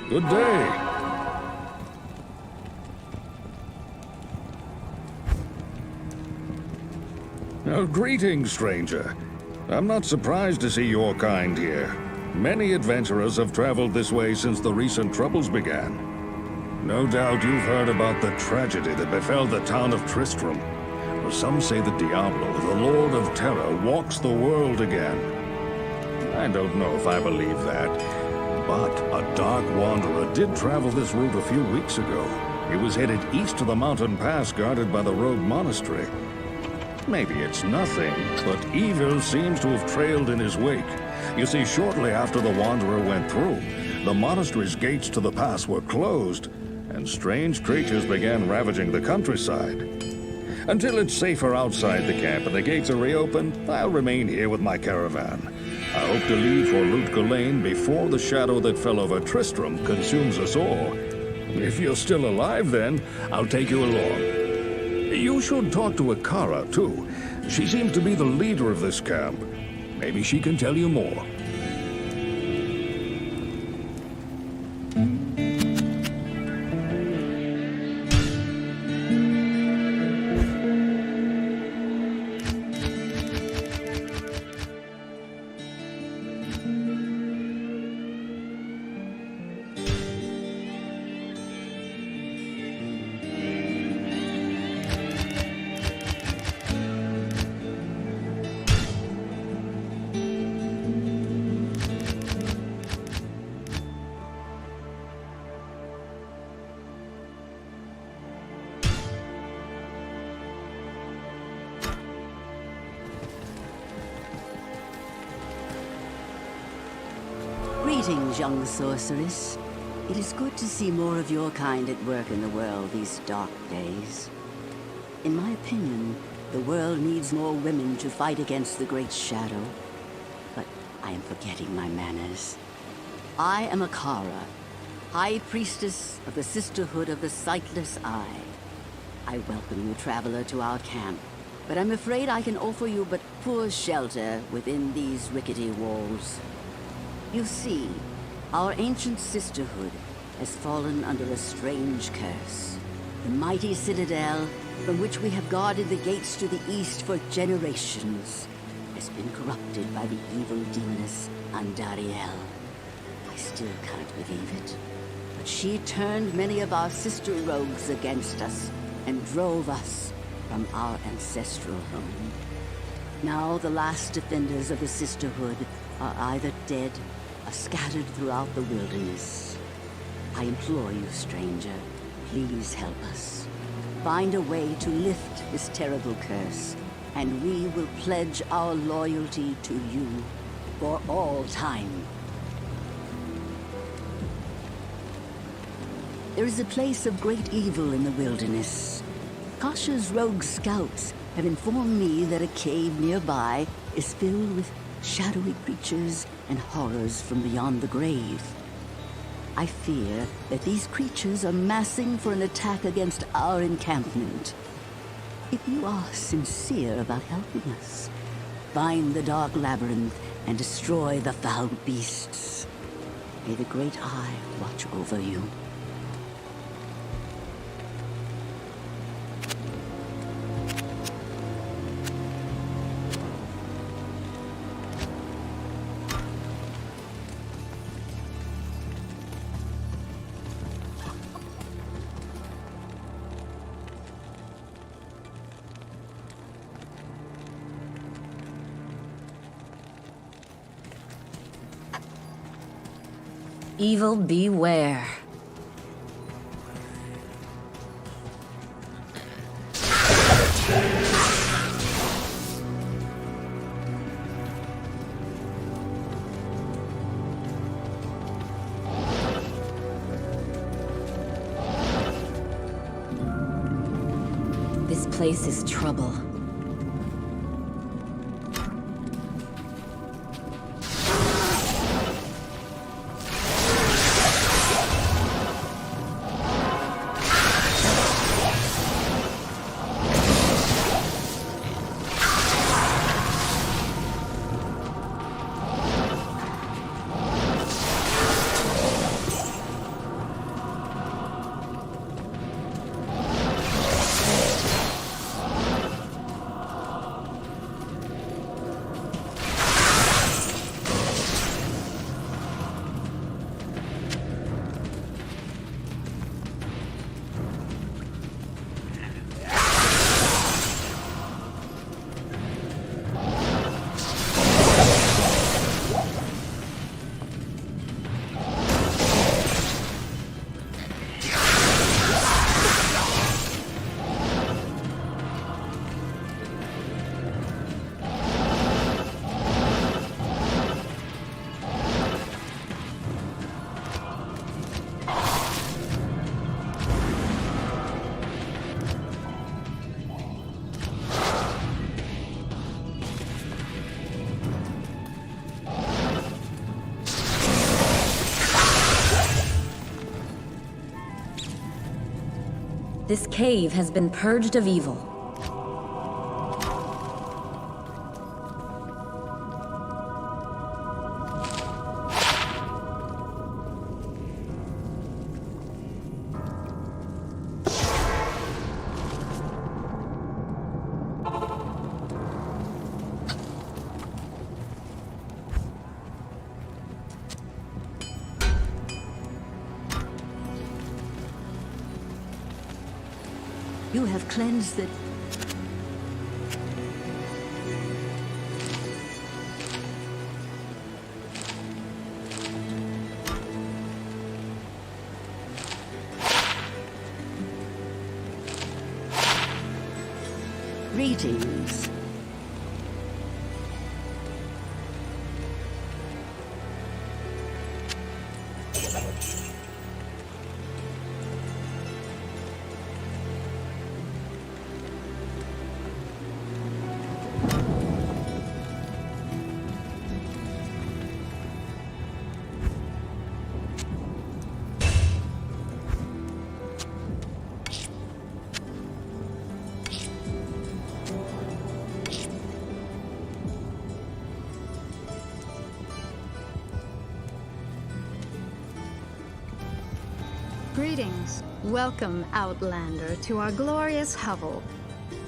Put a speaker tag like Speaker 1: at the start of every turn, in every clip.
Speaker 1: Good day. Greetings, stranger. I'm not surprised to see your kind here. Many adventurers have traveled this way since the recent troubles began. No doubt you've heard about the tragedy that befell the town of Tristram. Or some say that Diablo, the Lord of Terror, walks the world again. I don't know if I believe that, but a dark wanderer did travel this route a few weeks ago. He was headed east to the mountain pass guarded by the rogue monastery. Maybe it's nothing, but evil seems to have trailed in his wake. You see, shortly after the wanderer went through, the monastery's gates to the pass were closed, and strange creatures began ravaging the countryside. Until it's safer outside the camp and the gates are reopened, I'll remain here with my caravan. I hope to leave for Lut Gulain before the shadow that fell over Tristram consumes us all. If you're still alive then, I'll take you along. You should talk to Akara, too. She seems to be the leader of this camp. Maybe she can tell you more.
Speaker 2: Greetings, young sorceress. It is good to see more of your kind at work in the world these dark days. In my opinion, the world needs more women to fight against the Great Shadow. But I am forgetting my manners. I am Akara, High Priestess of the Sisterhood of the Sightless Eye. I welcome you, traveler, to our camp, but I'm afraid I can offer you but poor shelter within these rickety walls. You see, our ancient sisterhood has fallen under a strange curse. The mighty citadel, from which we have guarded the gates to the east for generations, has been corrupted by the evil demoness Andariel. I still can't believe it, but she turned many of our sister rogues against us and drove us from our ancestral home. Now the last defenders of the sisterhood are either dead or scattered throughout the wilderness. I implore you, stranger, please help us. Find a way to lift this terrible curse, and we will pledge our loyalty to you for all time. There is a place of great evil in the wilderness. Kasha's rogue scouts have informed me that a cave nearby is filled with shadowy creatures and horrors from beyond the grave. I fear that these creatures are massing for an attack against our encampment. If you are sincere about helping us, find the dark labyrinth and destroy the foul beasts. May the Great Eye watch over you.
Speaker 3: Evil beware. This place is trouble. This cave has been purged of evil.
Speaker 2: You have cleansed the... Greetings.
Speaker 4: Greetings. Welcome, Outlander, to our glorious hovel.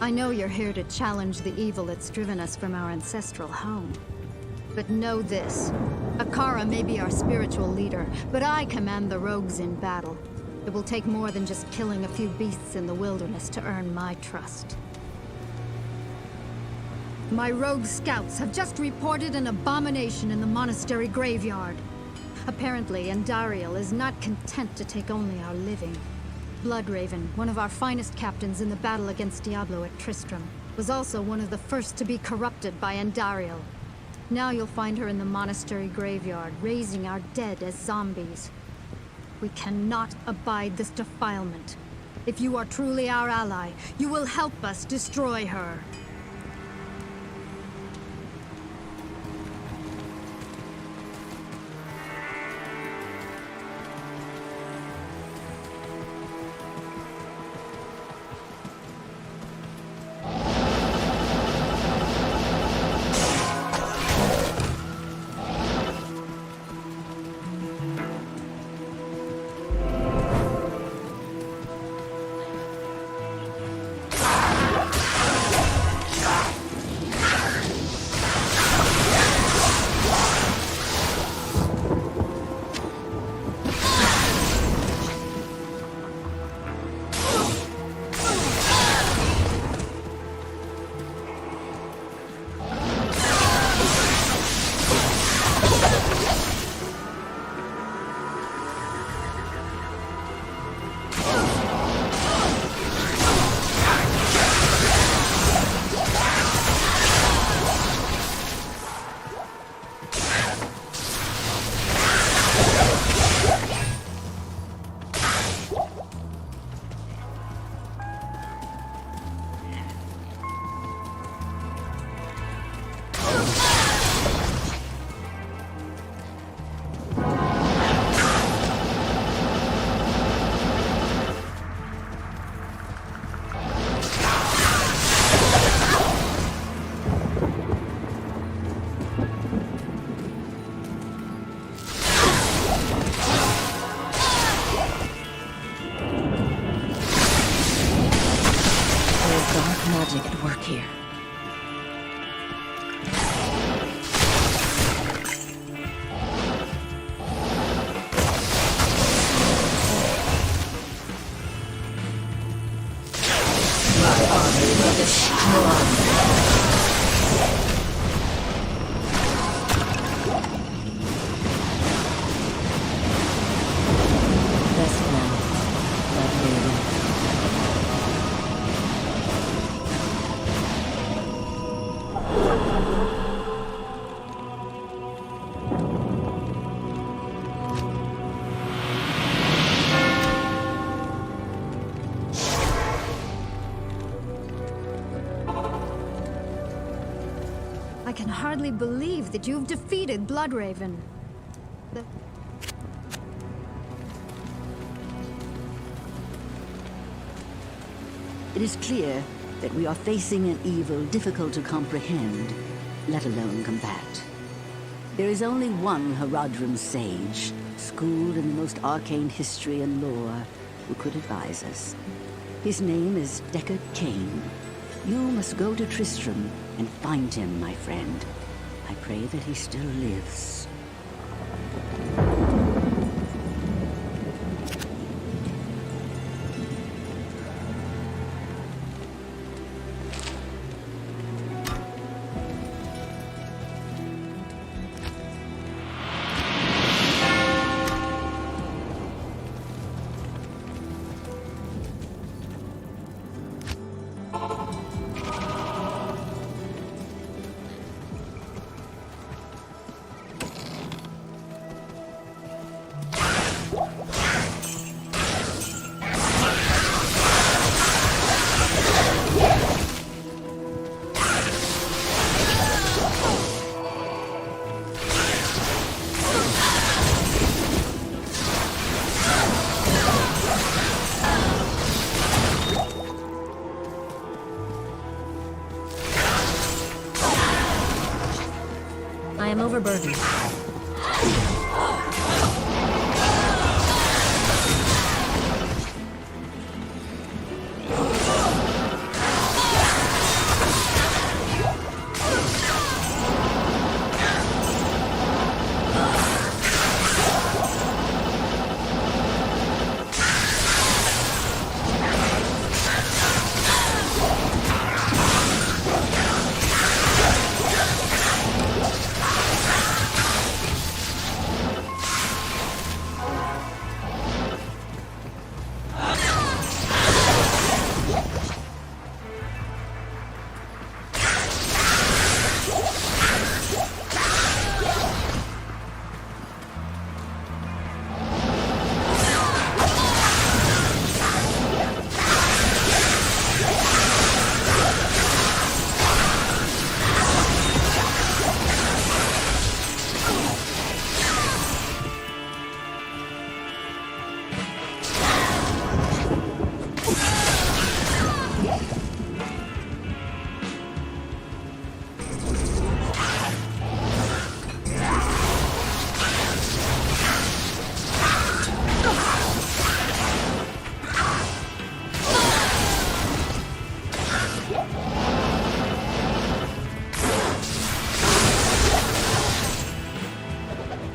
Speaker 4: I know you're here to challenge the evil that's driven us from our ancestral home. But know this. Akara may be our spiritual leader, but I command the rogues in battle. It will take more than just killing a few beasts in the wilderness to earn my trust. My rogue scouts have just reported an abomination in the monastery graveyard. Apparently, Andariel is not content to take only our living. Bloodraven, one of our finest captains in the battle against Diablo at Tristram, was also one of the first to be corrupted by Andariel. Now you'll find her in the monastery graveyard, raising our dead as zombies. We cannot abide this defilement. If you are truly our ally, you will help us destroy her.
Speaker 3: Magic at work here. My army will destroy.
Speaker 4: I can hardly believe that you've defeated Bloodraven.
Speaker 2: It is clear that we are facing an evil difficult to comprehend, let alone combat. There is only one Haradrim sage, schooled in the most arcane history and lore, who could advise us. His name is Deckard Cain. You must go to Tristram and find him, my friend. I pray that he still lives.
Speaker 3: I am overburdened.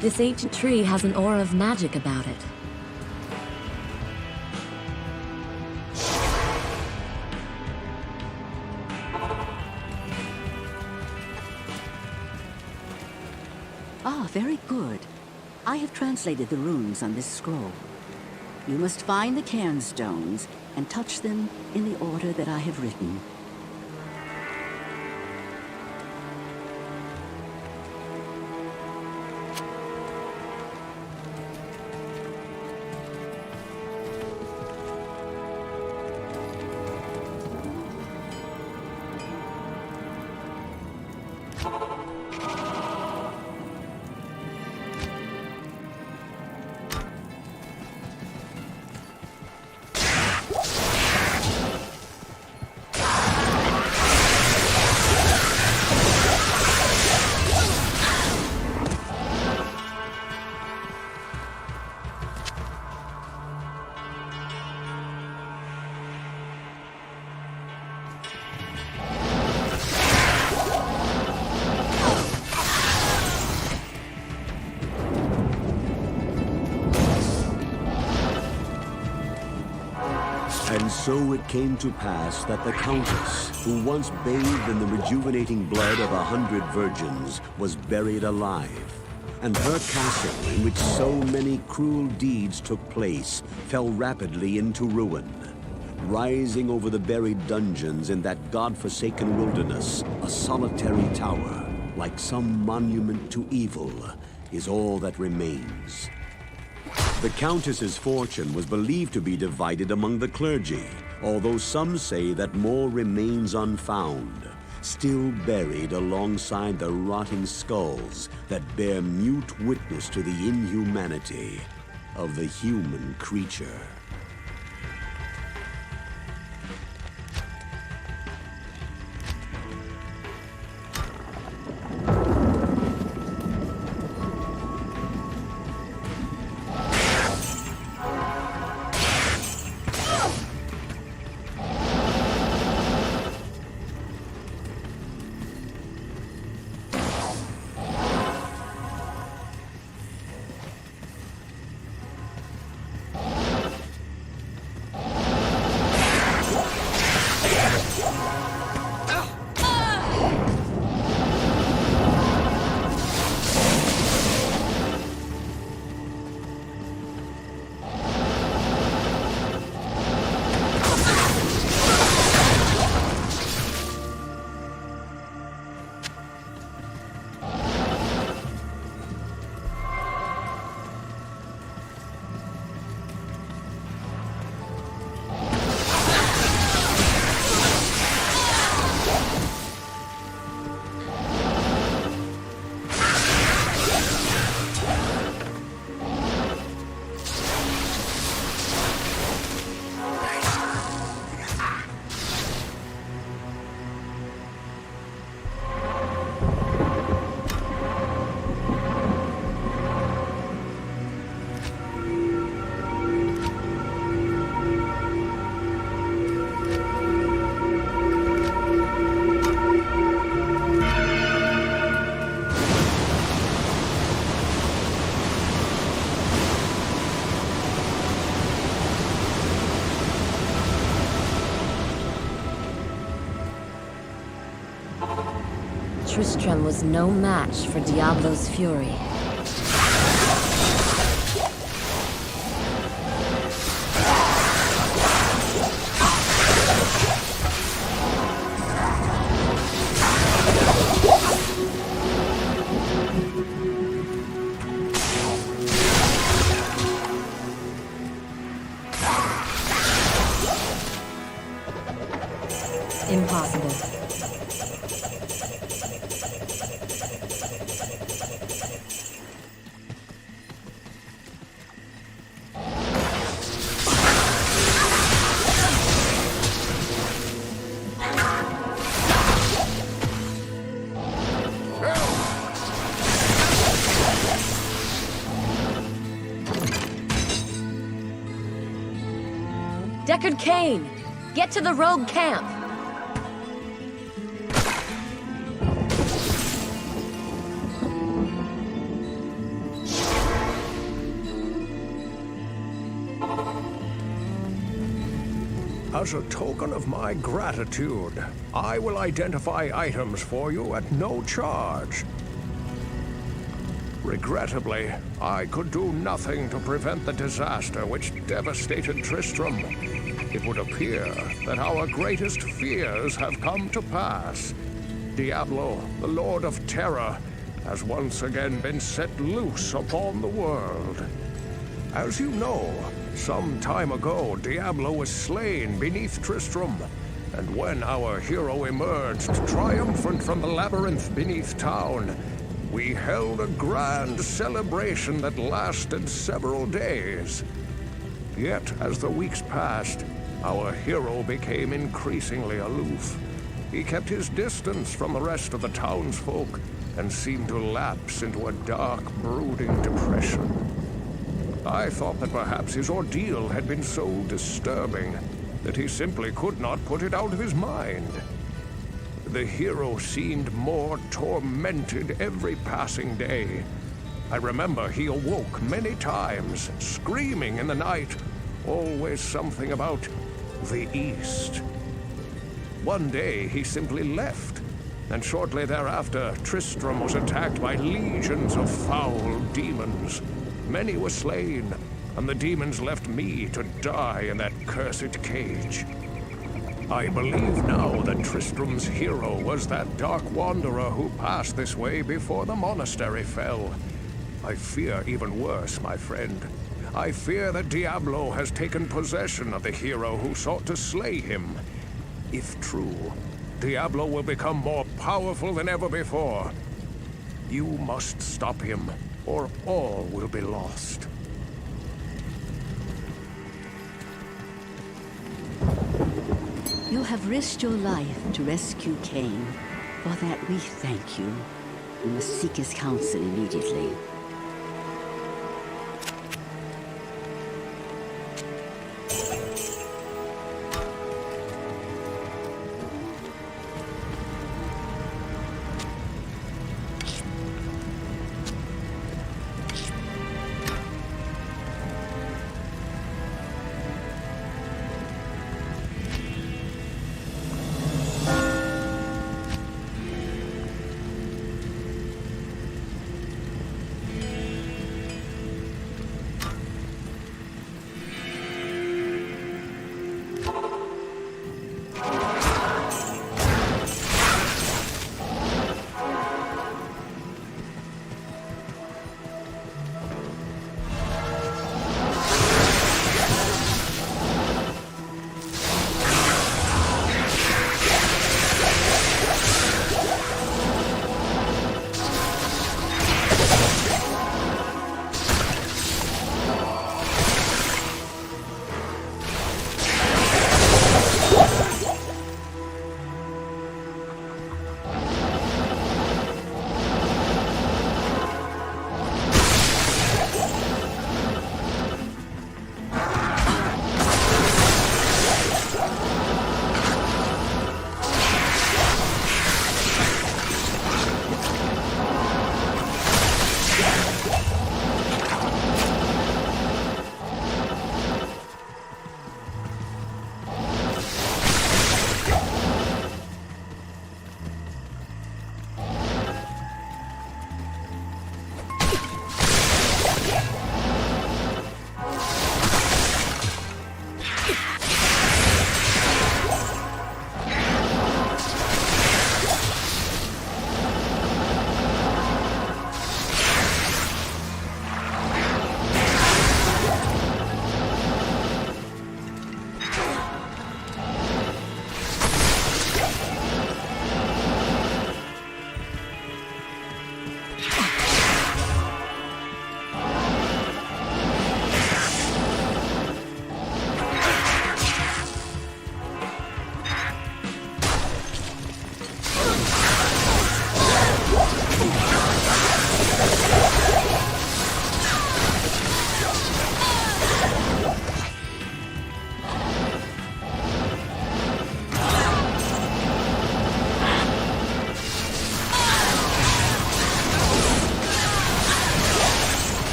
Speaker 3: This ancient tree has an aura of magic about it.
Speaker 2: Ah, very good. I have translated the runes on this scroll. You must find the cairnstones and touch them in the order that I have written.
Speaker 5: And so it came to pass that the Countess, who once bathed in the rejuvenating blood of 100 virgins, was buried alive. And her castle, in which so many cruel deeds took place, fell rapidly into ruin. Rising over the buried dungeons in that god-forsaken wilderness, a solitary tower, like some monument to evil, is all that remains. The Countess's fortune was believed to be divided among the clergy, although some say that more remains unfound, still buried alongside the rotting skulls that bear mute witness to the inhumanity of the human creature.
Speaker 3: Tristram was no match for Diablo's fury. Impossible. Deckard Cain! Get to the rogue camp!
Speaker 6: As a token of my gratitude, I will identify items for you at no charge. Regrettably, I could do nothing to prevent the disaster which devastated Tristram. It would appear that our greatest fears have come to pass. Diablo, the Lord of Terror, has once again been set loose upon the world. As you know, some time ago, Diablo was slain beneath Tristram, and when our hero emerged triumphant from the labyrinth beneath town, we held a grand celebration that lasted several days. Yet, as the weeks passed, our hero became increasingly aloof. He kept his distance from the rest of the townsfolk and seemed to lapse into a dark, brooding depression. I thought that perhaps his ordeal had been so disturbing that he simply could not put it out of his mind. The hero seemed more tormented every passing day. I remember he awoke many times, screaming in the night, always something about the East. One day he simply left, and shortly thereafter Tristram was attacked by legions of foul demons. Many were slain, and the demons left me to die in that cursed cage. I believe now that Tristram's hero was that dark wanderer who passed this way before the monastery fell. I fear even worse, my friend. I fear that Diablo has taken possession of the hero who sought to slay him. If true, Diablo will become more powerful than ever before. You must stop him, or all will be lost.
Speaker 2: You have risked your life to rescue Cain. For that we thank you. You must seek his counsel immediately.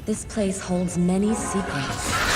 Speaker 3: This place holds many secrets.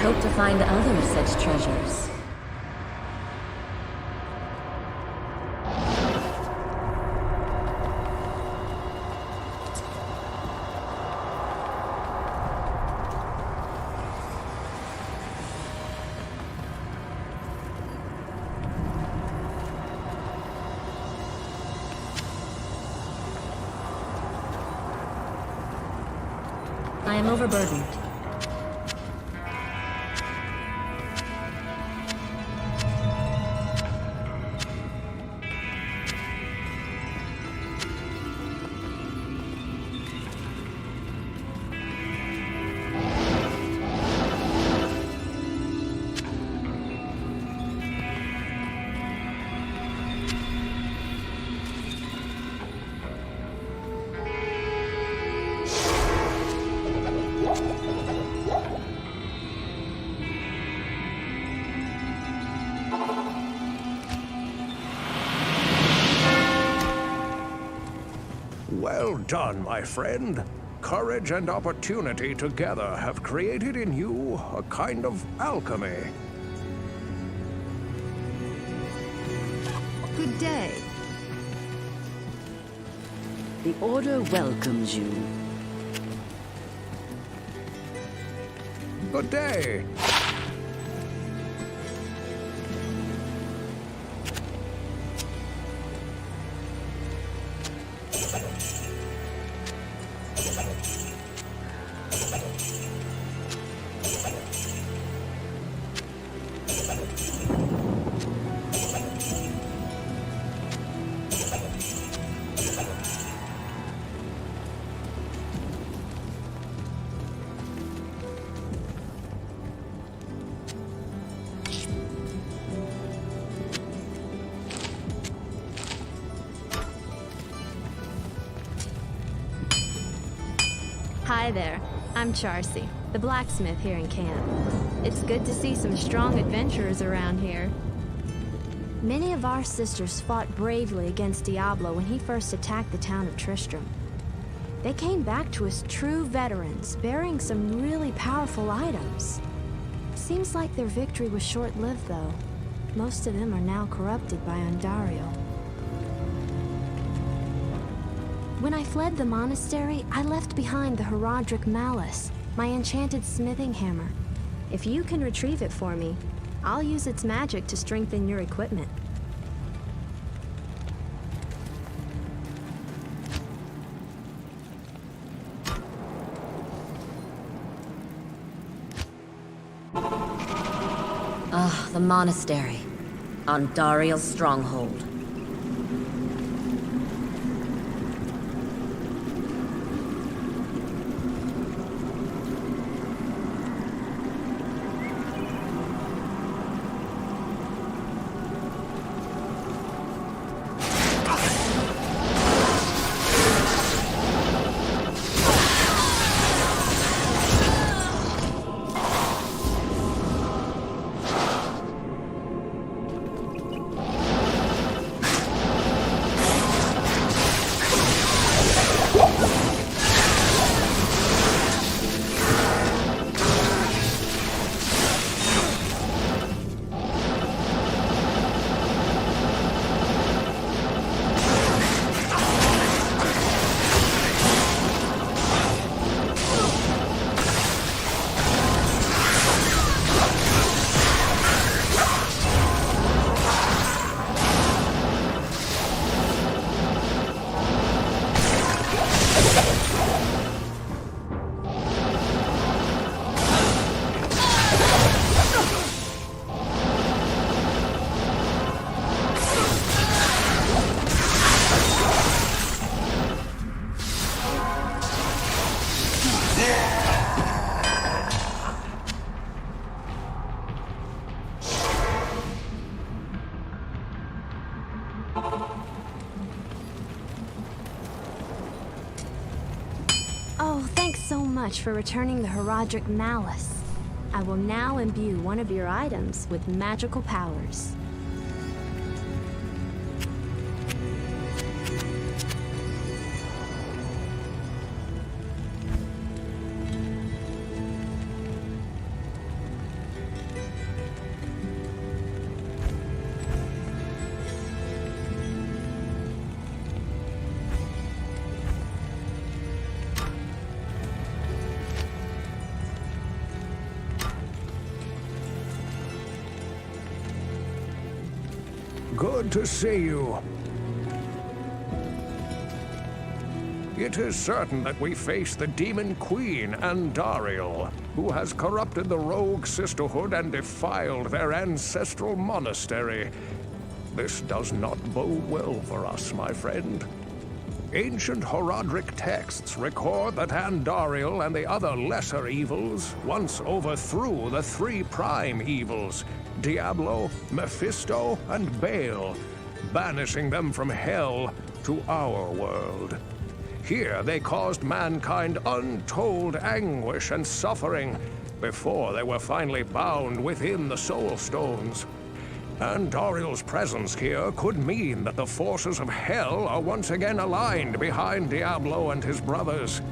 Speaker 3: Hope to find other such treasures. I am overburdened.
Speaker 6: Well done, my friend. Courage and opportunity together have created in you a kind of alchemy.
Speaker 4: Good day.
Speaker 2: The Order welcomes you.
Speaker 6: Good day.
Speaker 7: Hi there. I'm Charcy, the blacksmith here in camp. It's good to see some strong adventurers around here. Many of our sisters fought bravely against Diablo when he first attacked the town of Tristram. They came back to us true veterans, bearing some really powerful items. Seems like their victory was short-lived, though. Most of them are now corrupted by Andariel. When I fled the monastery, I left behind the Herodric Mallet, my enchanted smithing hammer. If you can retrieve it for me, I'll use its magic to strengthen your equipment.
Speaker 3: Ah, the monastery. Andariel's stronghold.
Speaker 7: Oh, thanks so much for returning the Herodric Mallet. I will now imbue one of your items with magical powers.
Speaker 6: Good to see you. It is certain that we face the Demon Queen, Andariel, who has corrupted the Rogue Sisterhood and defiled their ancestral monastery. This does not bode well for us, my friend. Ancient Herodric texts record that Andariel and the other lesser evils once overthrew the three prime evils, Diablo, Mephisto, and Baal, banishing them from Hell to our world. Here they caused mankind untold anguish and suffering before they were finally bound within the Soul Stones. Andariel's presence here could mean that the forces of Hell are once again aligned behind Diablo and his brothers.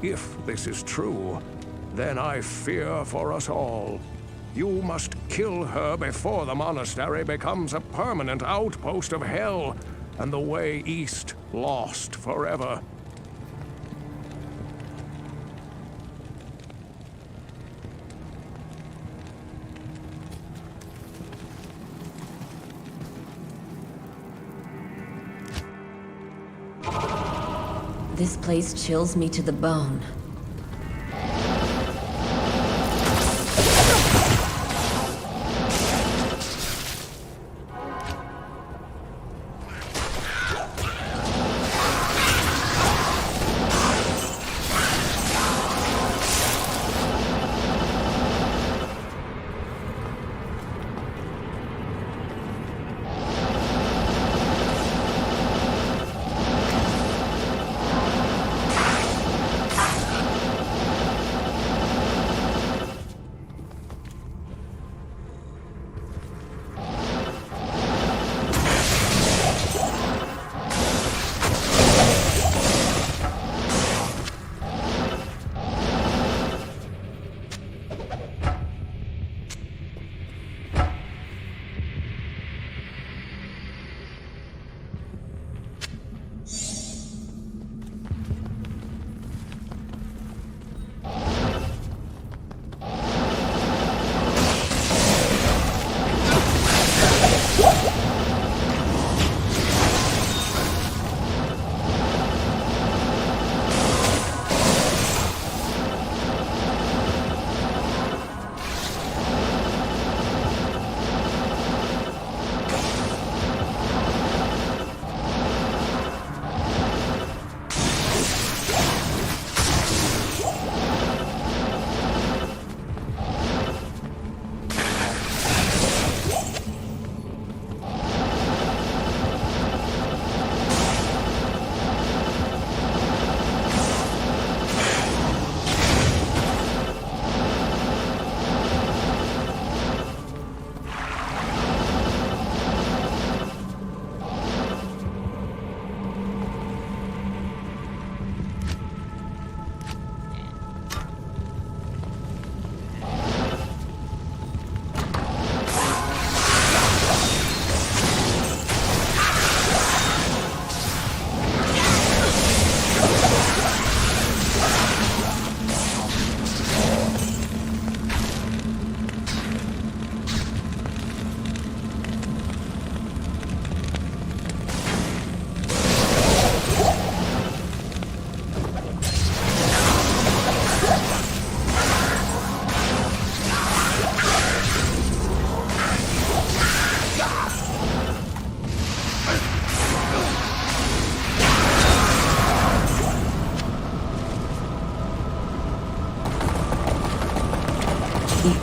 Speaker 6: If this is true, then I fear for us all. You must kill her before the monastery becomes a permanent outpost of Hell, and the way east lost forever.
Speaker 3: This place chills me to the bone.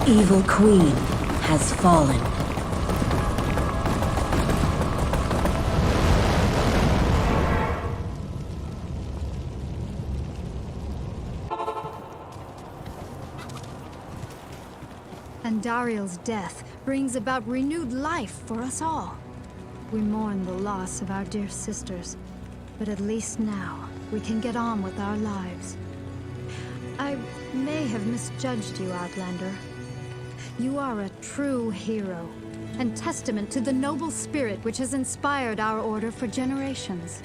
Speaker 3: evil queen has fallen.
Speaker 4: And Dariel's death brings about renewed life for us all. We mourn the loss of our dear sisters, but at least now we can get on with our lives. I may have misjudged you, Outlander. You are a true hero, and testament to the noble spirit which has inspired our order for generations.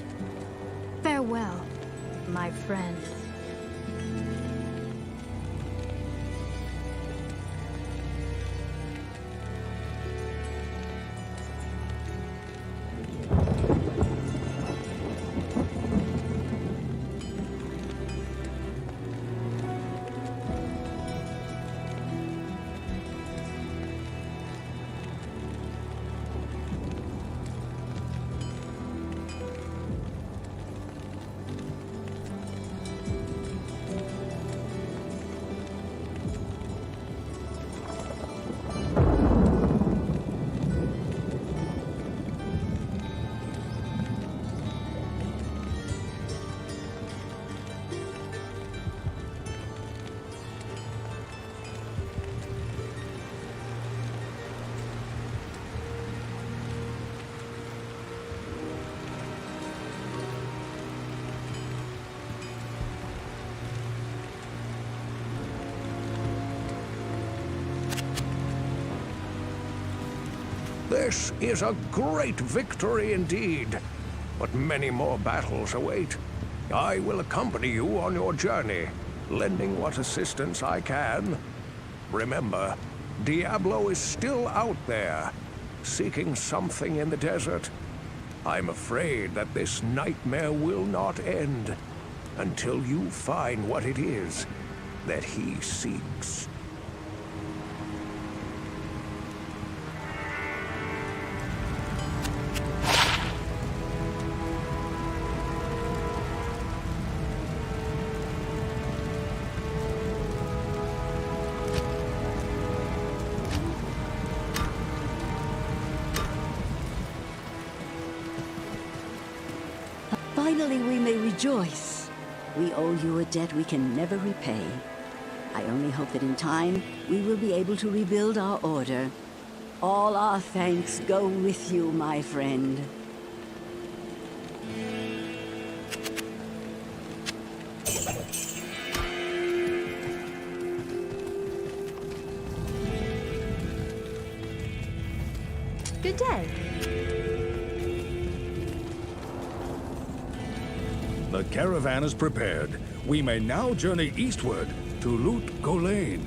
Speaker 4: Farewell, my friend.
Speaker 6: This is a great victory indeed, but many more battles await. I will accompany you on your journey, lending what assistance I can. Remember, Diablo is still out there, seeking something in the desert. I'm afraid that this nightmare will not end until you find what it is that he seeks.
Speaker 2: Finally, we may rejoice. We owe you a debt we can never repay. I only hope that in time, we will be able to rebuild our order. All our thanks go with you, my friend.
Speaker 7: Good day.
Speaker 1: The caravan is prepared. We may now journey eastward to Loot Golain.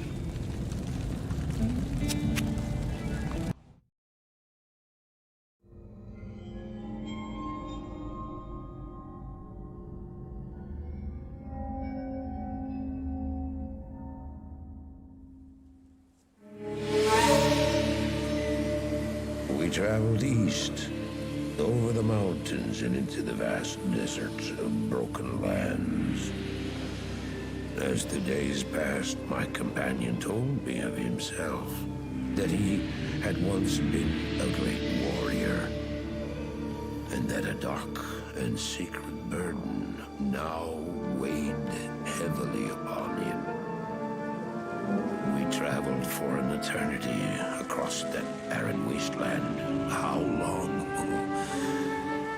Speaker 8: We traveled east, over the mountains and into the vast deserts of broken lands. As the days passed, my companion told me of himself, that he had once been a great warrior, and that a dark and secret burden now weighed heavily upon him. We traveled for an eternity across that barren wasteland. How long?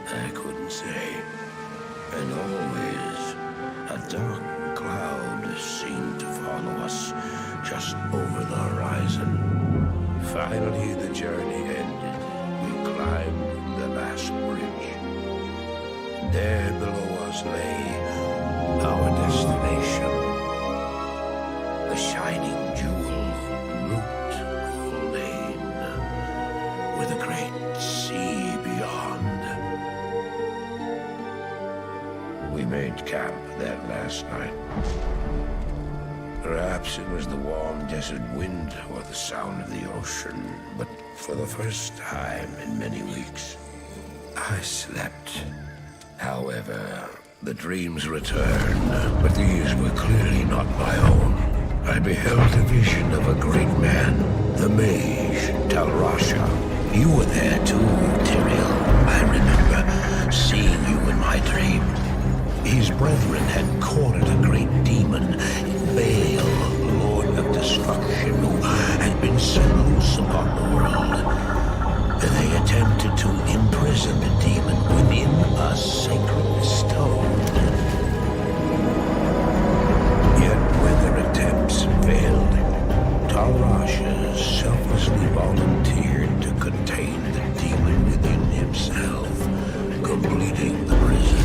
Speaker 8: I couldn't say. And always, a dark cloud seemed to follow us just over the horizon. Finally, the journey ended. We climbed the last bridge. There below us lay our destination. The shining jewel, Loot Golain, with a great sea beyond. We made camp that last night. Perhaps it was the warm desert wind or the sound of the ocean, but for the first time in many weeks, I slept. However, the dreams returned, but these were clearly not my own. I beheld a vision of a great man, the mage, Talrasha. You were there too, Tyrael. I remember seeing you in my dream. His brethren had cornered a great demon, Baal, Lord of Destruction, who had been set loose upon the world. They attempted to imprison the demon within a sacred stone. Yet when their attempts failed, Talrasha selflessly volunteered to contain the demon within himself, completing the prison.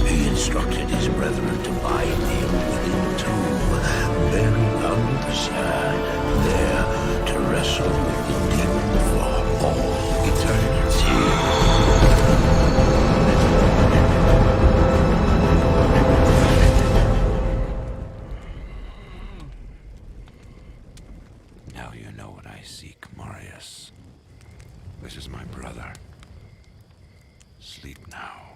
Speaker 8: He instructed his brethren to bind him within a tomb, buried under the sand, there to wrestle with the demon for all eternity.
Speaker 9: Now you know what I seek, Marius. This is my brother. Sleep now.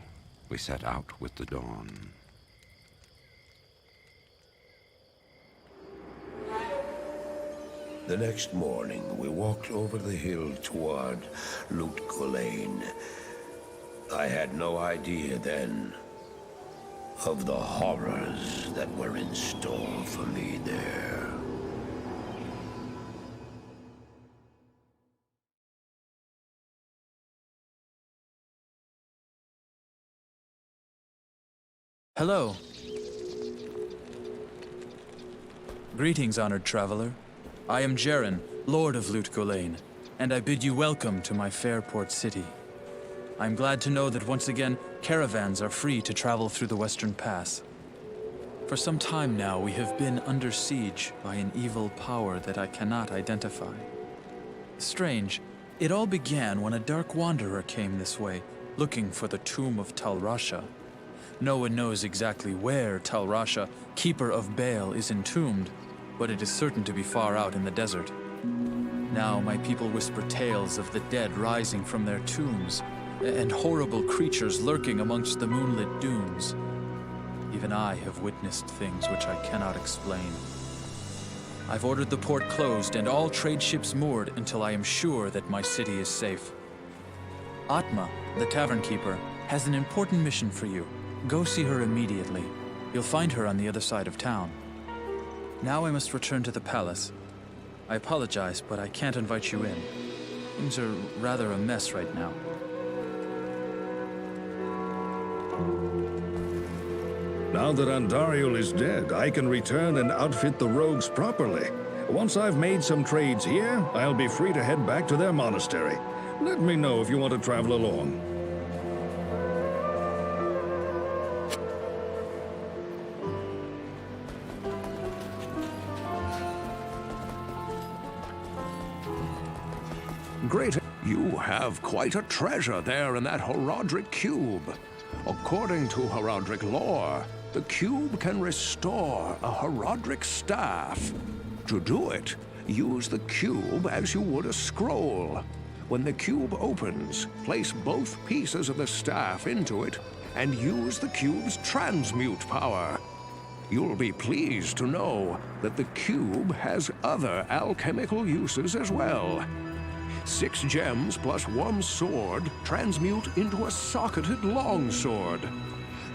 Speaker 9: We set out with the dawn.
Speaker 8: The next morning, we walked over the hill toward Lutgolain. I had no idea then of the horrors that were in store for me there.
Speaker 10: Hello. Greetings, honored traveler. I am J.R.R, Lord of Lutgolain, and I bid you welcome to my fair port city. I'm glad to know that once again, caravans are free to travel through the Western Pass. For some time now, we have been under siege by an evil power that I cannot identify. Strange, it all began when a dark wanderer came this way, looking for the tomb of Talrasha. No one knows exactly where Talrasha, keeper of Baal, is entombed, but it is certain to be far out in the desert. Now my people whisper tales of the dead rising from their tombs, and horrible creatures lurking amongst the moonlit dunes. Even I have witnessed things which I cannot explain. I've ordered the port closed and all trade ships moored until I am sure that my city is safe. Atma, the tavern keeper, has an important mission for you. Go see her immediately. You'll find her on the other side of town. Now I must return to the palace. I apologize, but I can't invite you in. Things are rather a mess right now.
Speaker 1: Now that Andariel is dead, I can return and outfit the rogues properly. Once I've made some trades here, I'll be free to head back to their monastery. Let me know if you want to travel along.
Speaker 6: Great. You have quite a treasure there in that Horodric cube. According to Horodric lore, the cube can restore a Horodric staff. To do it, use the cube as you would a scroll. When the cube opens, place both pieces of the staff into it and use the cube's transmute power. You'll be pleased to know that the cube has other alchemical uses as well. 6 gems plus 1 sword transmute into a socketed longsword.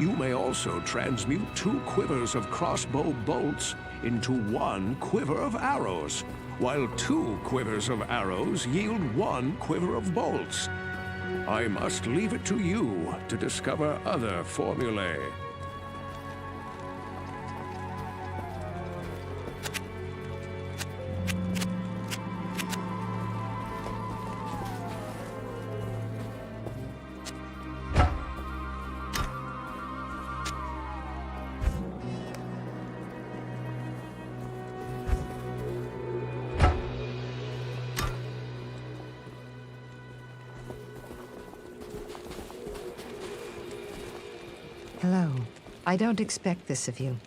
Speaker 6: You may also transmute 2 quivers of crossbow bolts into 1 quiver of arrows, while 2 quivers of arrows yield 1 quiver of bolts. I must leave it to you to discover other formulae.
Speaker 11: Hello. I don't expect this of you,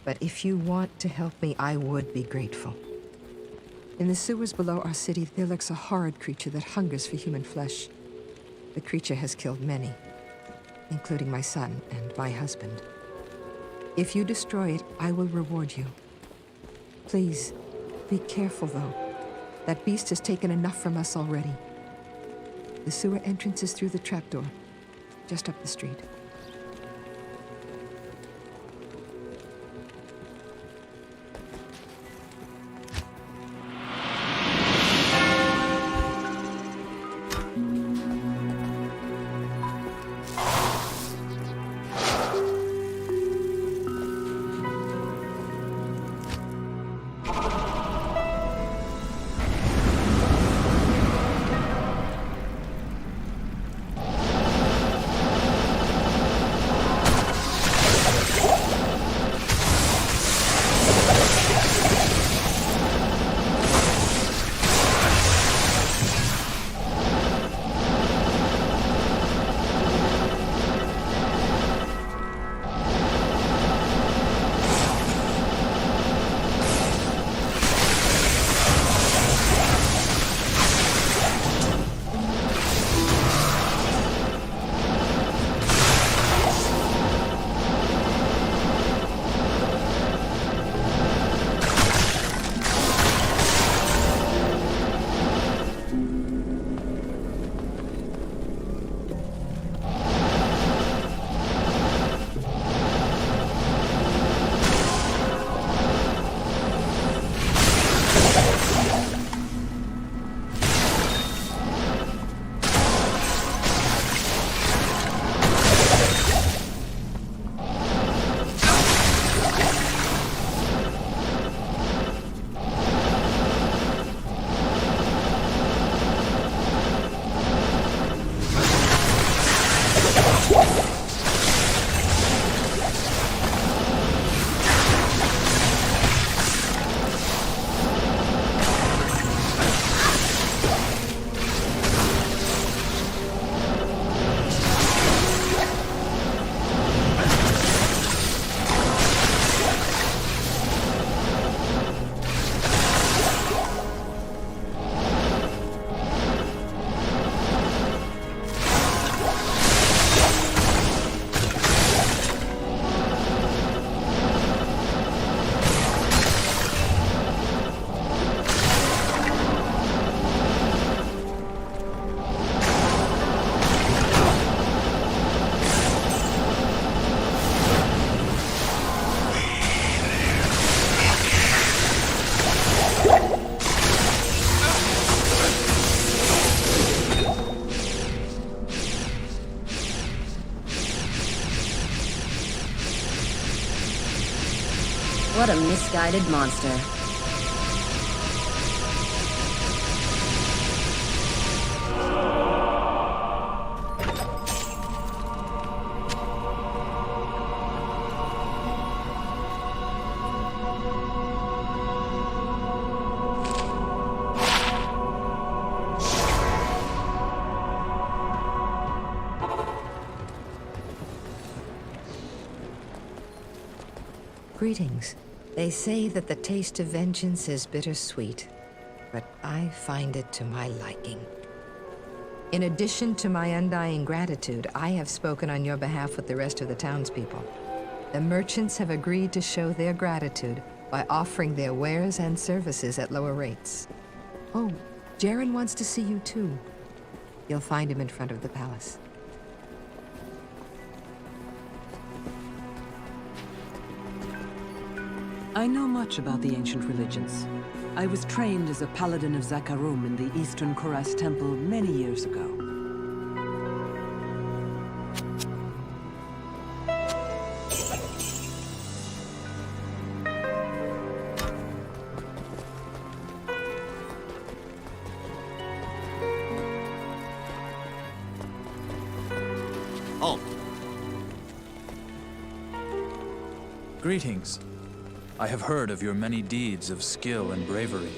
Speaker 11: but if you want to help me, I would be grateful. In the sewers below our city, there lurks a horrid creature that hungers for human flesh. The creature has killed many, including my son and my husband. If you destroy it, I will reward you. Please, be careful, though. That beast has taken enough from us already. The sewer entrance is through the trapdoor, just up the street.
Speaker 2: What a misguided monster.
Speaker 11: Greetings. They say that the taste of vengeance is bittersweet, but I find it to my liking. In addition to my undying gratitude, I have spoken on your behalf with the rest of the townspeople. The merchants have agreed to show their gratitude by offering their wares and services at lower rates. Oh, J.R.R wants to see you too. You'll find him in front of the palace.
Speaker 12: I know much about the ancient religions. I was trained as a paladin of Zakarum in the Eastern Koras Temple many years ago.
Speaker 5: Oh.
Speaker 10: Greetings. I have heard of your many deeds of skill and bravery.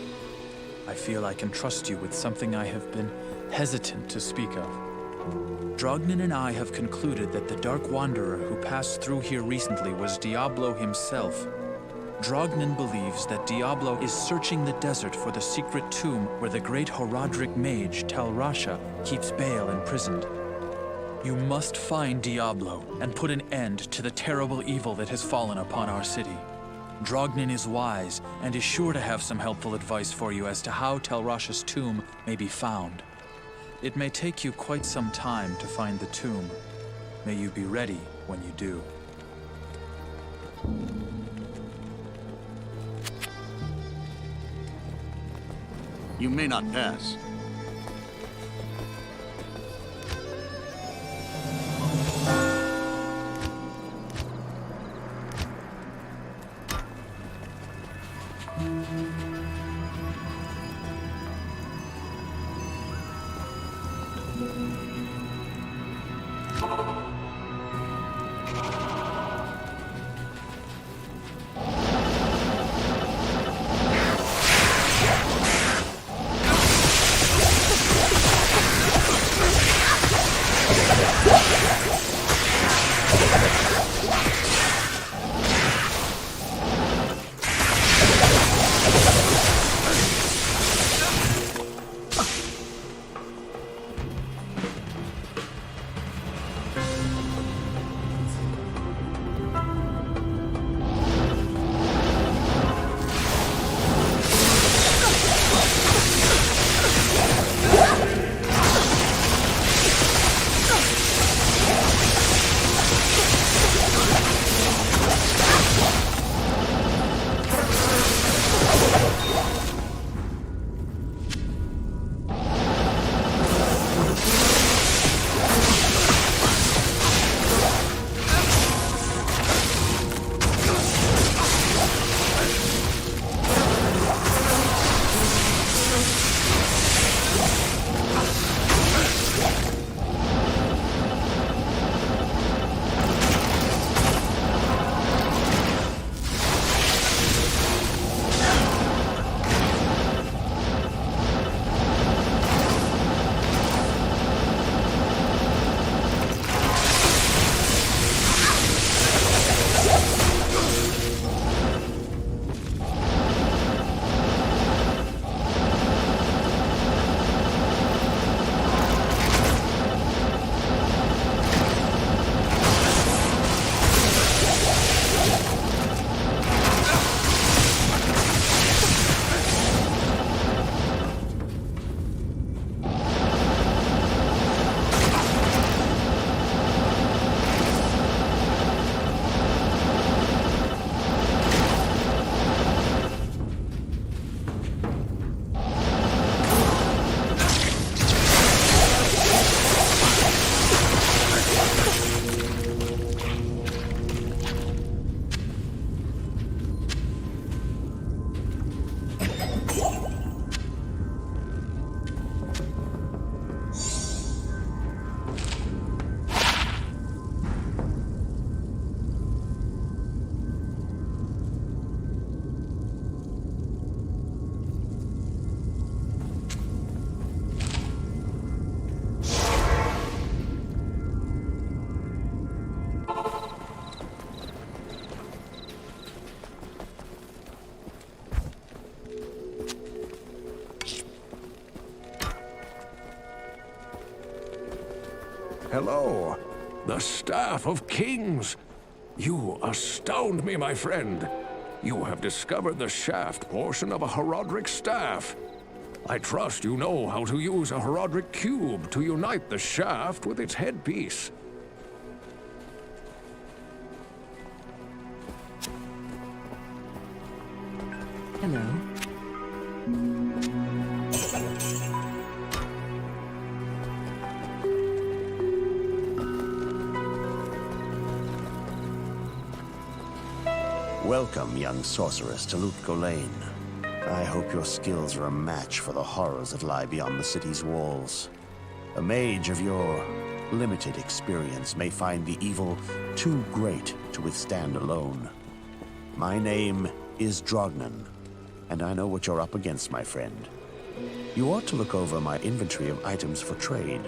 Speaker 10: I feel I can trust you with something I have been hesitant to speak of. Drognin and I have concluded that the Dark Wanderer who passed through here recently was Diablo himself. Drognin believes that Diablo is searching the desert for the secret tomb where the great Horadric mage Tal Rasha keeps Baal imprisoned. You must find Diablo and put an end to the terrible evil that has fallen upon our city. Drognin is wise and is sure to have some helpful advice for you as to how Telrash's tomb may be found. It may take you quite some time to find the tomb. May you be ready when you do.
Speaker 13: You may not pass.
Speaker 6: Hello, the Staff of Kings. You astound me, my friend. You have discovered the shaft portion of a Herodric staff. I trust you know how to use a Herodric cube to unite the shaft with its headpiece.
Speaker 12: Hello.
Speaker 14: Welcome, young sorceress, to Lutgolain. I hope your skills are a match for the horrors that lie beyond the city's walls. A mage of your limited experience may find the evil too great to withstand alone. My name is Drognin, and I know what you're up against, my friend. You ought to look over my inventory of items for trade.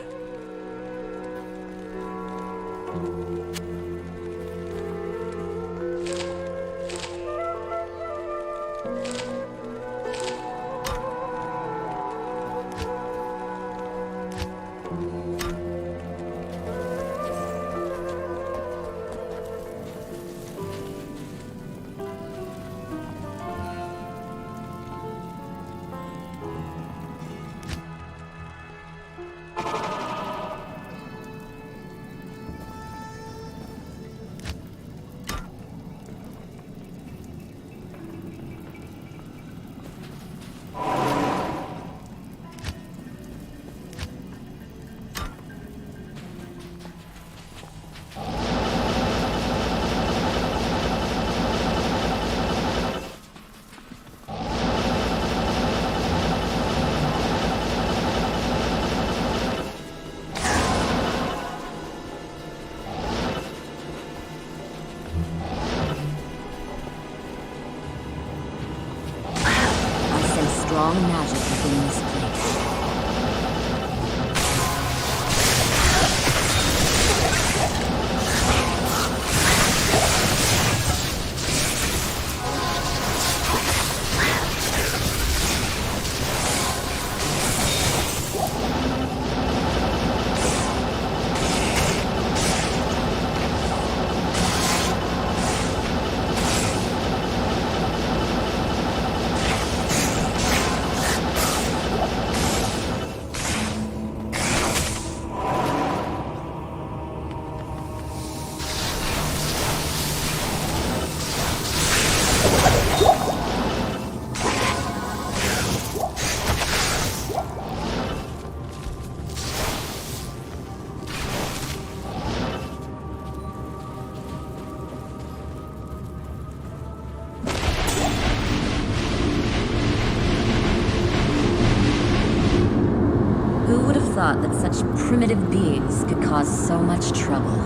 Speaker 3: Who would have thought that such primitive beings could cause so much trouble?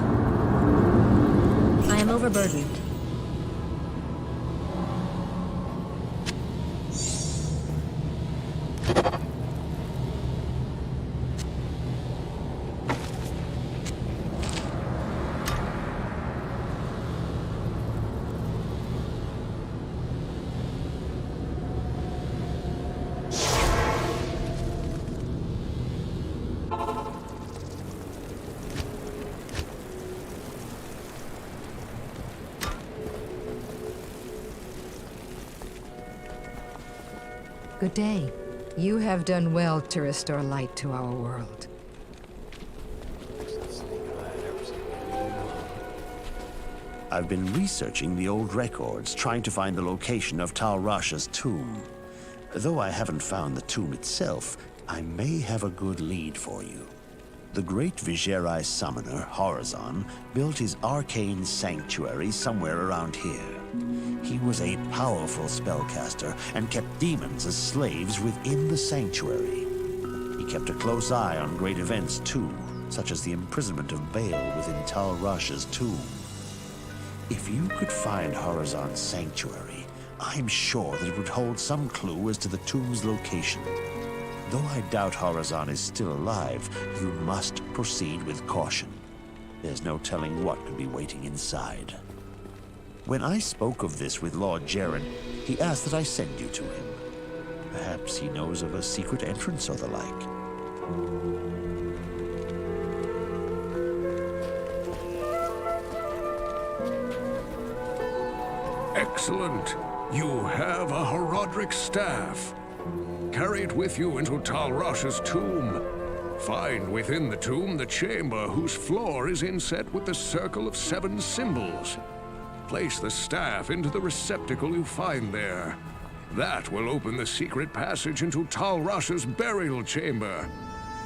Speaker 3: I am overburdened.
Speaker 11: Good day. You have done well to restore light to our world.
Speaker 14: I've been researching the old records, trying to find the location of Tal Rasha's tomb. Though I haven't found the tomb itself, I may have a good lead for you. The great J.R.R. summoner, Horizon, built his arcane sanctuary somewhere around here. He was a powerful spellcaster and kept demons as slaves within the sanctuary. He kept a close eye on great events too, such as the imprisonment of Baal within Tal Rasha's tomb. If you could find Horizon's sanctuary, I'm sure that it would hold some clue as to the tomb's location. Though I doubt Horizon is still alive, you must proceed with caution. There's no telling what could be waiting inside. When I spoke of this with Lord Jaren, he asked that I send you to him. Perhaps he knows of a secret entrance or the like.
Speaker 6: Excellent. You have a Horodric staff. Carry it with you into Tal Rasha's tomb. Find within the tomb the chamber whose floor is inset with the circle of 7 symbols. Place the staff into the receptacle you find there. That will open the secret passage into Tal Rasha's burial chamber.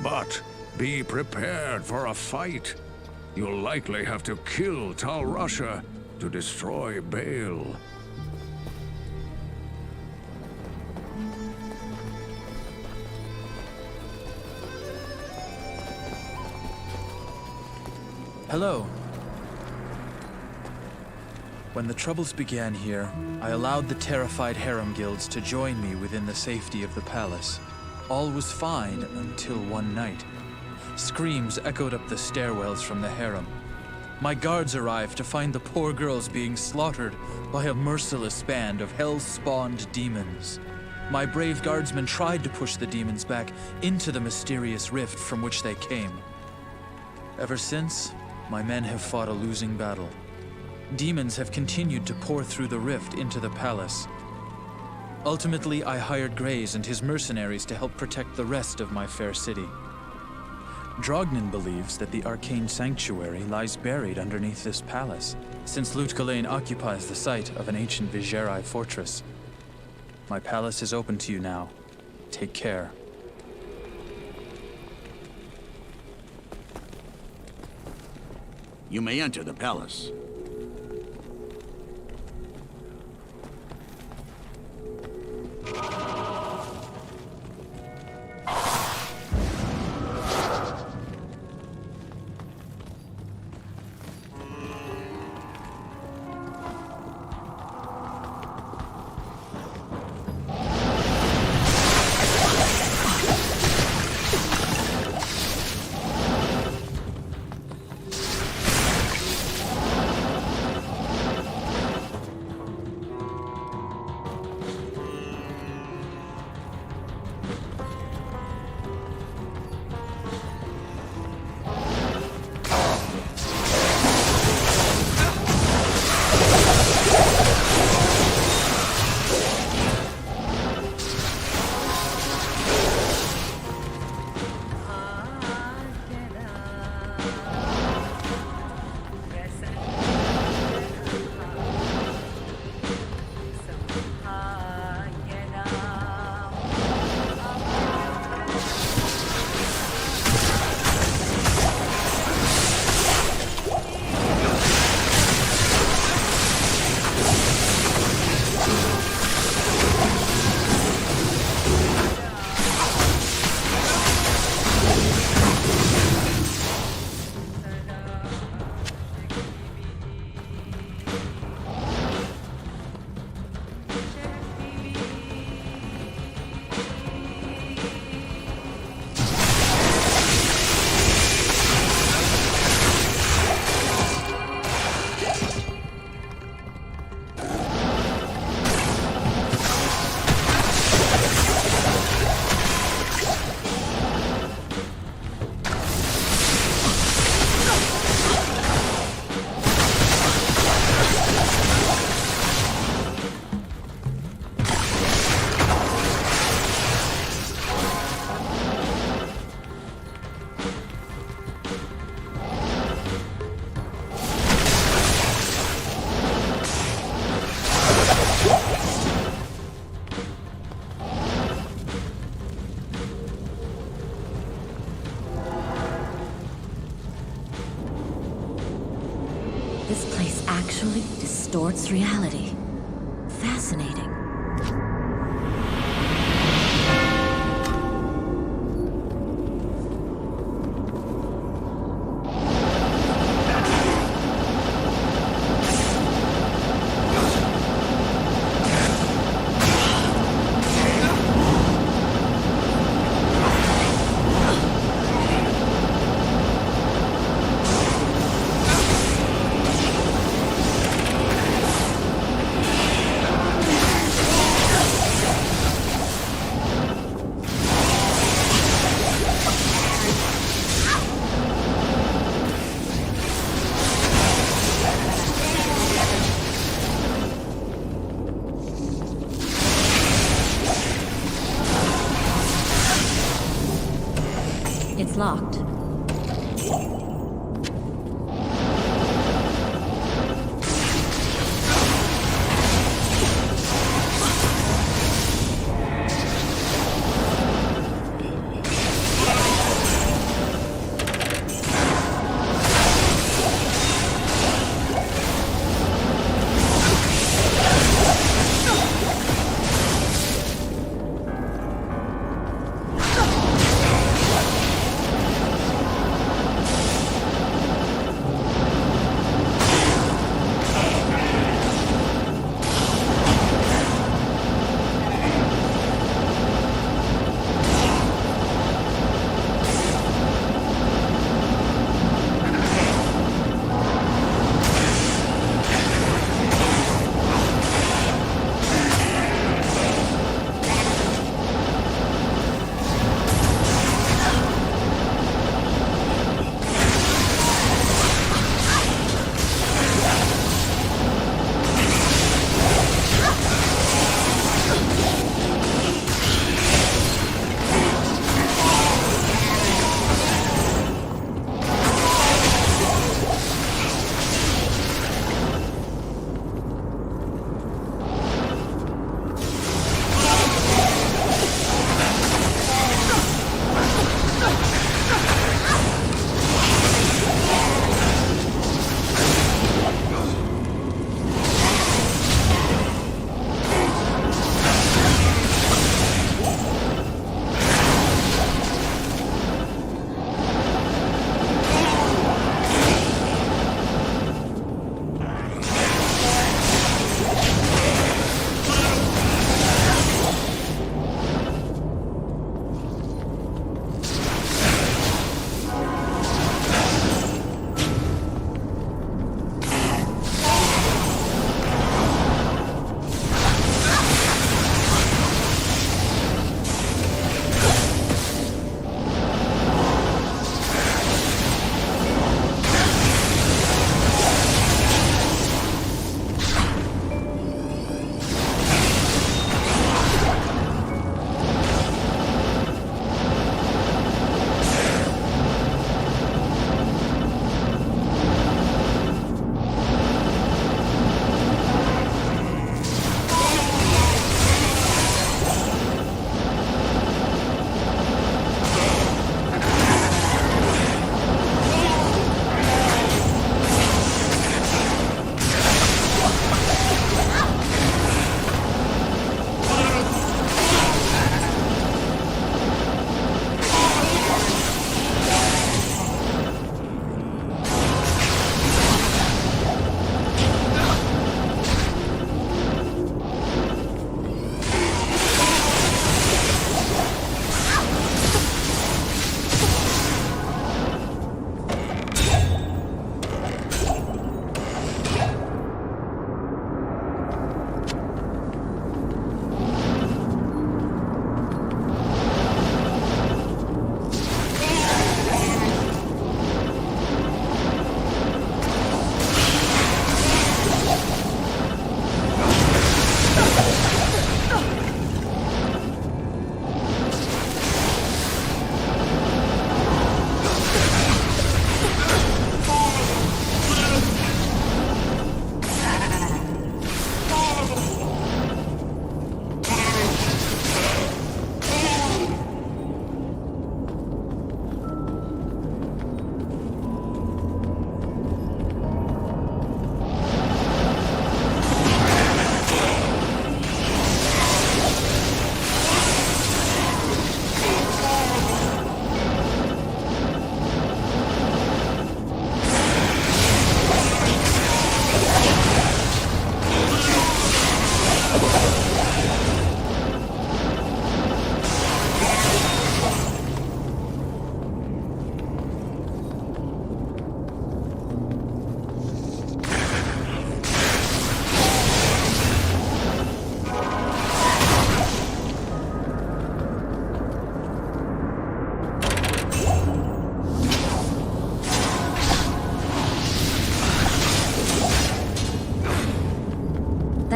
Speaker 6: But be prepared for a fight. You'll likely have to kill Tal Rasha to destroy Baal.
Speaker 10: Hello. When the troubles began here, I allowed the terrified harem guilds to join me within the safety of the palace. All was fine until one night. Screams echoed up the stairwells from the harem. My guards arrived to find the poor girls being slaughtered by a merciless band of hell-spawned demons. My brave guardsmen tried to push the demons back into the mysterious rift from which they came. Ever since, my men have fought a losing battle. Demons have continued to pour through the rift into the palace. Ultimately, I hired Graze and his mercenaries to help protect the rest of my fair city. Drognin believes that the arcane sanctuary lies buried underneath this palace, since Lut-Gholein occupies the site of an ancient J.R.R. fortress. My palace is open to you now. Take care.
Speaker 13: You may enter the palace.
Speaker 3: This place actually distorts reality. Fascinating. It's locked.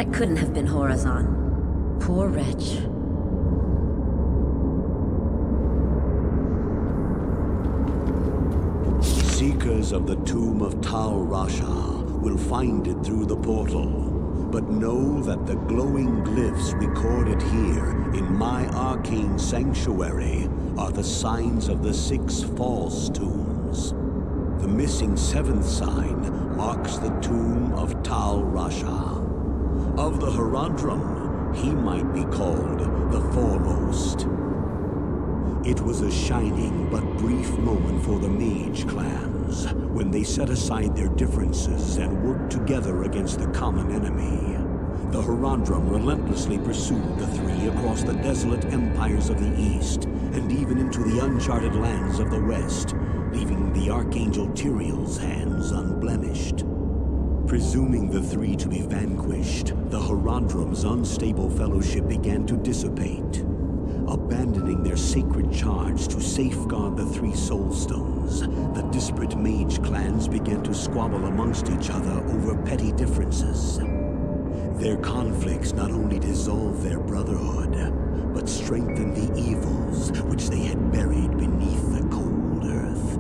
Speaker 3: That couldn't have been Horazon. Poor wretch.
Speaker 5: Seekers of the tomb of Tal Rasha will find it through the portal, but know that the glowing glyphs recorded here in my arcane sanctuary are the signs of the 6 false tombs. The missing 7th sign marks the tomb of Tal Rasha. Of the Horadrim, he might be called the Foremost. It was a shining but brief moment for the Mage clans, when they set aside their differences and worked together against the common enemy. The Horadrim relentlessly pursued the 3 across the desolate empires of the East, and even into the uncharted lands of the West, leaving the Archangel Tyrael's hands unblemished. Presuming the 3 to be vanquished, the Horadrim's unstable fellowship began to dissipate. Abandoning their sacred charge to safeguard the 3 soul stones, the disparate mage clans began to squabble amongst each other over petty differences. Their conflicts not only dissolved their brotherhood, but strengthened the evils which they had buried beneath the cold earth.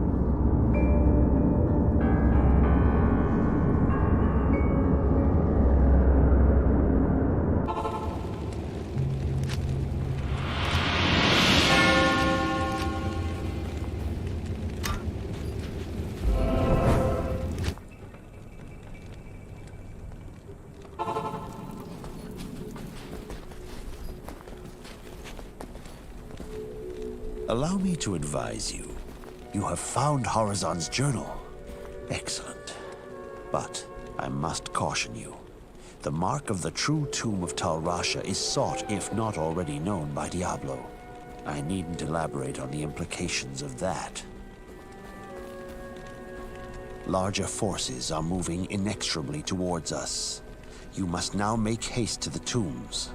Speaker 14: Allow me to advise you. You have found Horazon's journal. Excellent. But I must caution you. The mark of the true tomb of Tal Rasha is sought, if not already known, by Diablo. I needn't elaborate on the implications of that. Larger forces are moving inexorably towards us. You must now make haste to the tombs.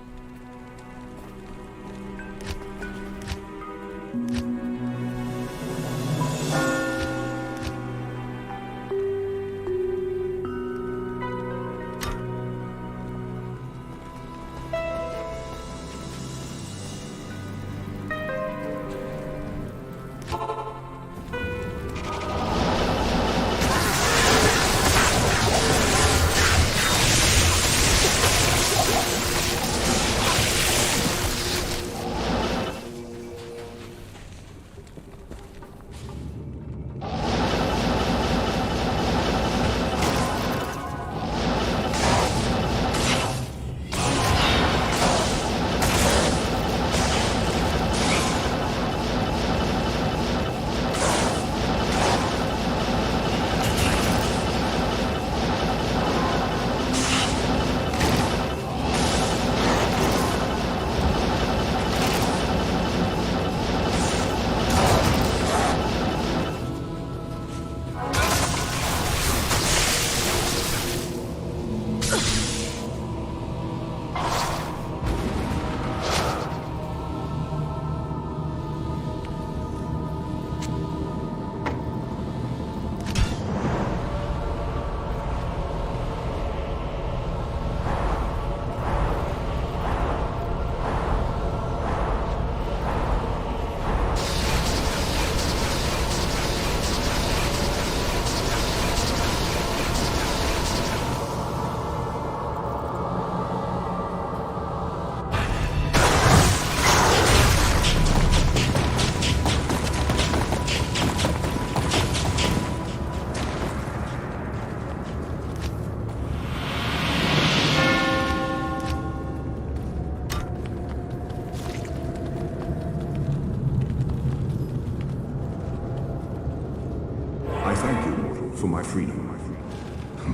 Speaker 15: For my freedom.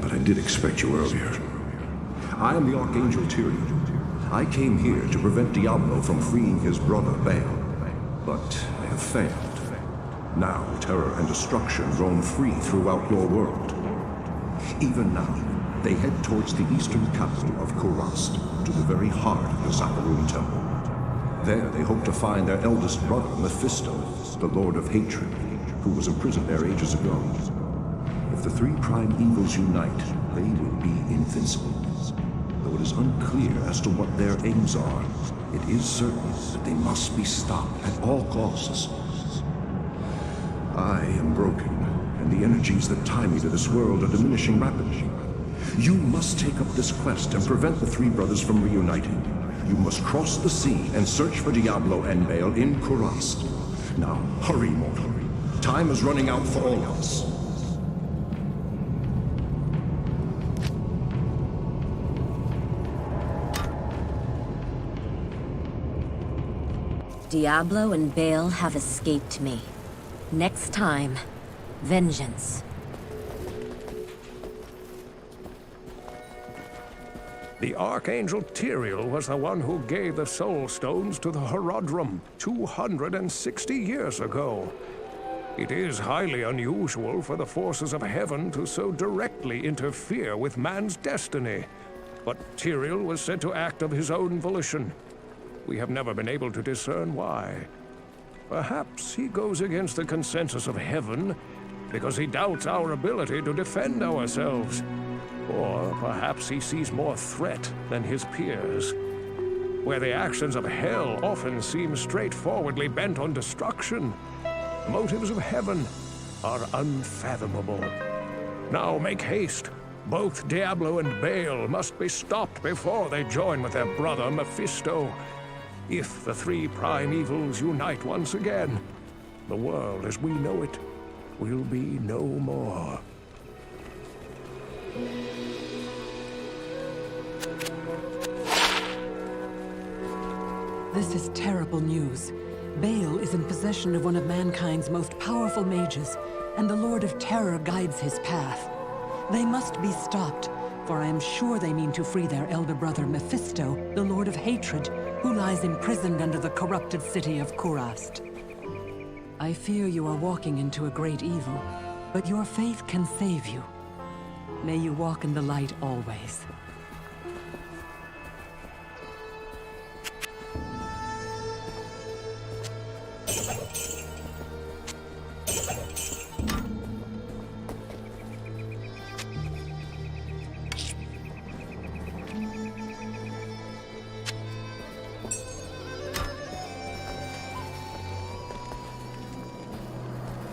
Speaker 15: But I did expect you earlier. I am the Archangel Tyrael. I came here to prevent Diablo from freeing his brother Baal. But I have failed. Now terror and destruction roam free throughout your world. Even now, they head towards the eastern capital of Kurast, to the very heart of the Zakarum Temple. There they hope to find their eldest brother, Mephisto, the Lord of Hatred, who was imprisoned there ages ago. If the 3 prime evils unite, they will be invincible. The though it is unclear as to what their aims are, it is certain that they must be stopped at all costs. I am broken, and the energies that tie me to this world are diminishing rapidly. You must take up this quest and prevent the three brothers from reuniting. You must cross the sea and search for Diablo and Baal in Kurast. Now, hurry, mortal. Time is running out for all of us.
Speaker 3: Diablo and Baal have escaped me. Next time, vengeance.
Speaker 6: The Archangel Tyrael was the one who gave the Soul Stones to the Horadrim 260 years ago. It is highly unusual for the forces of heaven to so directly interfere with man's destiny. But Tyrael was said to act of his own volition. We have never been able to discern why. Perhaps he goes against the consensus of heaven because he doubts our ability to defend ourselves. Or perhaps he sees more threat than his peers. Where the actions of hell often seem straightforwardly bent on destruction, motives of heaven are unfathomable. Now make haste. Both Diablo and Baal must be stopped before they join with their brother Mephisto. If the three prime evils unite once again, the world as we know it will be no more.
Speaker 12: This is terrible news. Baal is in possession of one of mankind's most powerful mages, and the Lord of Terror guides his path. They must be stopped, for I am sure they mean to free their elder brother Mephisto, the Lord of Hatred, who lies imprisoned under the corrupted city of Kurast. I fear you are walking into a great evil, but your faith can save you. May you walk in the light always.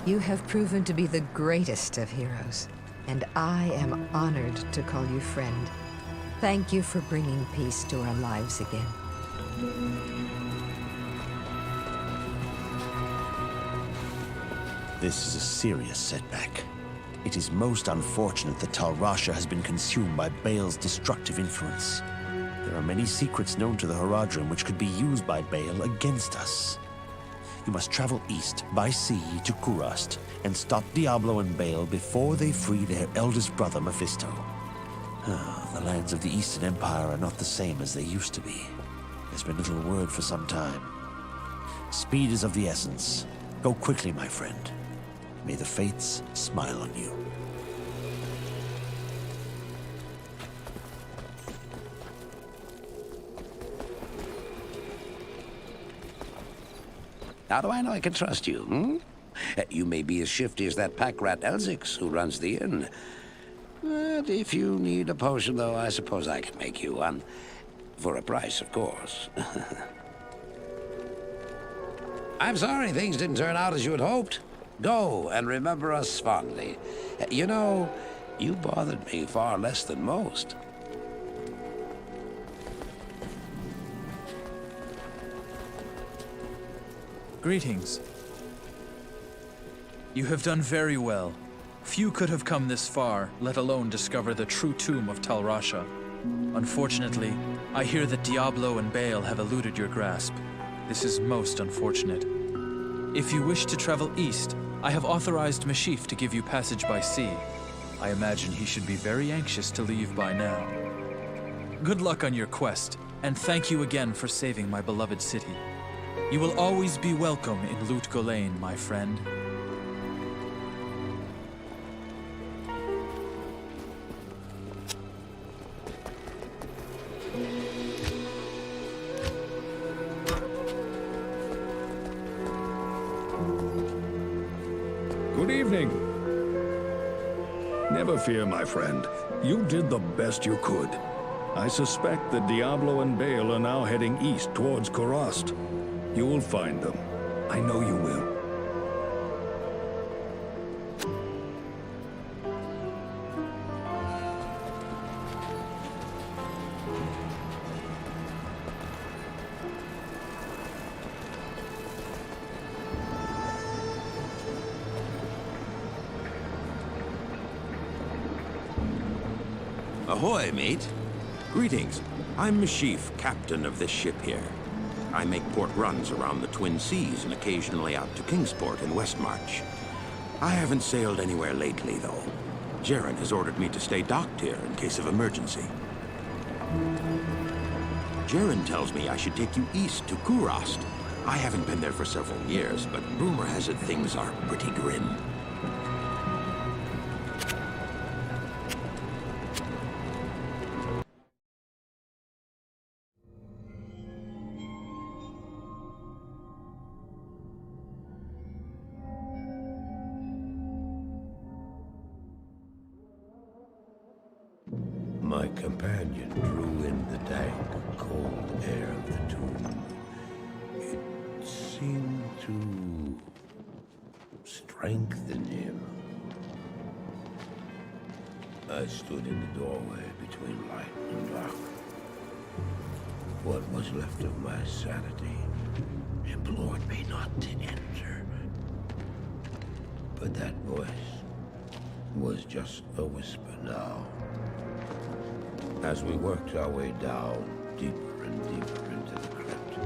Speaker 11: You have proven to be the greatest of heroes, and I am honored to call you friend. Thank you for bringing peace to our lives again.
Speaker 14: This is a serious setback. It is most unfortunate that Tal Rasha has been consumed by Baal's destructive influence. There are many secrets known to the Horadrim which could be used by Baal against us. You must travel east by sea to Kurast and stop Diablo and Baal before they free their eldest brother Mephisto. The lands of the Eastern Empire are not the same as they used to be. There's been little word for some time. Speed is of the essence. Go quickly, my friend. May the fates smile on you.
Speaker 8: How do I know I can trust you, hmm? You may be as shifty as that pack rat Elzix who runs the inn. But if you need a potion, though, I suppose I can make you one. For a price, of course. I'm sorry things didn't turn out as you had hoped. Go and remember us fondly. You know, you bothered me far less than most.
Speaker 10: Greetings. You have done very well. Few could have come this far, let alone discover the true tomb of Tal Rasha. Unfortunately, I hear that Diablo and Baal have eluded your grasp. This is most unfortunate. If you wish to travel east, I have authorized Mashif to give you passage by sea. I imagine he should be very anxious to leave by now. Good luck on your quest, and thank you again for saving my beloved city. You will always be welcome in Lut Gholein, my friend.
Speaker 1: Good evening. Never fear, my friend. You did the best you could. I suspect that Diablo and Bale are now heading east towards Kurast. You will find them. I know you will.
Speaker 16: Ahoy, mate. Greetings. I'm Mashif, captain of this ship here. I make port runs around the Twin Seas and occasionally out to Kingsport in Westmarch. I haven't sailed anywhere lately, though. J.R.R. has ordered me to stay docked here in case of emergency. J.R.R. tells me I should take you east to Kurast. I haven't been there for several years, but rumor has it things are pretty grim.
Speaker 8: My companion drew in the dank, cold air of the tomb. It seemed to strengthen him. I stood in the doorway between light and dark. What was left of my sanity implored me not to enter. But that voice was just a whisper now. As we worked our way down, deeper and deeper into the crypt,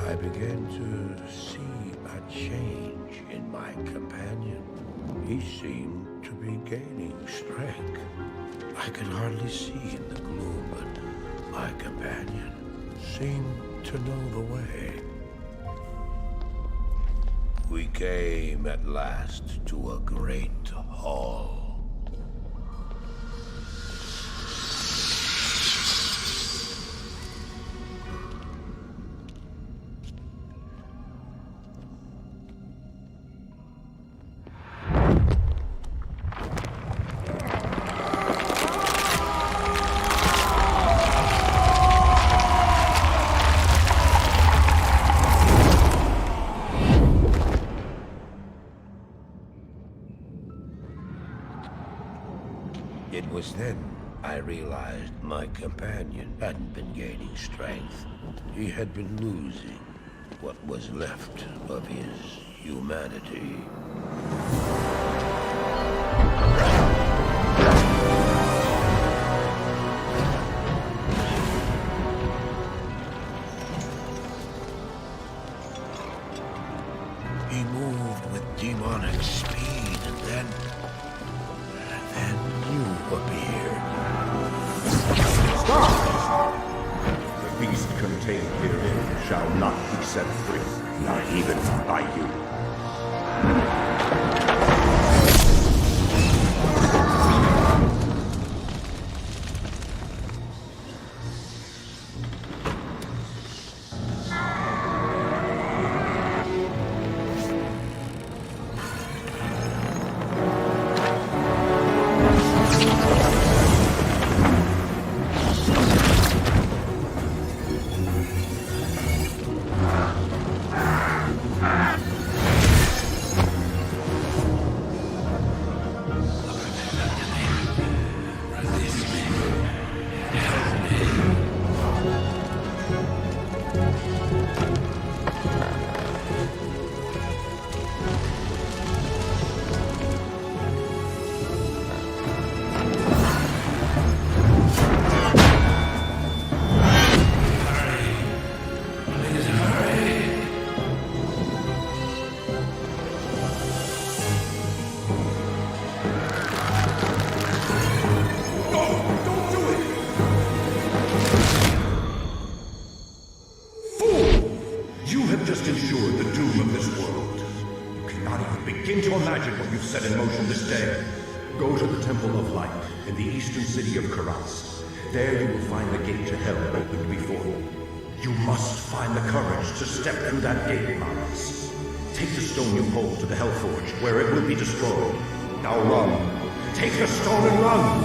Speaker 8: I began to see a change in my companion. He seemed to be gaining strength. I could hardly see in the gloom, but my companion seemed to know the way. We came at last to a great hall. It was then I realized my companion hadn't been gaining strength. He had been losing what was left of his humanity. He moved with demonic speed, and then you appeared.
Speaker 15: Stop! The beast contained herein shall not be set free, not even by you. Set in motion this day. Go to the Temple of Light in the eastern city of Kurast. There you will find the gate to Helm opened before you. You must find the courage to step through that gate, Maris. Take the stone you hold to the Hellforge, where it will be destroyed. Now run. Take the stone and run!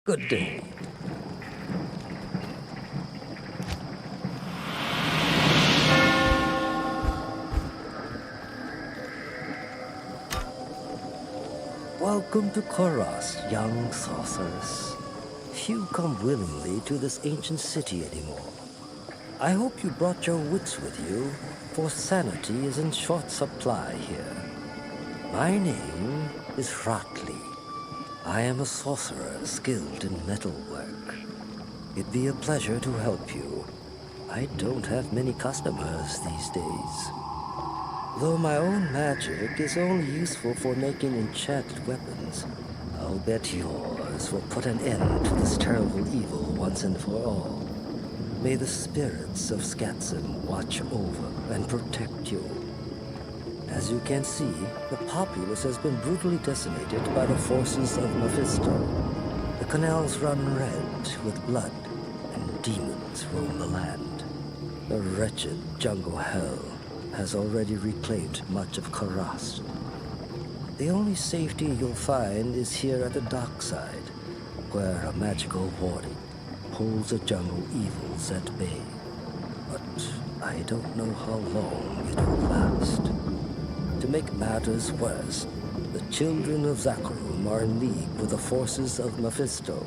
Speaker 17: Good day. Welcome to Koros, young sorceress. Few come willingly to this ancient city anymore. I hope you brought your wits with you, for sanity is in short supply here. My name is Ratli. I am a sorcerer skilled in metalwork. It'd be a pleasure to help you. I don't have many customers these days. Though my own magic is only useful for making enchanted weapons, I'll bet yours will put an end to this terrible evil once and for all. May the spirits of Skatsum watch over and protect you. As you can see, the populace has been brutally decimated by the forces of Mephisto. The canals run red with blood, and demons roam the land. The wretched jungle hell has already reclaimed much of Koros. The only safety you'll find is here at the dockside, where a magical warding holds the jungle evils at bay. But I don't know how long it will last. To make matters worse, the children of Zakharum are in league with the forces of Mephisto.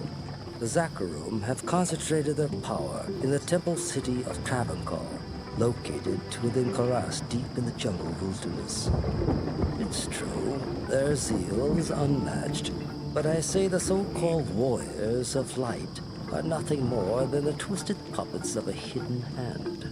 Speaker 17: The Zakharum have concentrated their power in the temple city of Travancore, located within Koros deep in the jungle wilderness. It's true, their zeal is unmatched, but I say the so-called warriors of light are nothing more than the twisted puppets of a hidden hand.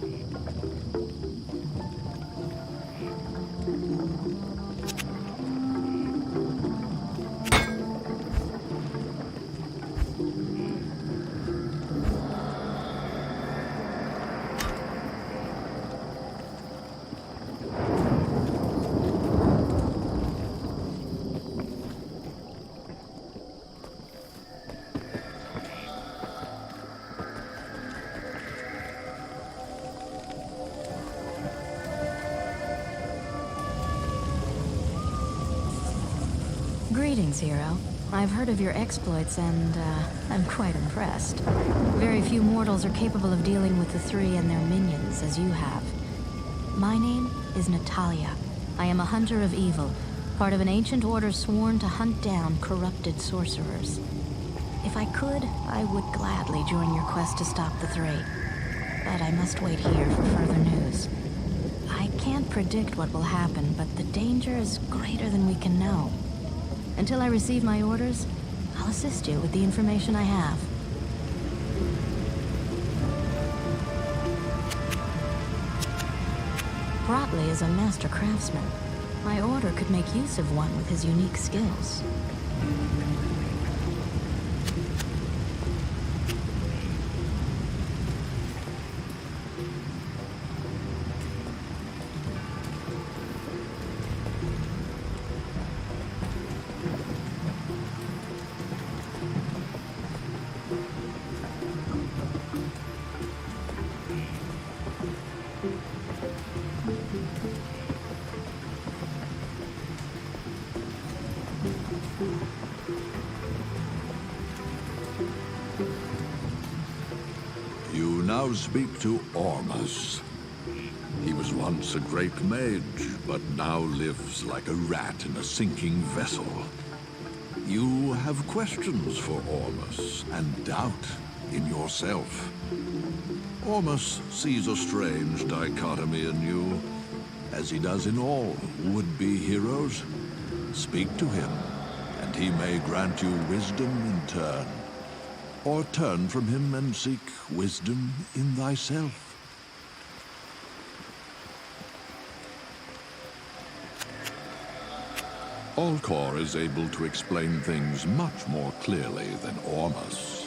Speaker 7: Greetings, hero. I've heard of your exploits and, I'm quite impressed. Very few mortals are capable of dealing with the three and their minions as you have. My name is Natalia. I am a hunter of evil, part of an ancient order sworn to hunt down corrupted sorcerers. If I could, I would gladly join your quest to stop the three. But I must wait here for further news. I can't predict what will happen, but the danger is greater than we can know. Until I receive my orders, I'll assist you with the information I have. Bratley is a master craftsman. My order could make use of one with his unique skills.
Speaker 15: You now speak to Ormus. He was once a great mage, but now lives like a rat in a sinking vessel. You have questions for Ormus, and doubt in yourself. Ormus sees a strange dichotomy in you, as he does in all would-be heroes. Speak to him, and he may grant you wisdom in turn. Or turn from him and seek wisdom in thyself. Alcor is able to explain things much more clearly than Ormus.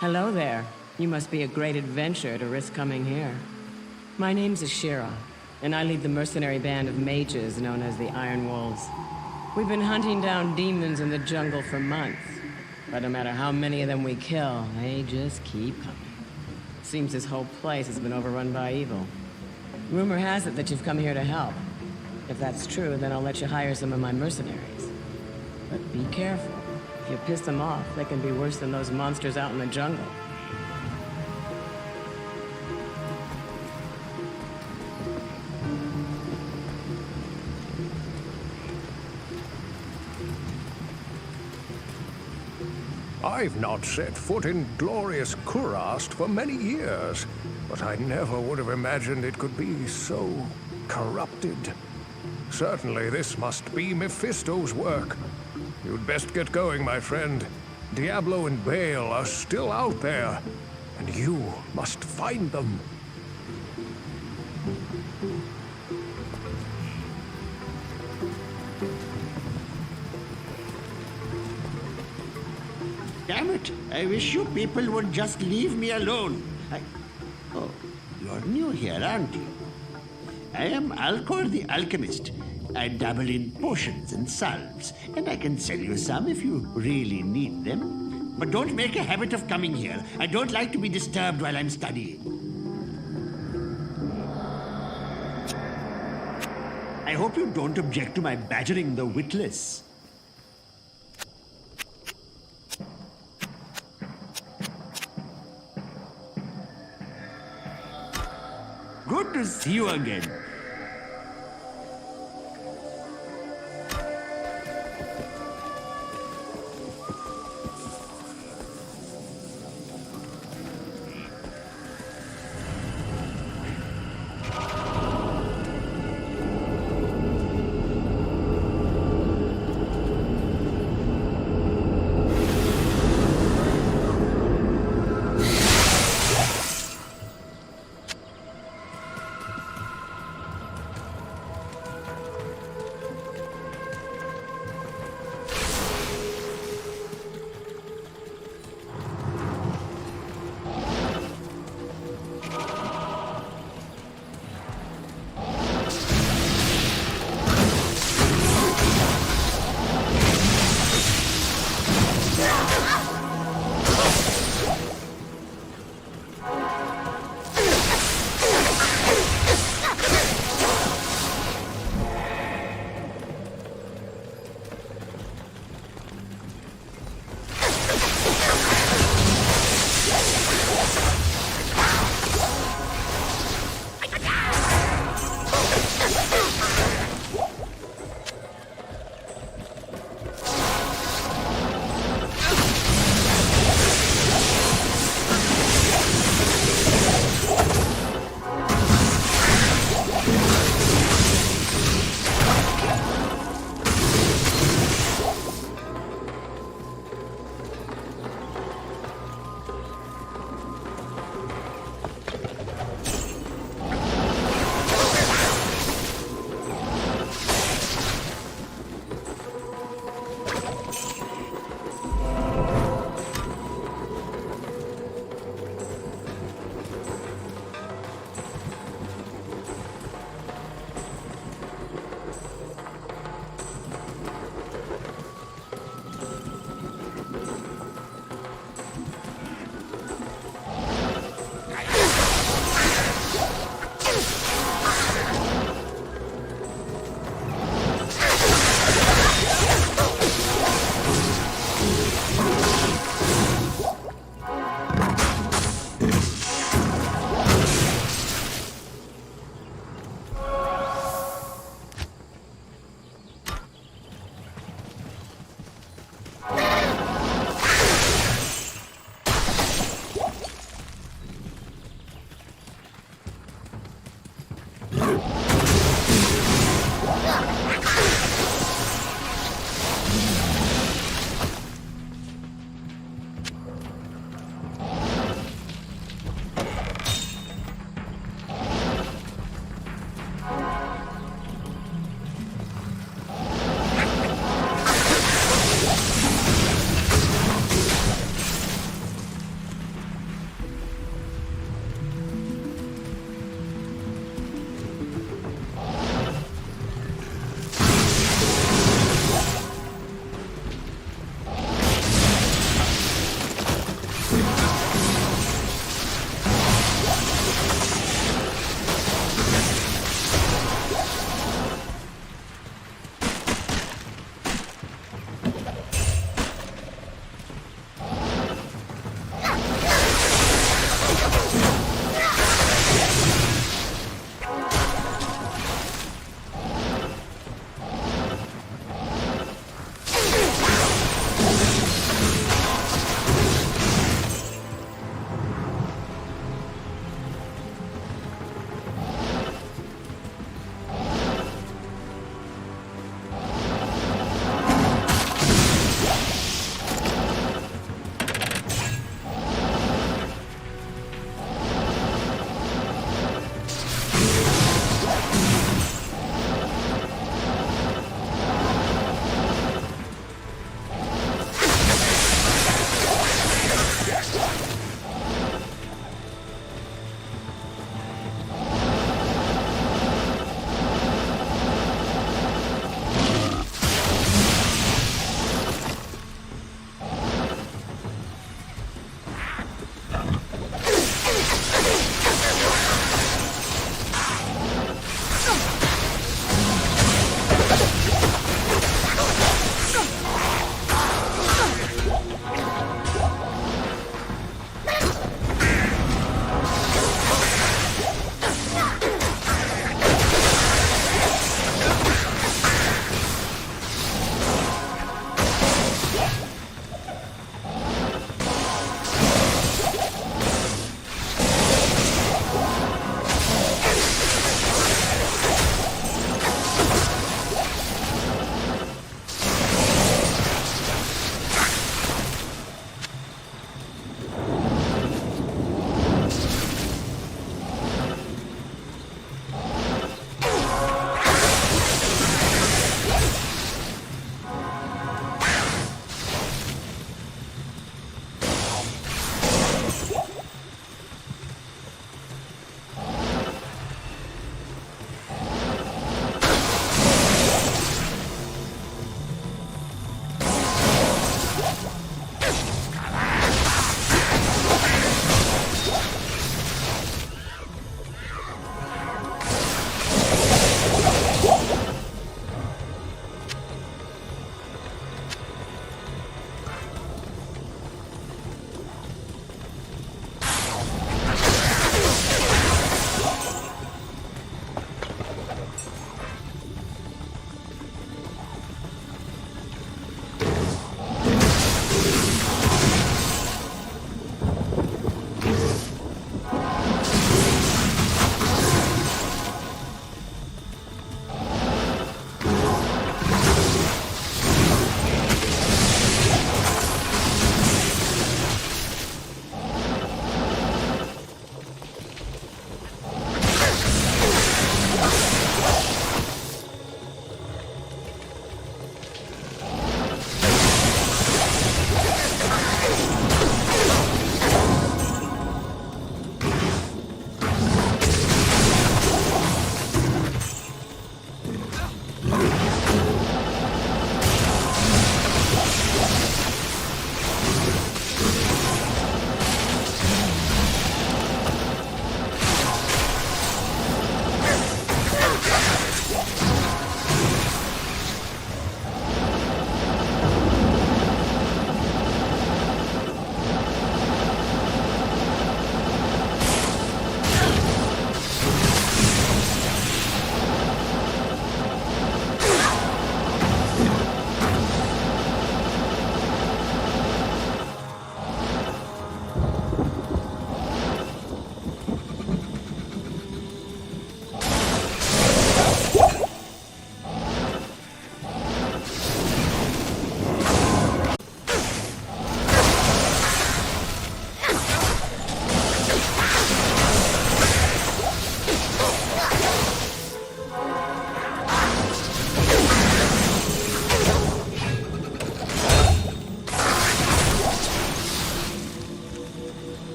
Speaker 18: Hello there. You must be a great adventurer to risk coming here. My name's Ashira, and I lead the mercenary band of mages known as the Iron Wolves. We've been hunting down demons in the jungle for months. But no matter how many of them we kill, they just keep coming. Seems this whole place has been overrun by evil. Rumor has it that you've come here to help. If that's true, then I'll let you hire some of my mercenaries. But be careful. If you piss them off, they can be worse than those monsters out in the jungle.
Speaker 6: I've not set foot in glorious Kurast for many years, but I never would have imagined it could be so corrupted. Certainly this must be Mephisto's work. You'd best get going, my friend. Diablo and Baal are still out there, and you must find them.
Speaker 19: Damn it! I wish you people would just leave me alone. Oh, you're new here, aren't you? I am Alcor the Alchemist. I dabble in potions and salves, and I can sell you some if you really need them. But don't make a habit of coming here. I don't like to be disturbed while I'm studying. I hope you don't object to my badgering the witless. Good to see you again.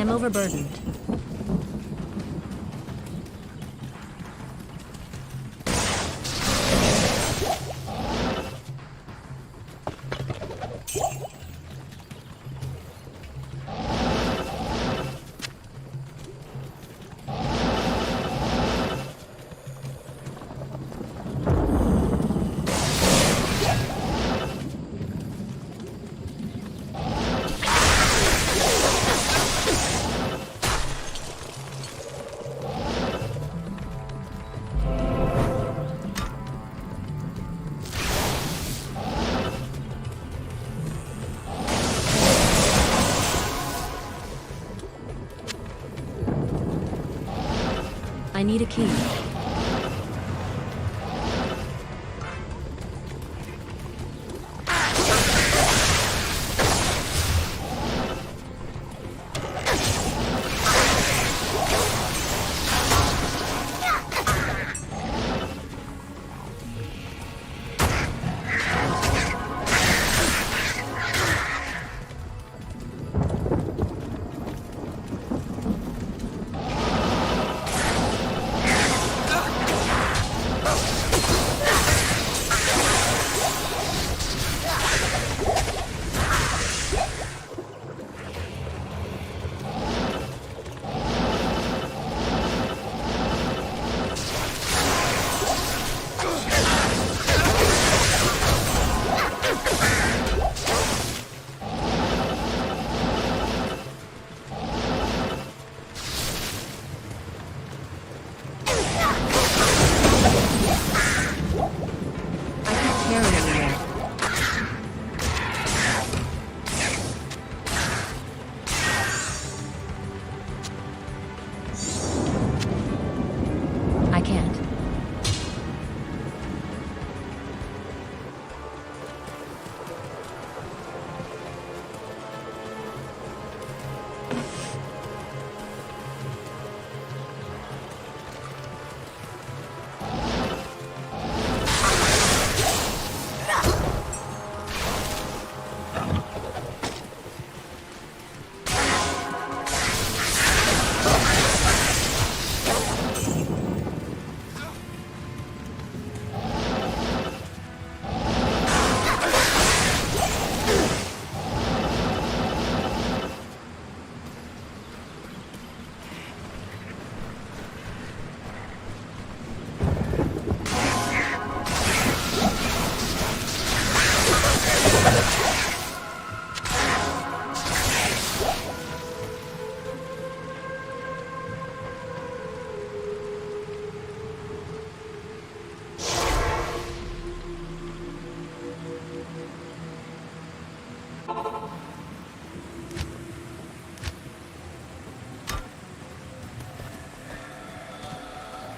Speaker 7: I'm overburdened. I need a key.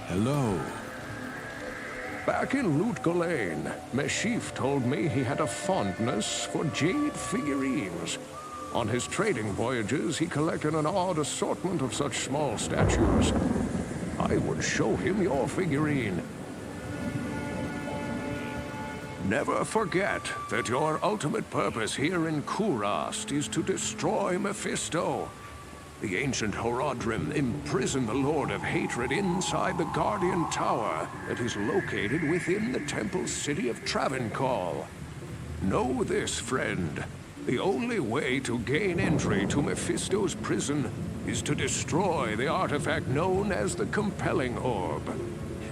Speaker 6: Hello. Back in Lutgolain, Meshif told me he had a fondness for jade figurines. On his trading voyages, he collected an odd assortment of such small statues. I would show him your figurine. Never forget that your ultimate purpose here in Kurast is to destroy Mephisto. The ancient Horodrim imprisoned the Lord of Hatred inside the Guardian Tower that is located within the temple city of Travancore. Know this, friend. The only way to gain entry to Mephisto's prison is to destroy the artifact known as the Compelling Orb.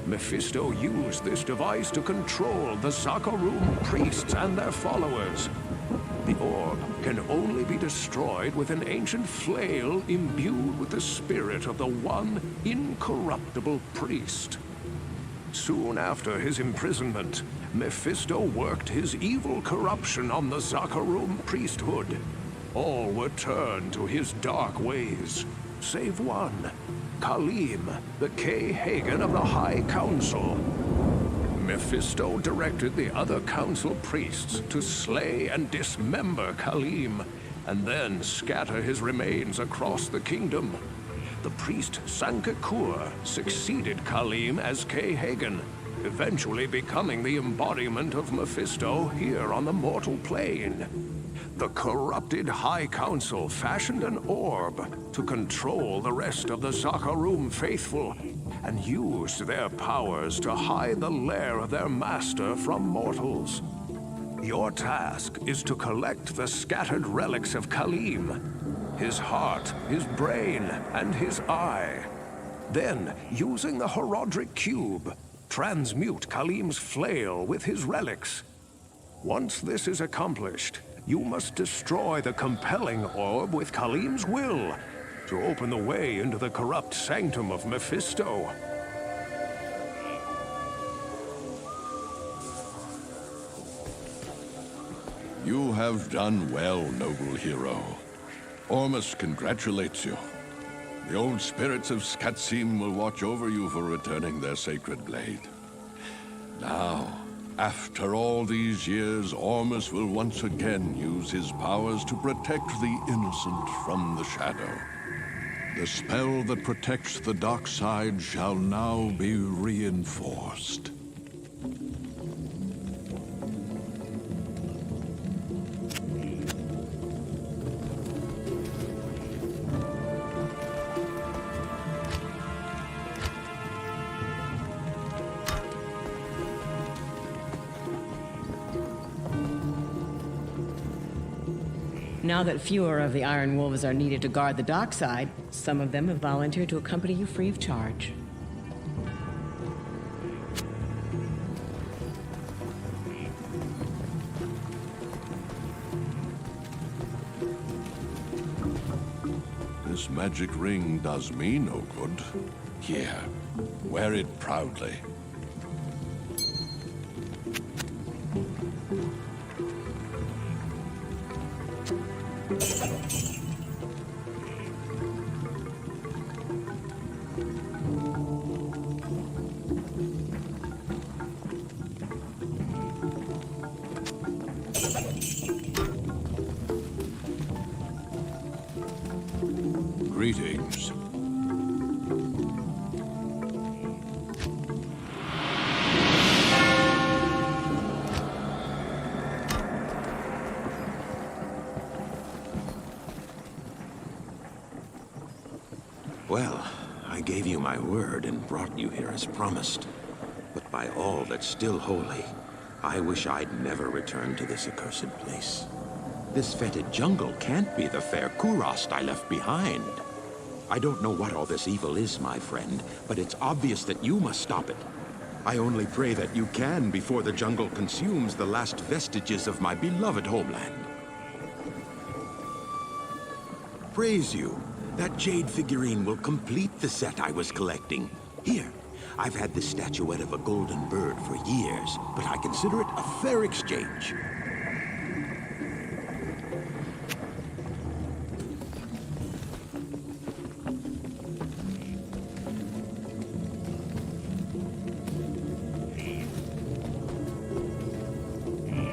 Speaker 6: Mephisto used this device to control the Zakarum priests and their followers. The orb can only be destroyed with an ancient flail imbued with the spirit of the one incorruptible priest. Soon after his imprisonment, Mephisto worked his evil corruption on the Zakarum priesthood. All were turned to his dark ways, save one, Khalim, the K-Hagen of the High Council. Mephisto directed the other council priests to slay and dismember Khalim, and then scatter his remains across the kingdom. The priest Sankakur succeeded Khalim as K-Hagen, eventually becoming the embodiment of Mephisto here on the mortal plane. the corrupted High Council fashioned an orb to control the rest of the Zakarum faithful and used their powers to hide the lair of their master from mortals. Your task is to collect the scattered relics of Khalim, his heart, his brain, and his eye. Then, using the Horodric Cube, transmute Khalim's flail with his relics. Once this is accomplished, you must destroy the compelling orb with Khalim's will to open the way into the corrupt sanctum of Mephisto.
Speaker 20: You have done well, noble hero. Ormus congratulates you. The old spirits of Skatsim will watch over you for returning their sacred blade. Now, after all these years, Ormus will once again use his powers to protect the innocent from the shadow. The spell that protects the dark side shall now be reinforced.
Speaker 18: Now that fewer of the Iron Wolves are needed to guard the dock side, some of them have volunteered to accompany you free of charge.
Speaker 20: This magic ring does me no good. Here, wear it proudly. Greetings.
Speaker 16: Well, I gave you my word and brought you here as promised. But by all that's still holy, I wish I'd never returned to this accursed place. This fetid jungle can't be the fair Kurast I left behind. I don't know what all this evil is, my friend, but it's obvious that you must stop it. I only pray that you can before the jungle consumes the last vestiges of my beloved homeland. Praise you. That jade figurine will complete the set I was collecting. Here, I've had this statuette of a golden bird for years, but I consider it a fair exchange.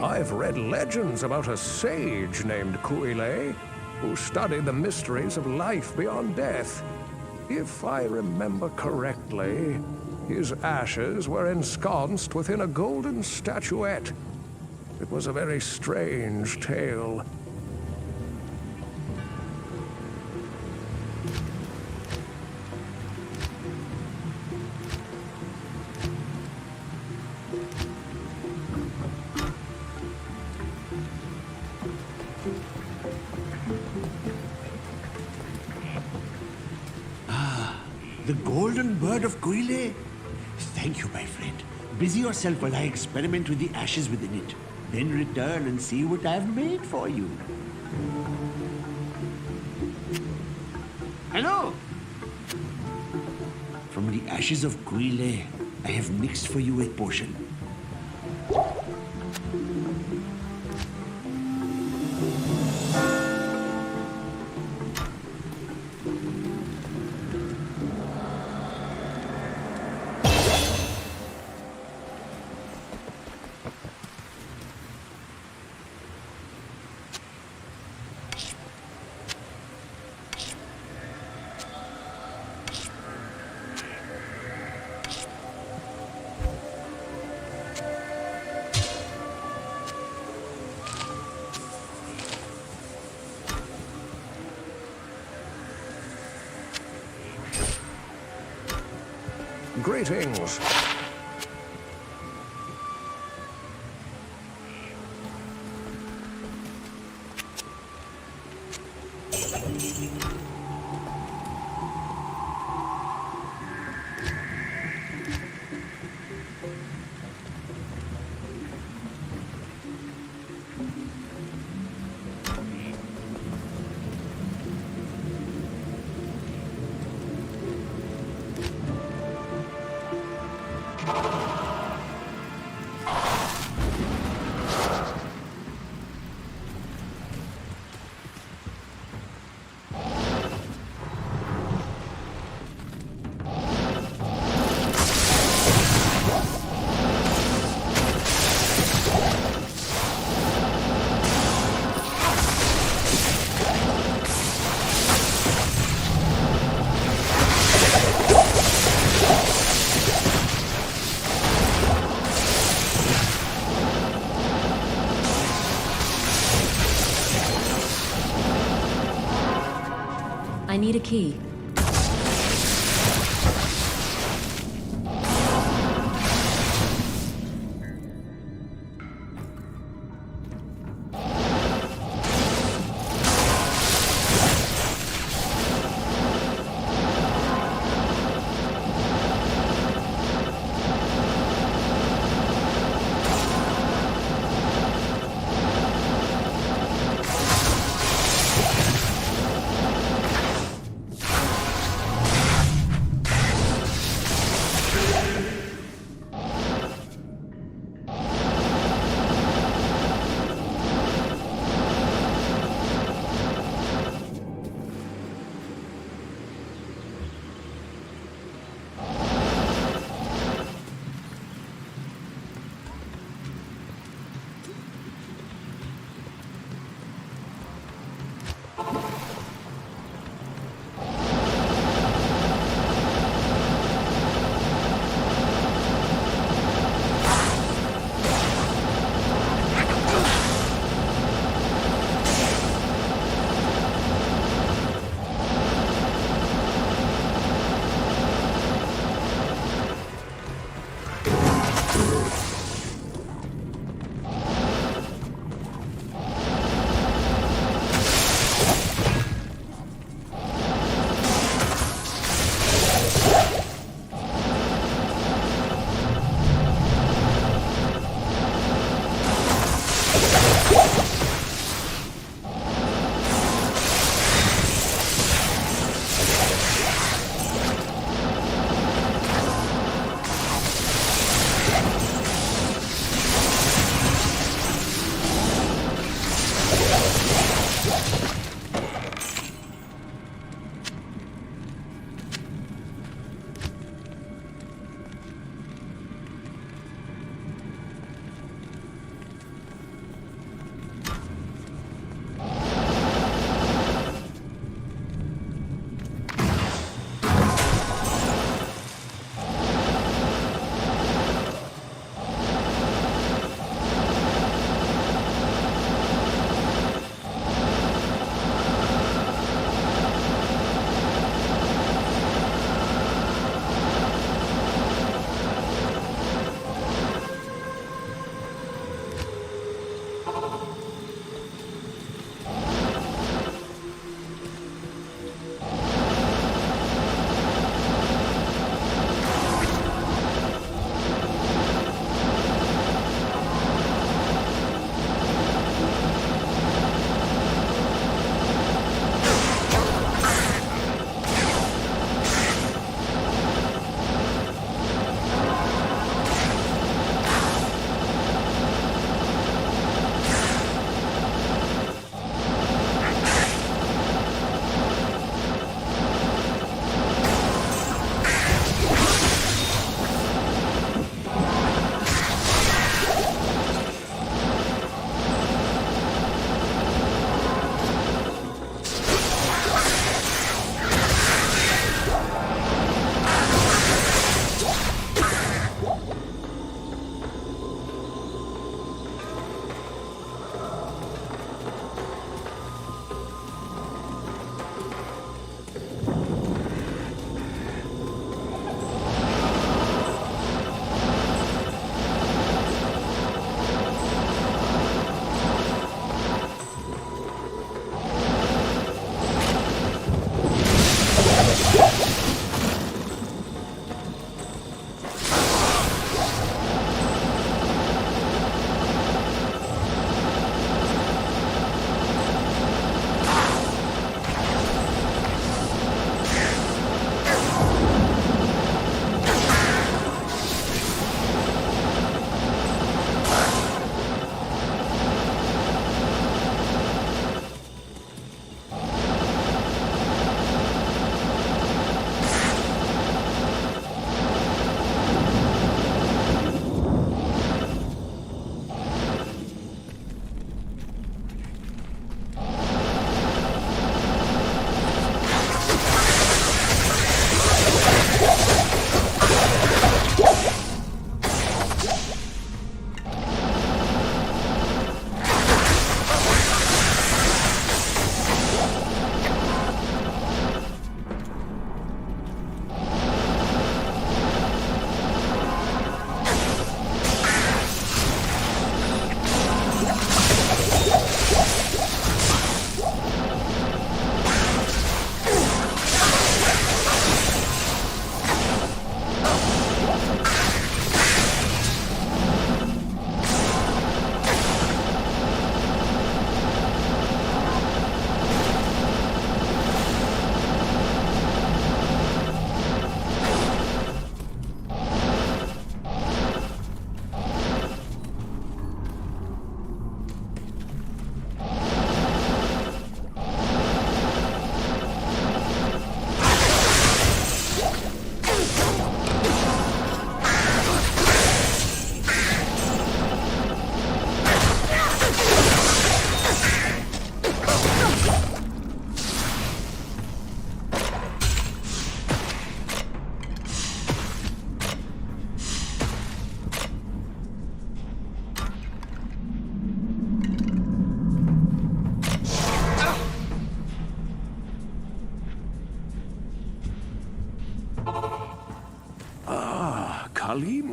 Speaker 6: I've read legends about a sage named Kuile, who studied the mysteries of life beyond death. If I remember correctly, his ashes were ensconced within a golden statuette. It was a very strange tale.
Speaker 19: The golden bird of Kuile? Thank you, my friend. Busy yourself while I experiment with the ashes within it. Then return and see what I've made for you. Hello! From the ashes of Kuile, I have mixed for you a potion.
Speaker 6: Greetings.
Speaker 3: I need a key.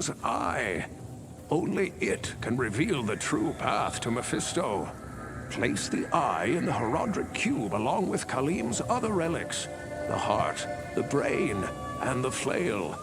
Speaker 6: Khalim's eye. Only it can reveal the true path to Mephisto. Place the eye in the Horodric Cube along with Khalim's other relics. The heart, the brain, and the flail.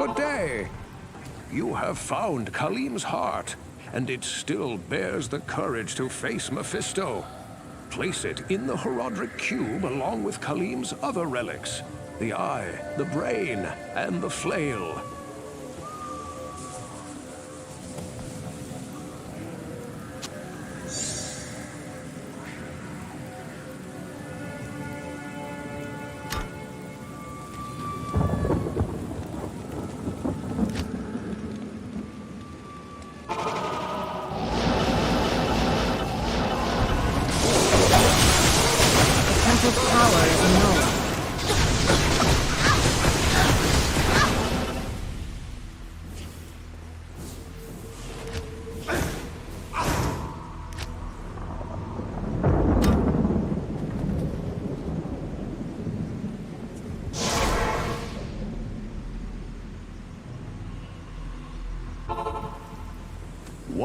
Speaker 6: Good day. You have found Khalim's heart, and it still bears the courage to face Mephisto. Place it in the Horodric Cube along with Khalim's other relics. The eye, the brain, and the flail.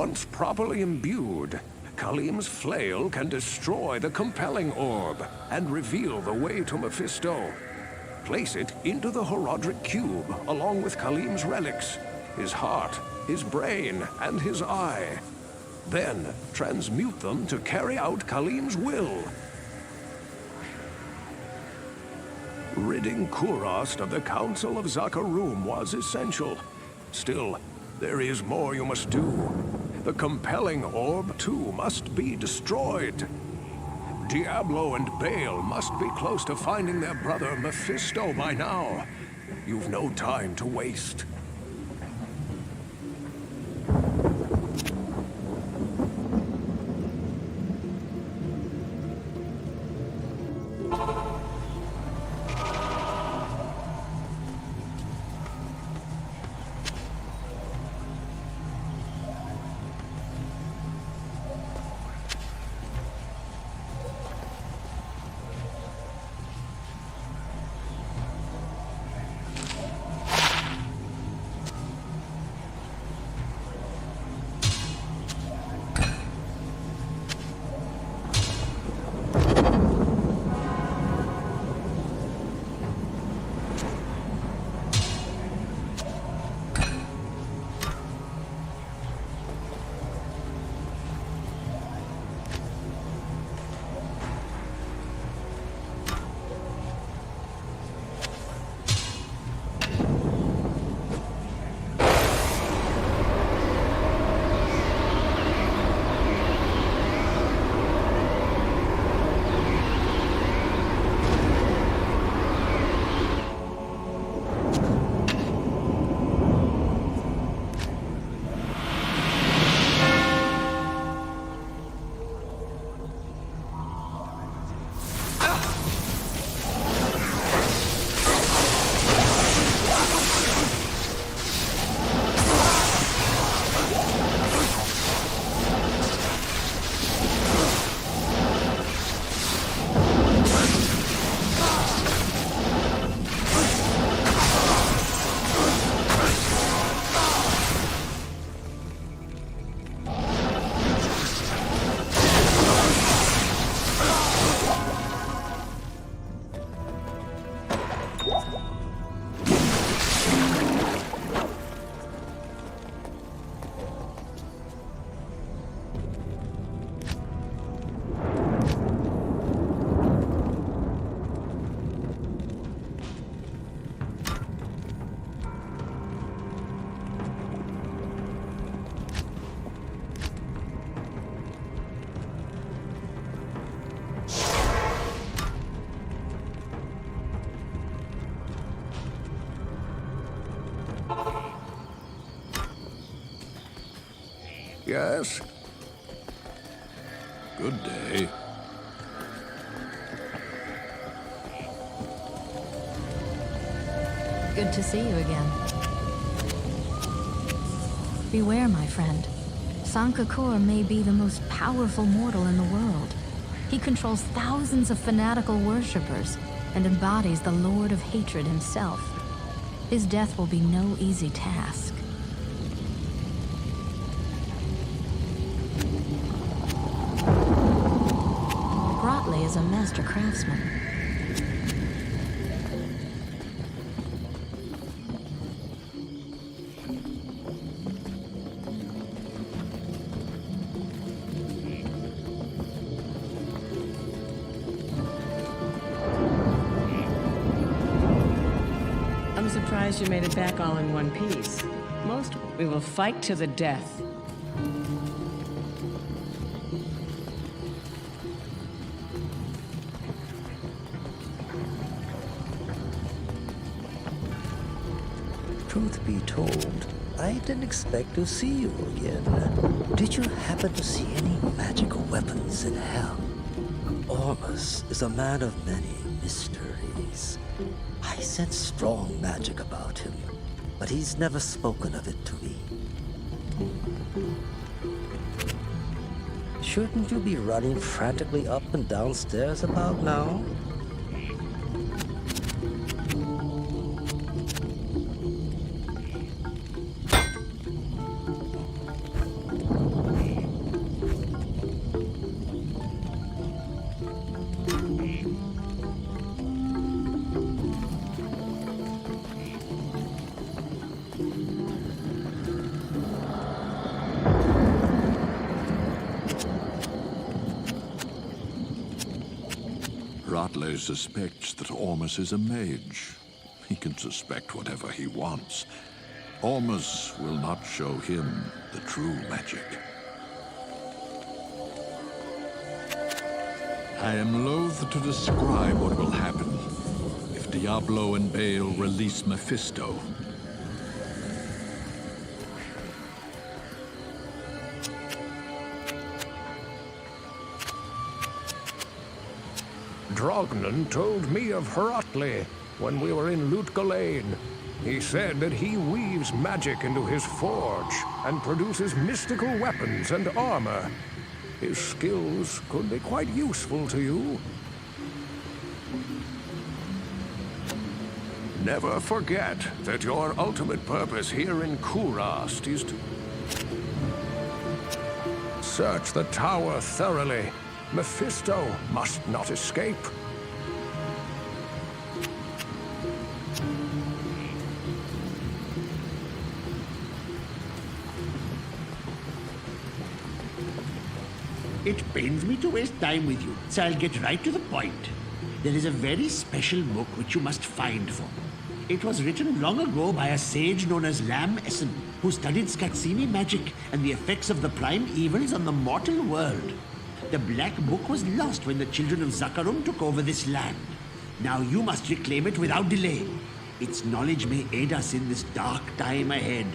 Speaker 6: Once properly imbued, Khalim's flail can destroy the compelling orb and reveal the way to Mephisto. Place it into the Horodric Cube along with Khalim's relics, his heart, his brain, and his eye. Then transmute them to carry out Khalim's will. Ridding Kurast of the Council of Zakarum was essential. Still, there is more you must do. The compelling orb, too, must be destroyed. Diablo and Baal must be close to finding their brother Mephisto by now. You've no time to waste.
Speaker 20: Yes? Good day.
Speaker 7: Good to see you again. Beware, my friend. Sankakor may be the most powerful mortal in the world. He controls thousands of fanatical worshippers and embodies the Lord of Hatred himself. His death will be no easy task. Grotley is a master craftsman.
Speaker 18: I'm surprised you made it back all in one piece. We will fight to the death.
Speaker 17: Truth be told, I didn't expect to see you again. Did you happen to see any magical weapons in Helm? Ormus is a man of many mysteries. I sense strong magic about him, but he's never spoken of it to me. Shouldn't you be running frantically up and downstairs about now?
Speaker 20: Grotley suspects that Ormus is a mage. He can suspect whatever he wants. Ormus will not show him the true magic. I am loath to describe what will happen if Diablo and Baal release Mephisto.
Speaker 6: Drognan told me of Hrothli when we were in Lutgolain. He said that he weaves magic into his forge and produces mystical weapons and armor. His skills could be quite useful to you. Never forget that your ultimate purpose here in Kurast is to search the tower thoroughly. Mephisto must not escape.
Speaker 19: It pains me to waste time with you, so I'll get right to the point. There is a very special book which you must find for me. It was written long ago by a sage known as Lam Essen, who studied Skatsimi magic and the effects of the prime evils on the mortal world. The Black Book was lost when the children of Zakarum took over this land. Now you must reclaim it without delay. Its knowledge may aid us in this dark time ahead.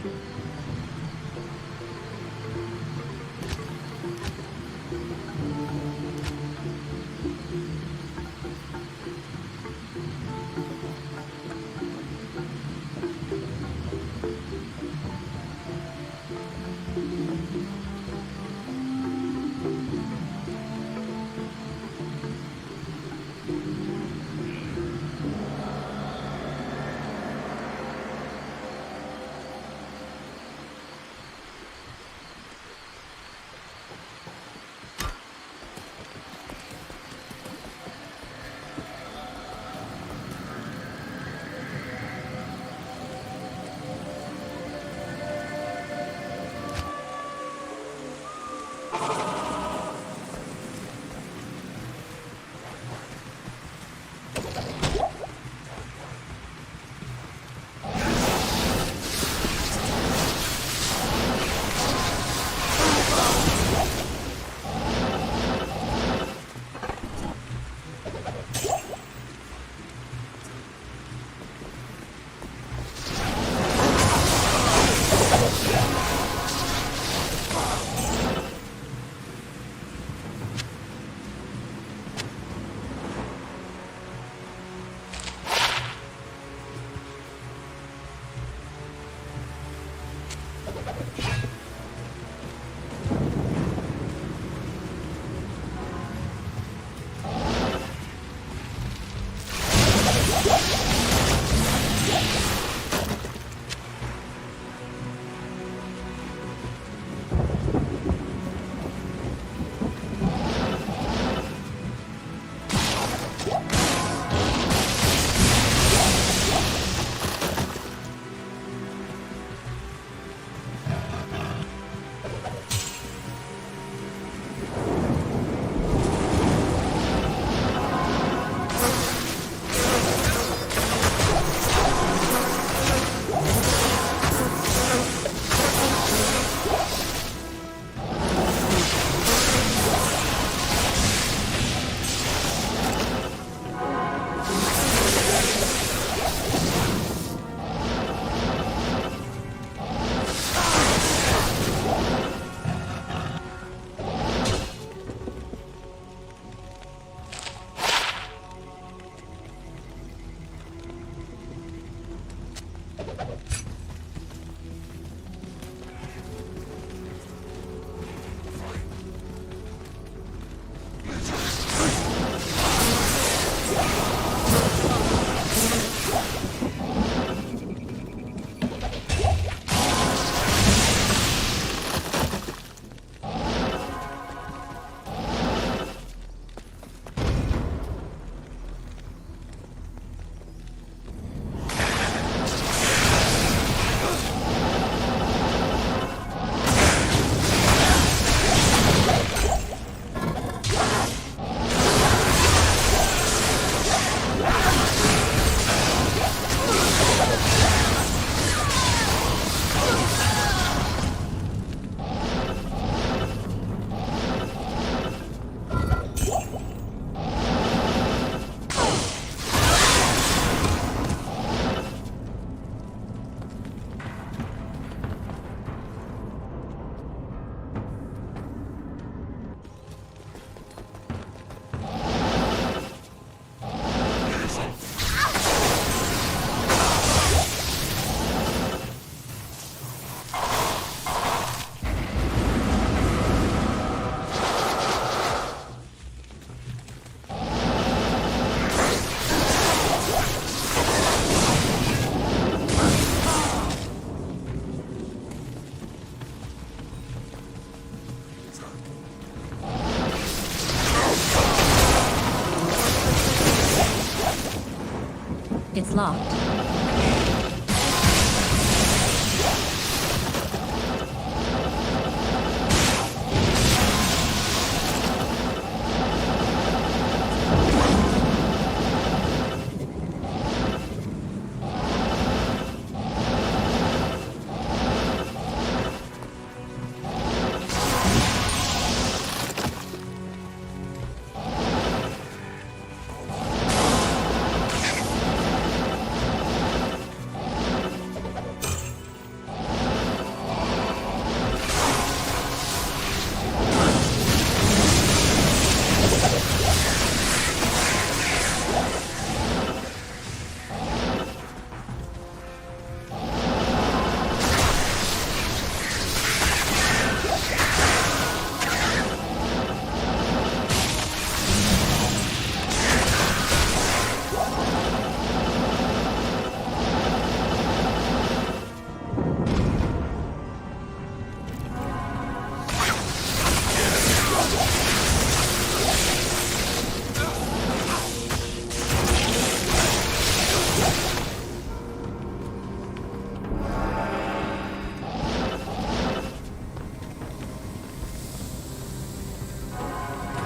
Speaker 3: It's locked.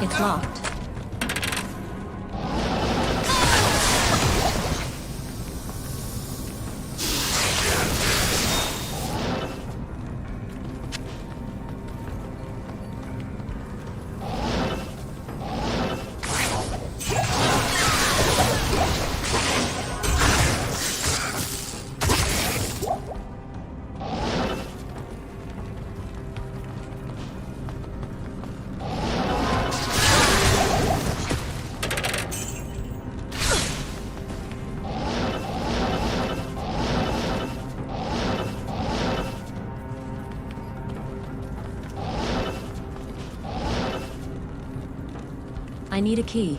Speaker 3: It's locked. I need a key.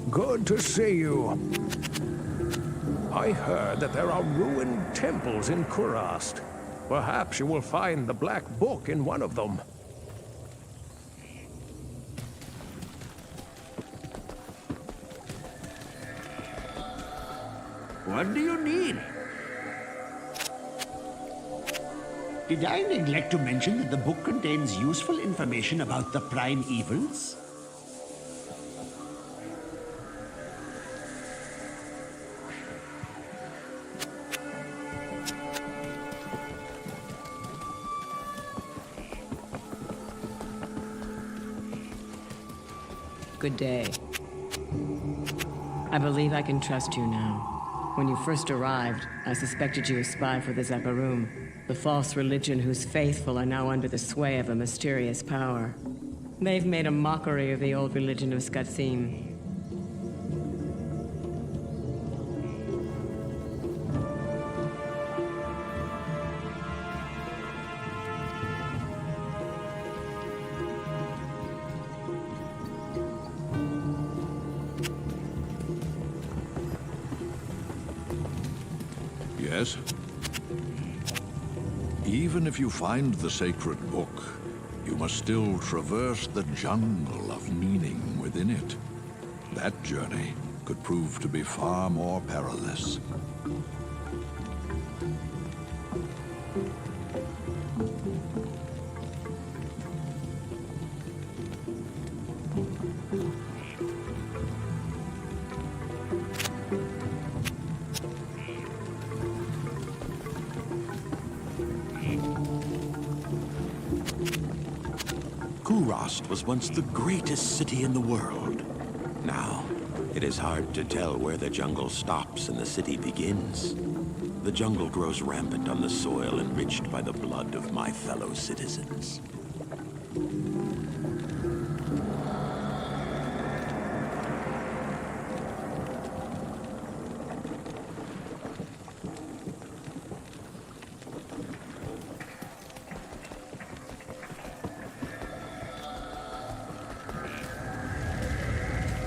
Speaker 6: Good to see you. I heard that there are ruined temples in Kurast. Perhaps you will find the Black Book in one of them.
Speaker 19: What do you need? Did I neglect to mention that the book contains useful information about the prime evils?
Speaker 18: Good day. I believe I can trust you now. When you first arrived, I suspected you a spy for the Zakarum, the false religion whose faithful are now under the sway of a mysterious power. They've made a mockery of the old religion of Skatsim.
Speaker 20: Yes? Even if you find the sacred book, you must still traverse the jungle of meaning within it. That journey could prove to be far more perilous.
Speaker 16: Kurast was once the greatest city in the world. Now, it is hard to tell where the jungle stops and the city begins. The jungle grows rampant on the soil enriched by the blood of my fellow citizens.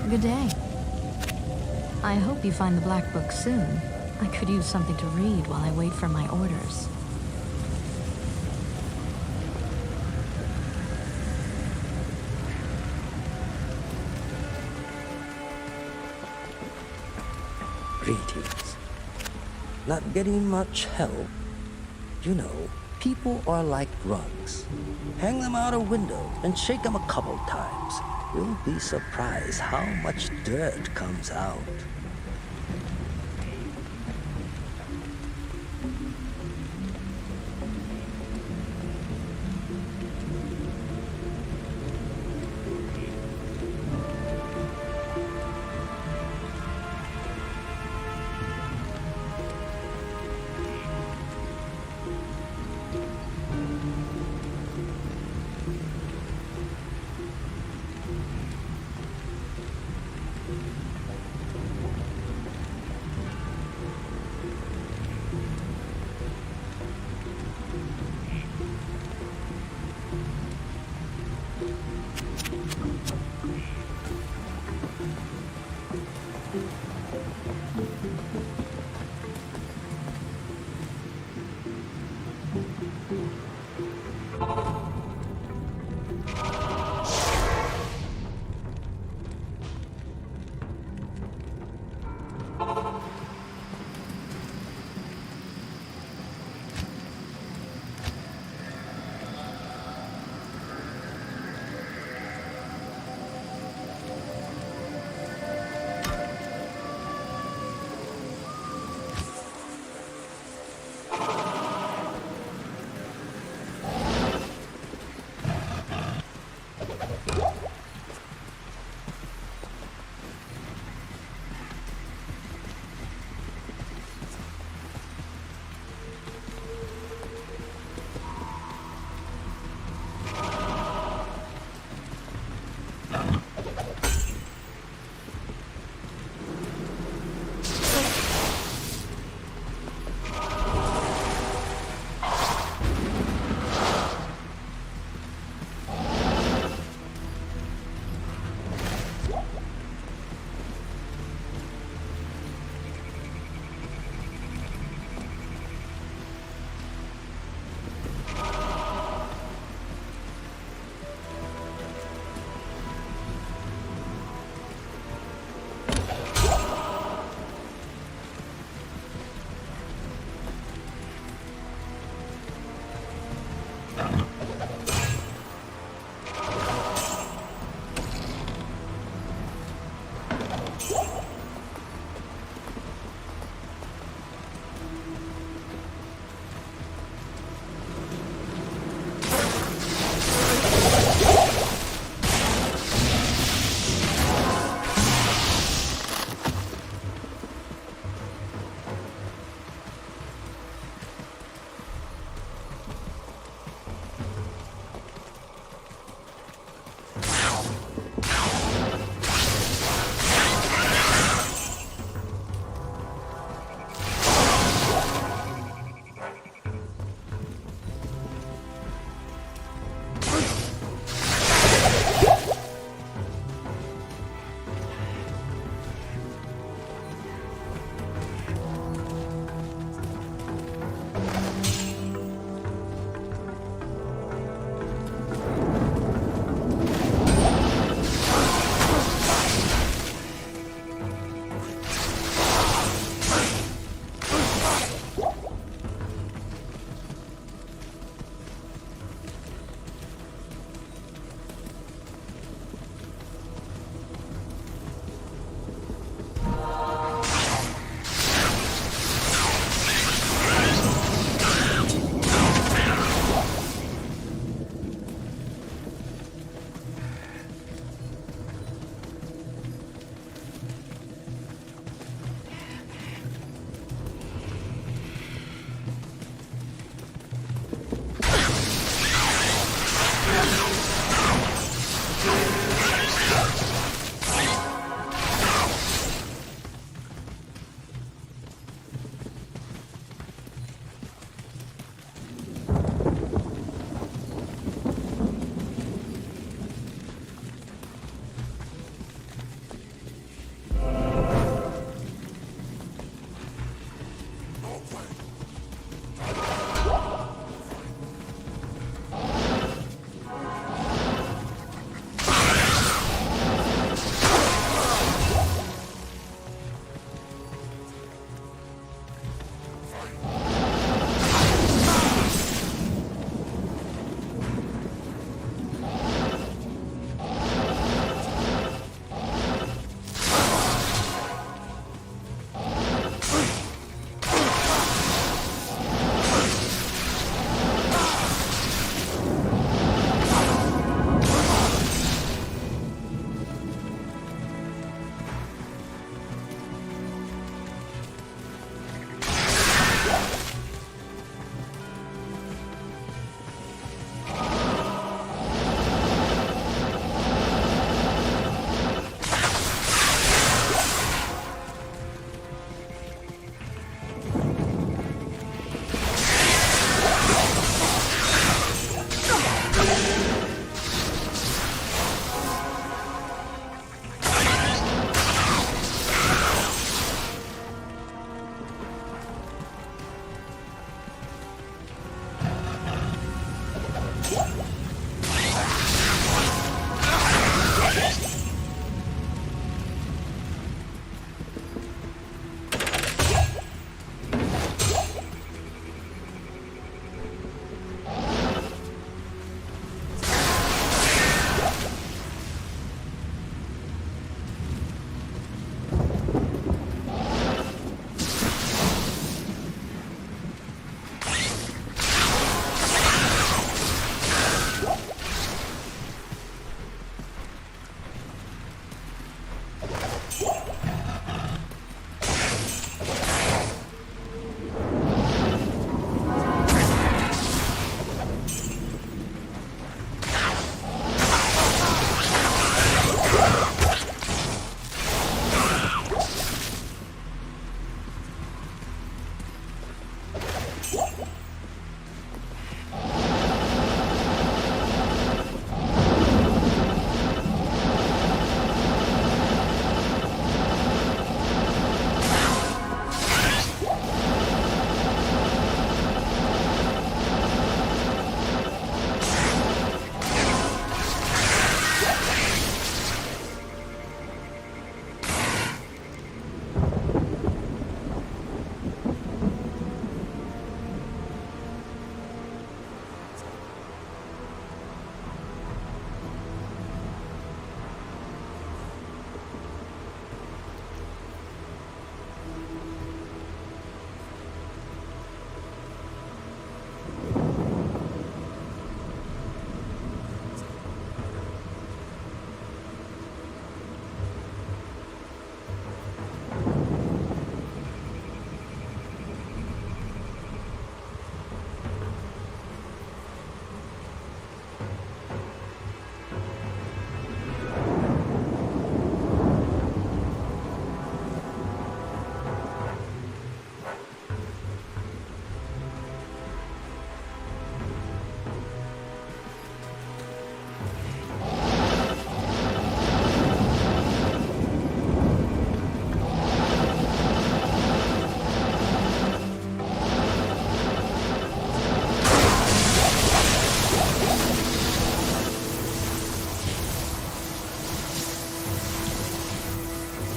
Speaker 4: Good day. I hope you find the Black Book soon. I could use something to read while I wait for my orders.
Speaker 17: Greetings. Not getting much help. You know, people are like rugs. Hang them out a window and shake them a couple times. You'll be surprised how much dirt comes out.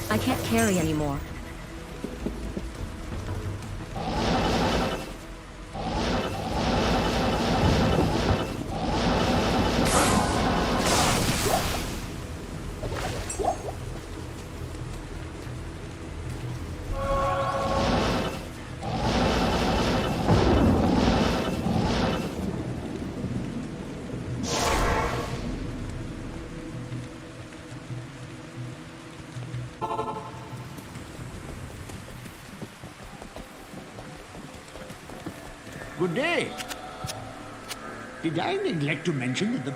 Speaker 3: I can't carry anymore.
Speaker 19: Good day. Did I neglect to mention that the...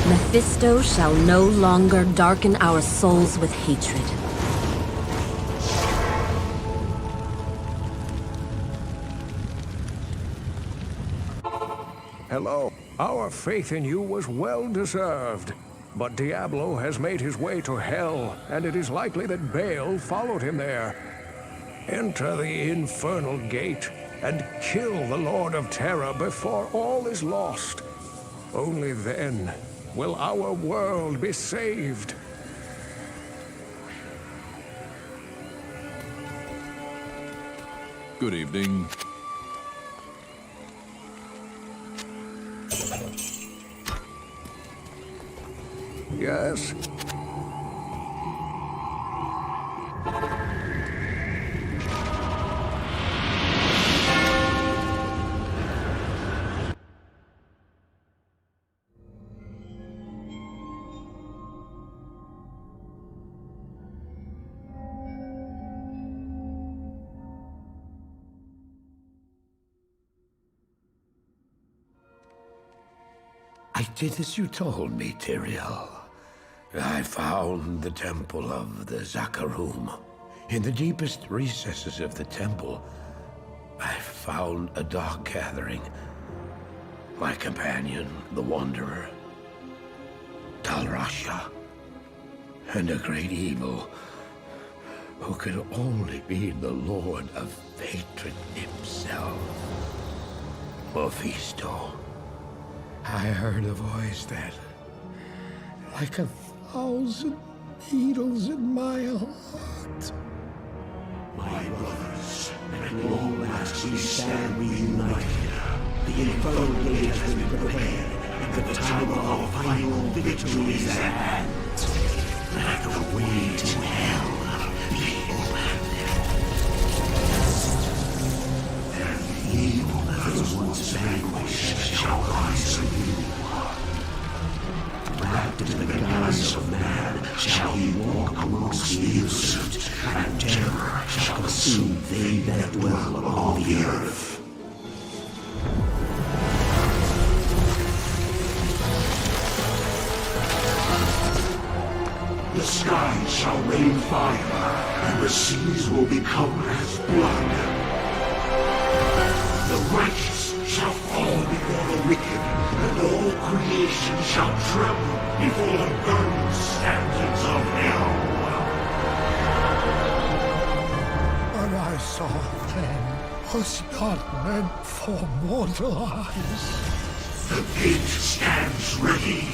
Speaker 3: Mephisto shall no longer darken our souls with hatred.
Speaker 6: Hello. Our faith in you was well deserved. But Diablo has made his way to Hell, and it is likely that Baal followed him there. Enter the infernal gate and kill the Lord of Terror before all is lost. Only then will our world be saved.
Speaker 20: Good evening.
Speaker 6: Yes?
Speaker 8: I did as you told me, Tyrael. I found the temple of the Zakarum. In the deepest recesses of the temple, I found a dark gathering. My companion, the Wanderer, Talrasha, and a great evil who could only be the Lord of Hatred himself, Mephisto. I heard a voice that, like 1,000 needles in my heart.
Speaker 5: My brothers, at long last we stand reunited. The infernal gate has been prepared, and the time of our final victory is at hand. Let the way to hell be opened. And the evil that was once vanquished shall rise anew. Wrapped in the guise of man shall he walk amongst the innocent, and terror shall consume they that dwell upon the earth. The skies shall rain fire, and the seas will become as blood. The righteous shall fall before the wicked, and all creation
Speaker 21: shall tremble before the burning standards of hell.
Speaker 22: What I saw then was not meant for mortal eyes.
Speaker 21: The gate stands ready.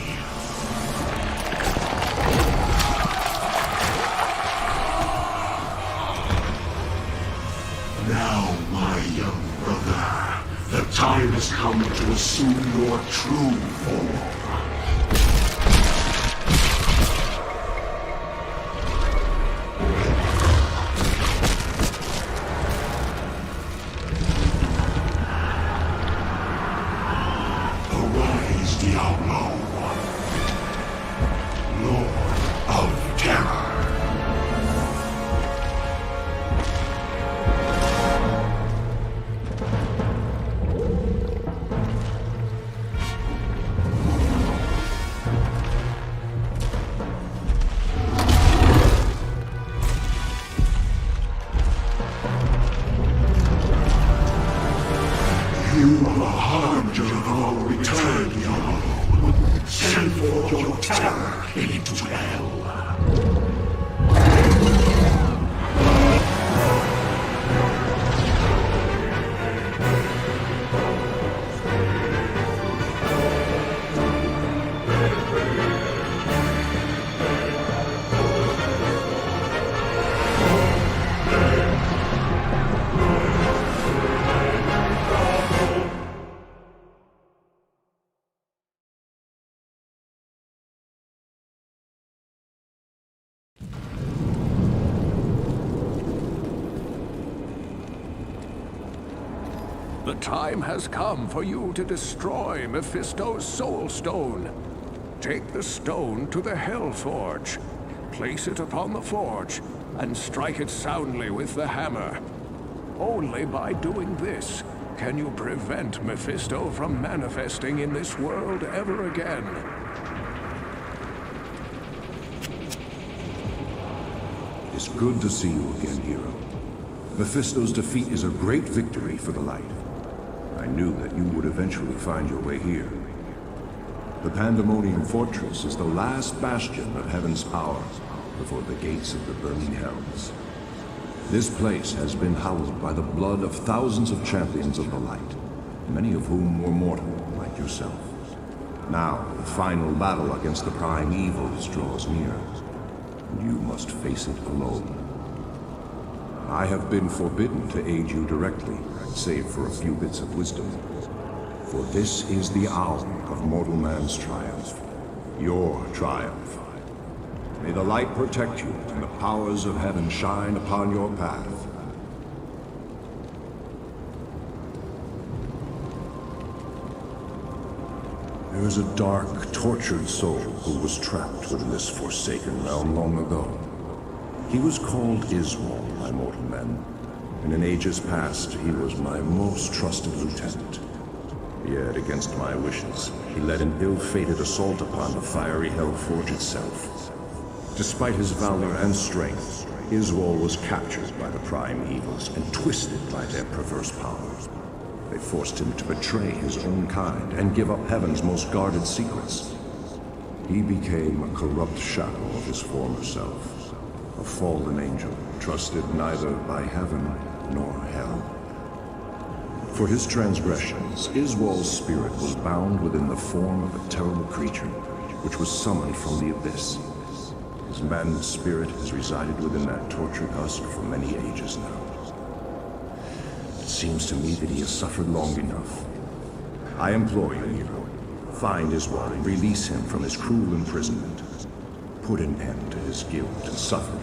Speaker 21: Now, my young brother, the time has come to assume your true form. Arise, Diablo, Lord of Terror. You are the harbinger of our return, Diablo. Send forth your terror into hell.
Speaker 6: The time has come for you to destroy Mephisto's Soul Stone. Take the stone to the Hell Forge. Place it upon the forge, and strike it soundly with the hammer. Only by doing this can you prevent Mephisto from manifesting in this world ever again.
Speaker 15: It's good to see you again, hero. Mephisto's defeat is a great victory for the light. I knew that you would eventually find your way here. The Pandemonium Fortress is the last bastion of heaven's power before the gates of the burning hells. This place has been hallowed by the blood of thousands of champions of the light, many of whom were mortal, like yourself. Now, the final battle against the prime evils draws near, and you must face it alone. I have been forbidden to aid you directly, save for a few bits of wisdom. For this is the hour of mortal man's triumph. Your triumph. May the light protect you, and the powers of heaven shine upon your path. There is a dark, tortured soul who was trapped within this forsaken realm long ago. He was called Iswal by mortal men, and in ages past he was my most trusted lieutenant. Yet, against my wishes, he led an ill-fated assault upon the fiery Hellforge itself. Despite his valor and strength, Iswal was captured by the prime evils and twisted by their perverse powers. They forced him to betray his own kind and give up heaven's most guarded secrets. He became a corrupt shadow of his former self, a fallen angel trusted neither by heaven nor hell. For his transgressions, Iswal's spirit was bound within the form of a terrible creature, which was summoned from the abyss. His maddened spirit has resided within that tortured husk for many ages now. It seems to me that he has suffered long enough. I implore you, hero, find Iswal and release him from his cruel imprisonment. Put an end to his guilt and suffering.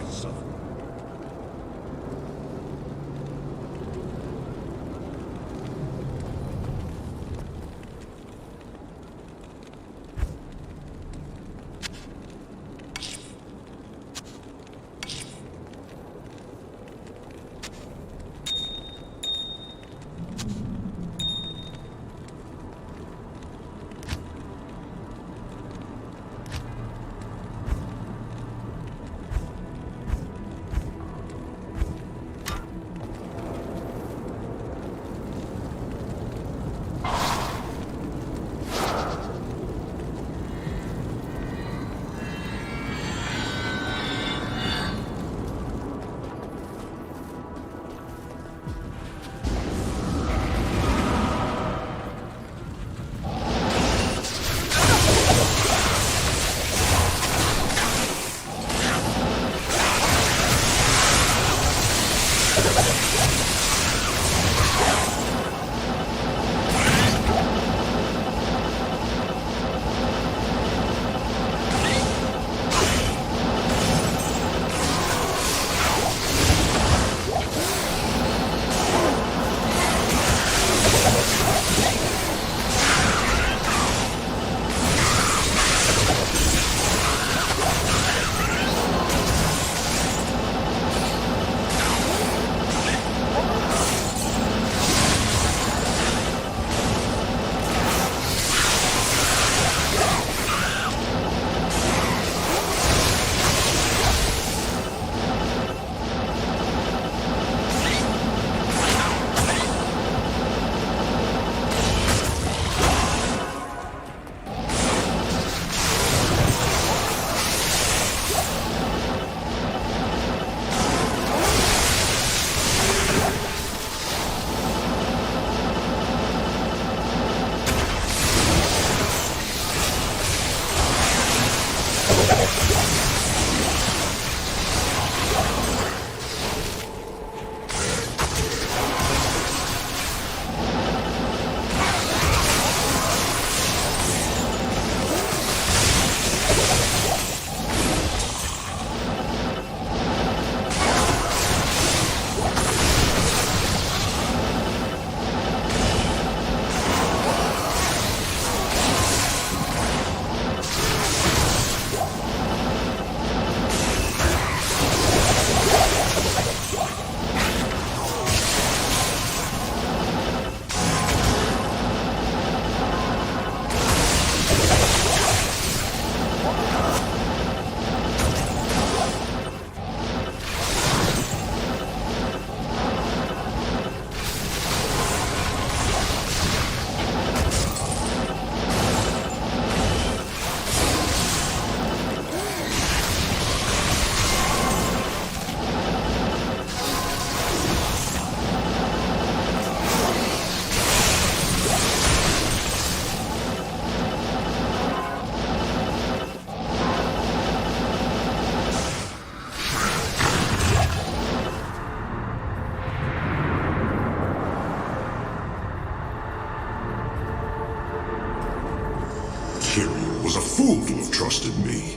Speaker 21: Tyrion was a fool to have trusted me.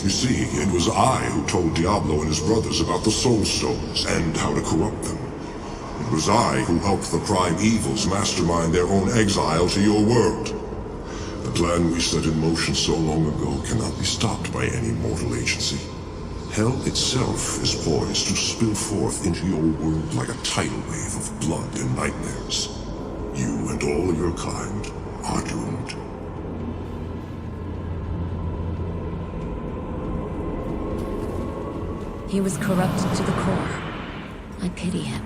Speaker 21: You see, it was I who told Diablo and his brothers about the Soul Stones and how to corrupt them. It was I who helped the prime evils mastermind their own exile to your world. The plan we set in motion so long ago cannot be stopped by any mortal agency. Hell itself is poised to spill forth into your world like a tidal wave of blood and nightmares. You and all your kind are doomed.
Speaker 3: He was corrupted to the core. I pity him.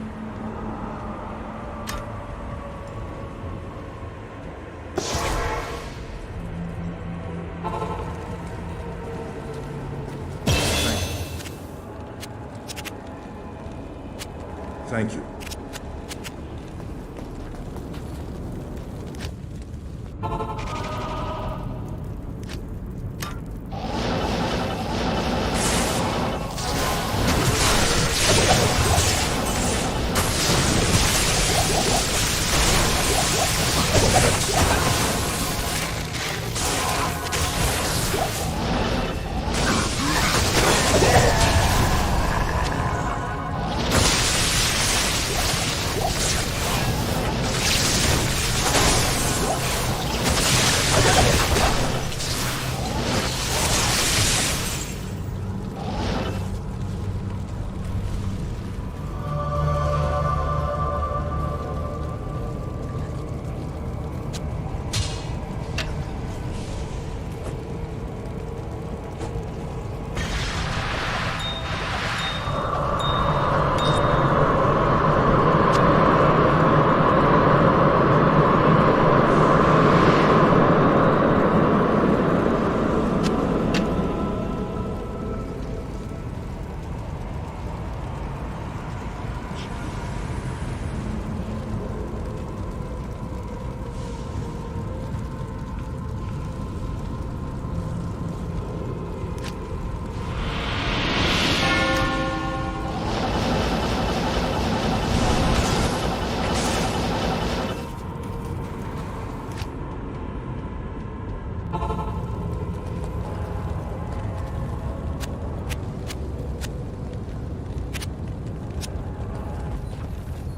Speaker 15: Thank you.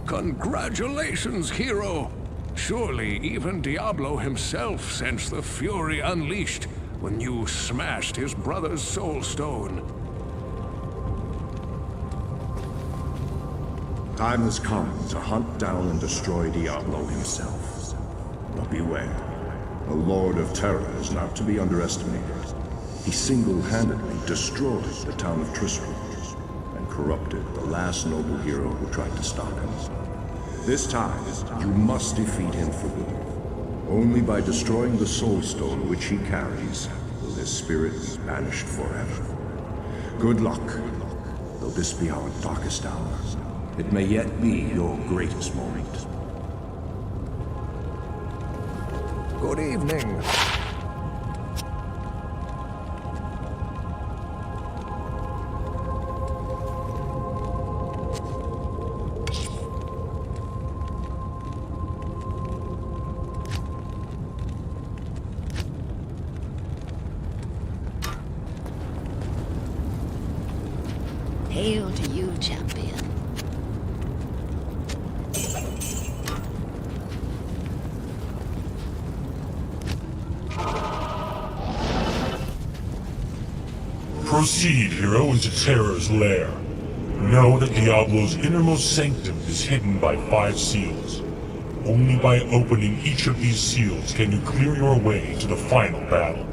Speaker 6: Congratulations, hero! Surely even Diablo himself sensed the fury unleashed when you smashed his brother's soul stone.
Speaker 15: Time has come to hunt down and destroy Diablo himself. But beware, the Lord of Terror is not to be underestimated. He single-handedly destroyed the town of Tristram and corrupted the last noble hero who tried to stop him. This time, you must defeat him for good. Only by destroying the Soul Stone which he carries will his spirit be banished forever. Good luck, though this be our darkest hour. It may yet be your greatest moment.
Speaker 6: Good evening.
Speaker 3: Hail to you, champion.
Speaker 21: Proceed, hero, into Terror's lair. Know that Diablo's innermost sanctum is hidden by 5 seals. Only by opening each of these seals can you clear your way to the final battle.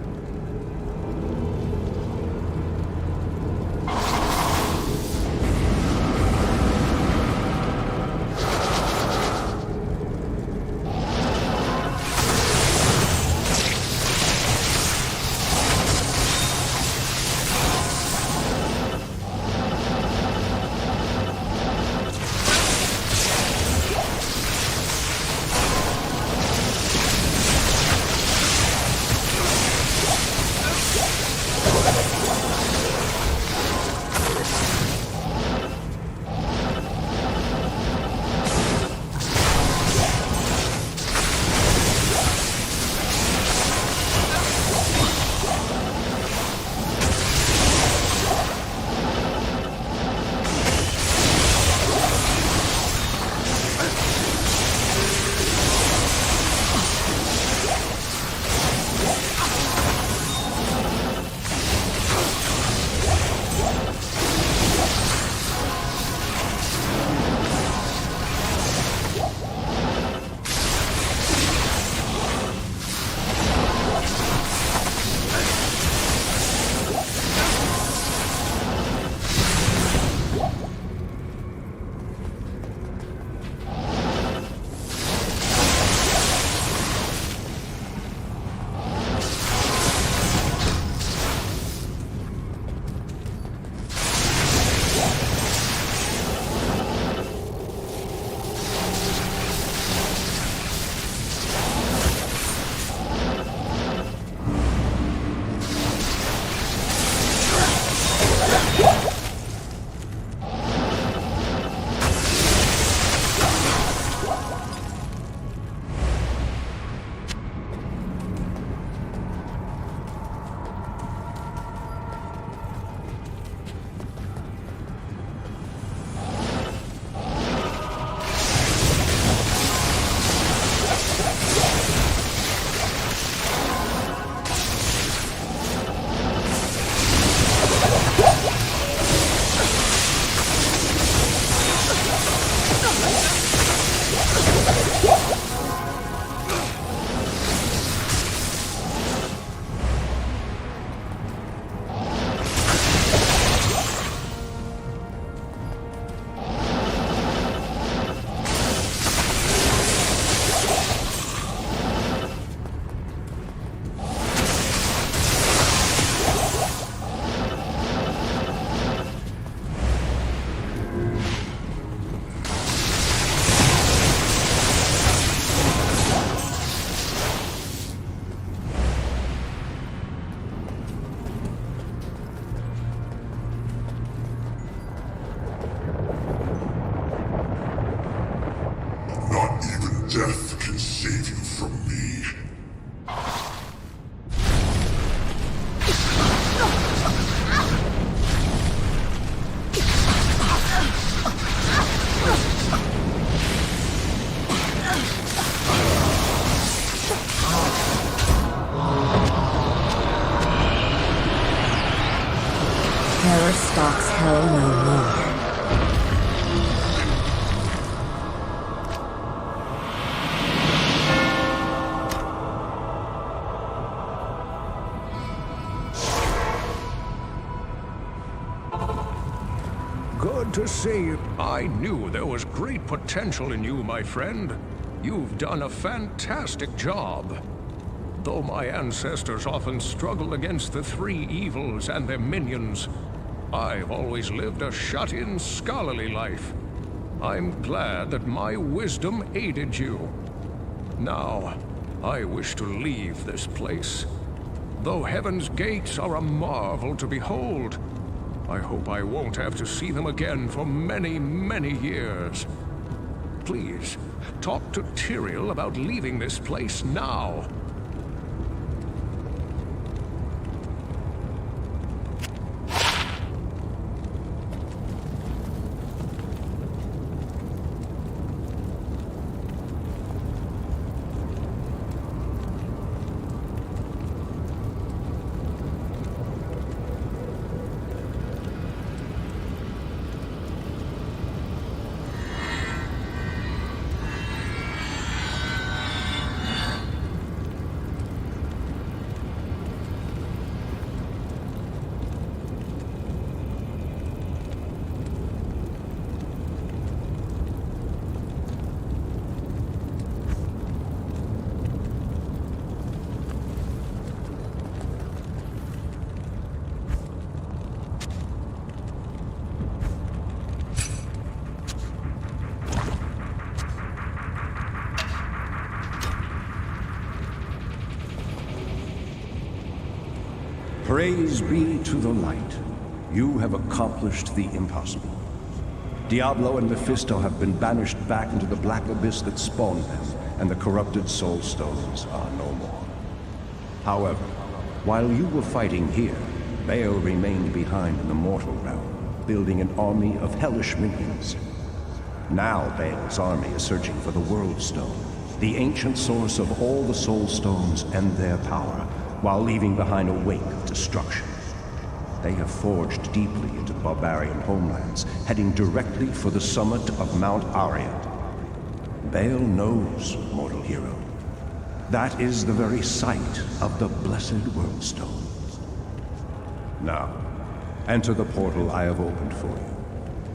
Speaker 21: from me.
Speaker 3: Terror stalks hell no more.
Speaker 6: Good to see you. I knew there was great potential in you, my friend. You've done a fantastic job. Though my ancestors often struggled against the three evils and their minions, I've always lived a shut-in, scholarly life. I'm glad that my wisdom aided you. Now, I wish to leave this place. Though heaven's gates are a marvel to behold, I hope I won't have to see them again for many, many years. Please, talk to Tyrael about leaving this place now.
Speaker 15: Praise be to the light. You have accomplished the impossible. Diablo and Mephisto have been banished back into the black abyss that spawned them, and the corrupted soul stones are no more. However, while you were fighting here, Baal remained behind in the mortal realm, building an army of hellish minions. Now Baal's army is searching for the World Stone, the ancient source of all the soul stones and their power, while leaving behind a wake of destruction. They have forged deeply into the barbarian homelands, heading directly for the summit of Mount Arya. Baal knows, mortal hero. That is the very site of the blessed World Stone. Now, enter the portal I have opened for you.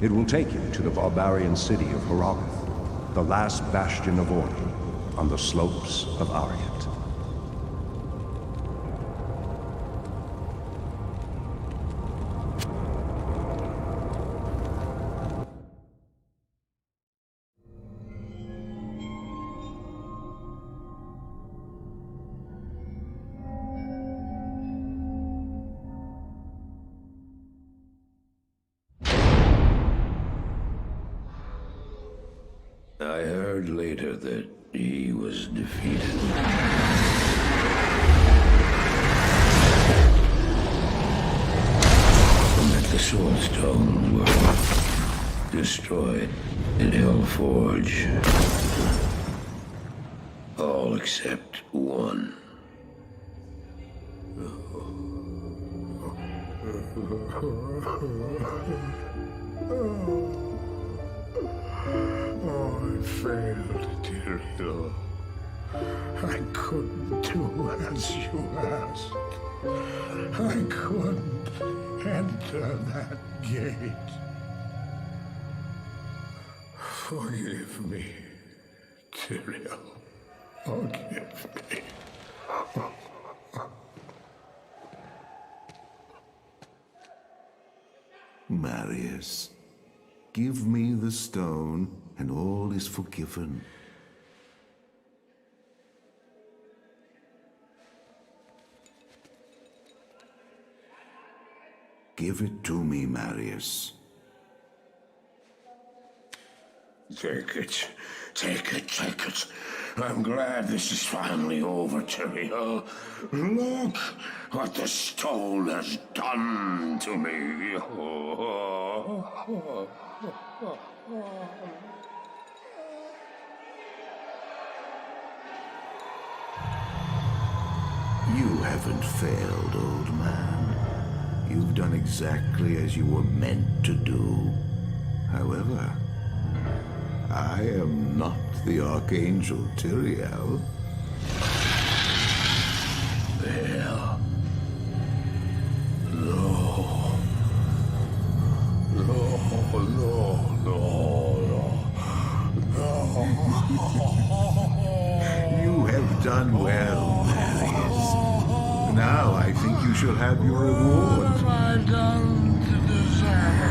Speaker 15: It will take you to the barbarian city of Harrogath, the last bastion of order on the slopes of Arya.
Speaker 8: I heard later that he was defeated. And that the Soul Stones were destroyed in Hellforge. All except one.
Speaker 22: I failed, Tyrael. I couldn't do as you asked. I couldn't enter that gate. Forgive me, Tyrael. Forgive me.
Speaker 2: Marius, give me the stone, and all is forgiven. Give it to me, Marius.
Speaker 8: Take it. Take it, take it.
Speaker 22: I'm glad this is finally over, Tyrael. Look what the stone has done to me.
Speaker 2: You haven't failed, old man. You've done exactly as you were meant to do. However, I am not the Archangel Tyrael.
Speaker 22: There. No. No, no, no, no.
Speaker 2: You have done well, Marius. Now I think you shall have your reward.
Speaker 22: What have I done to deserve?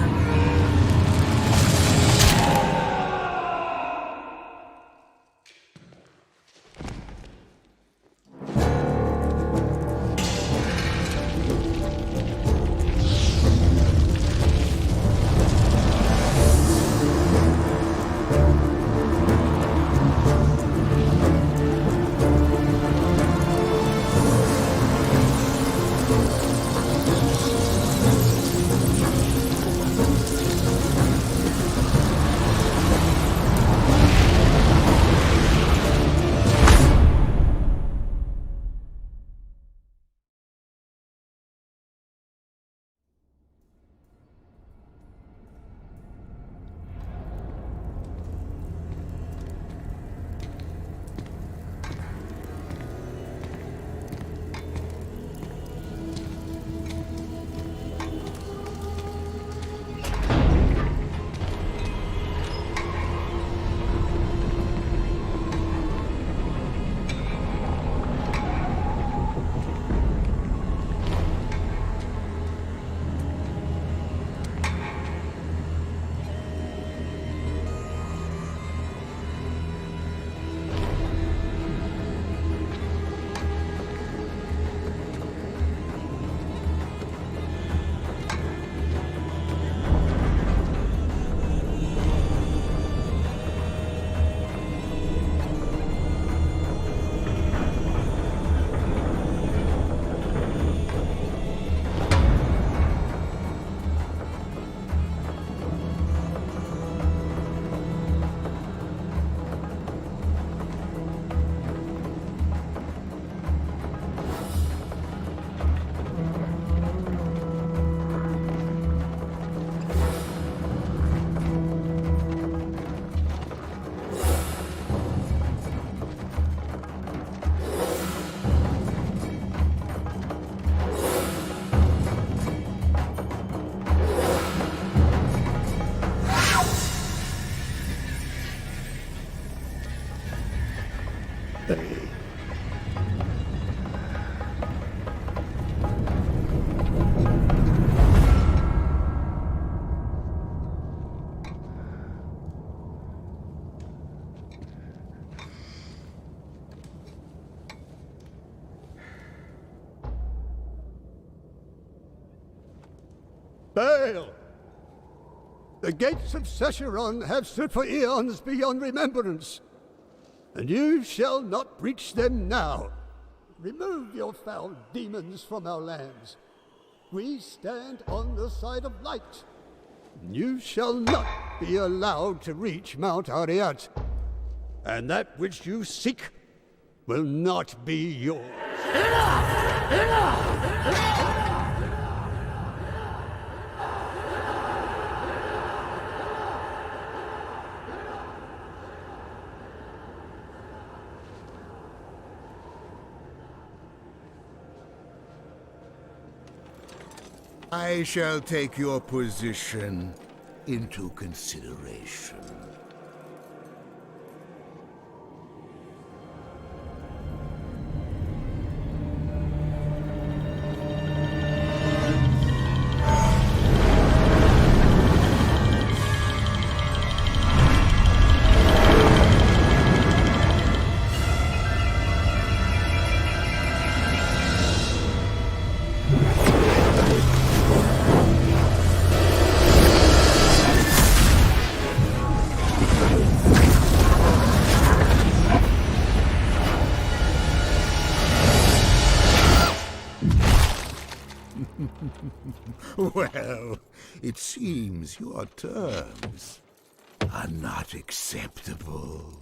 Speaker 9: Baal! The gates of Sescheron have stood for eons beyond remembrance, and you shall not breach them now. Remove your foul demons from our lands. We stand on the side of light. You shall not be allowed to reach Mount Ariat, and that which you seek will not be yours.
Speaker 22: Enough! Enough!
Speaker 2: I shall take your position into consideration. Well, it seems your terms are not acceptable.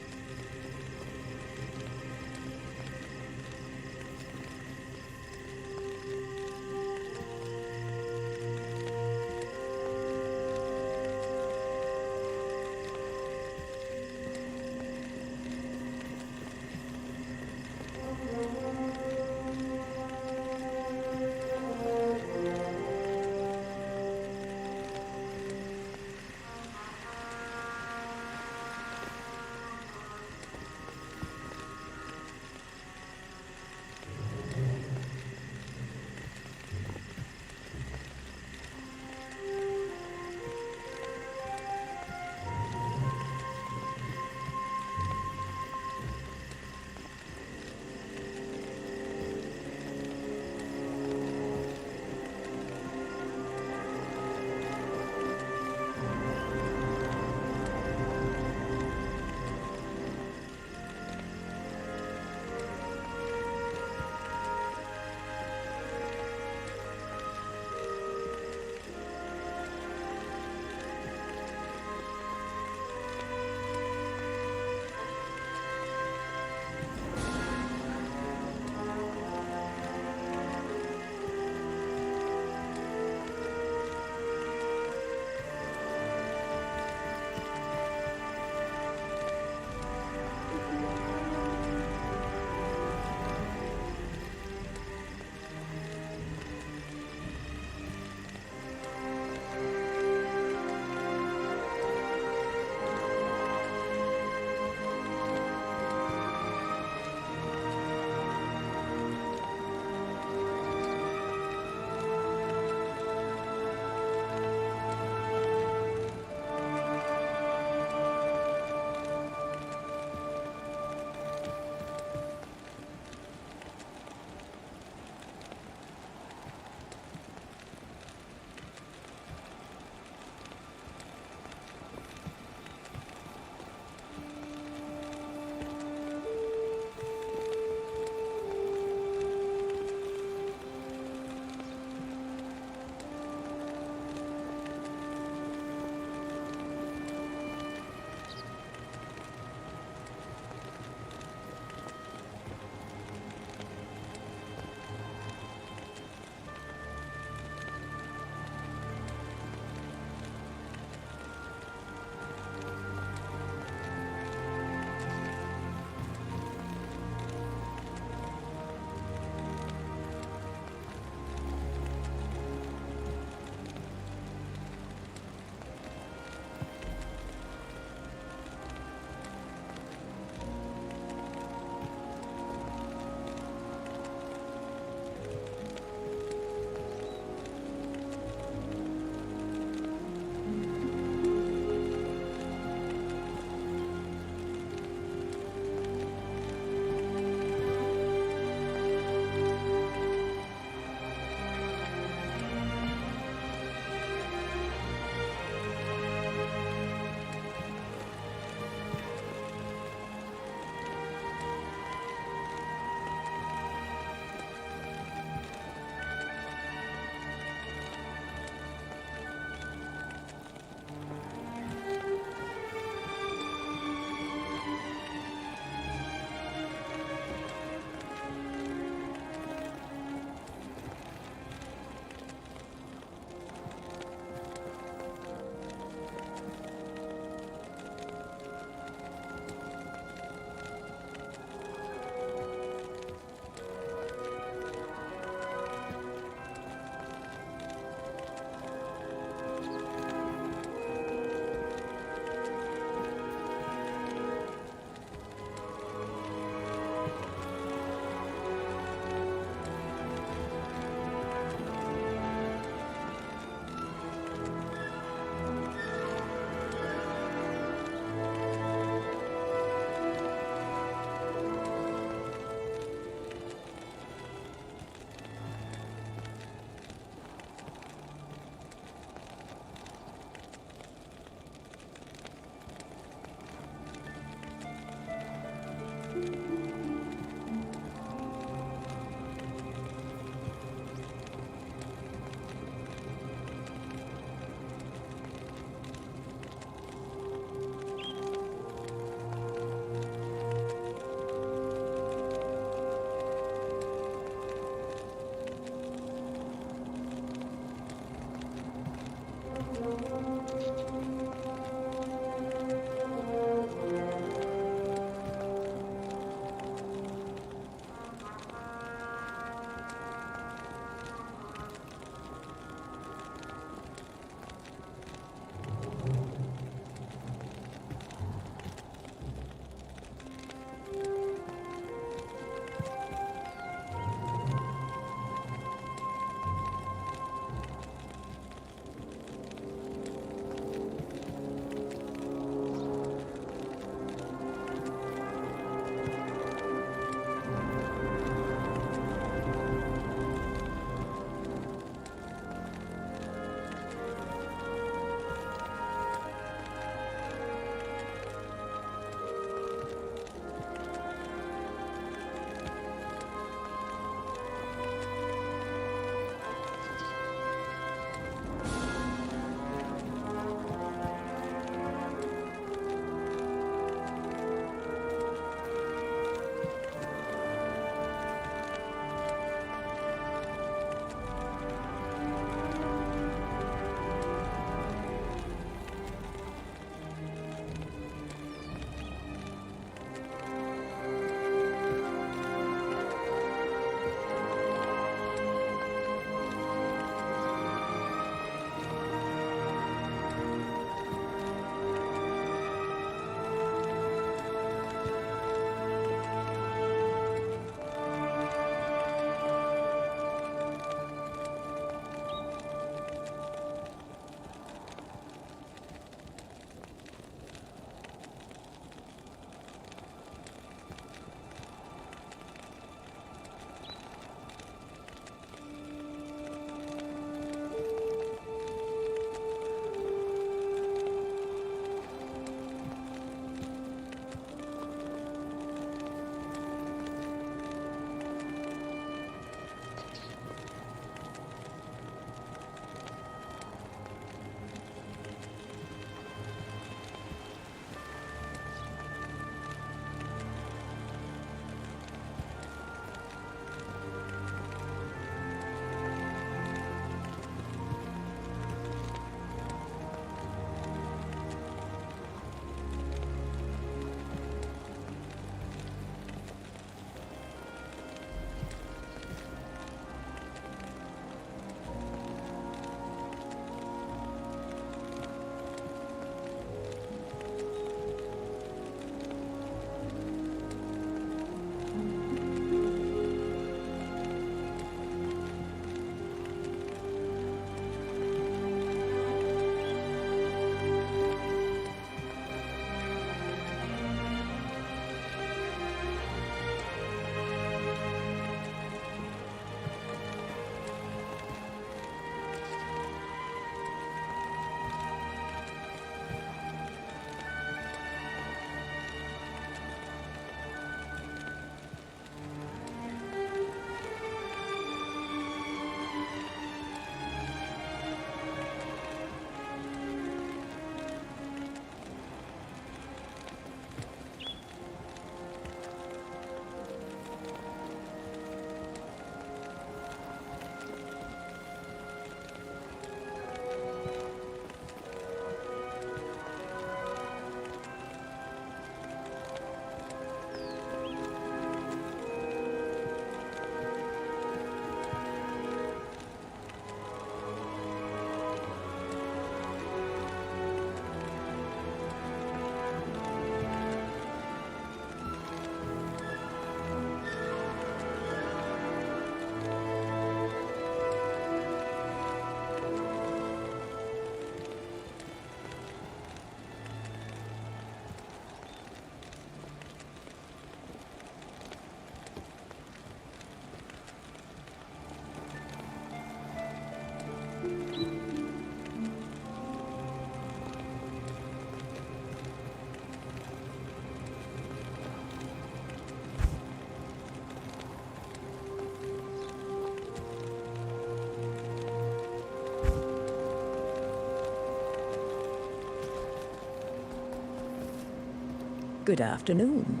Speaker 12: Good afternoon.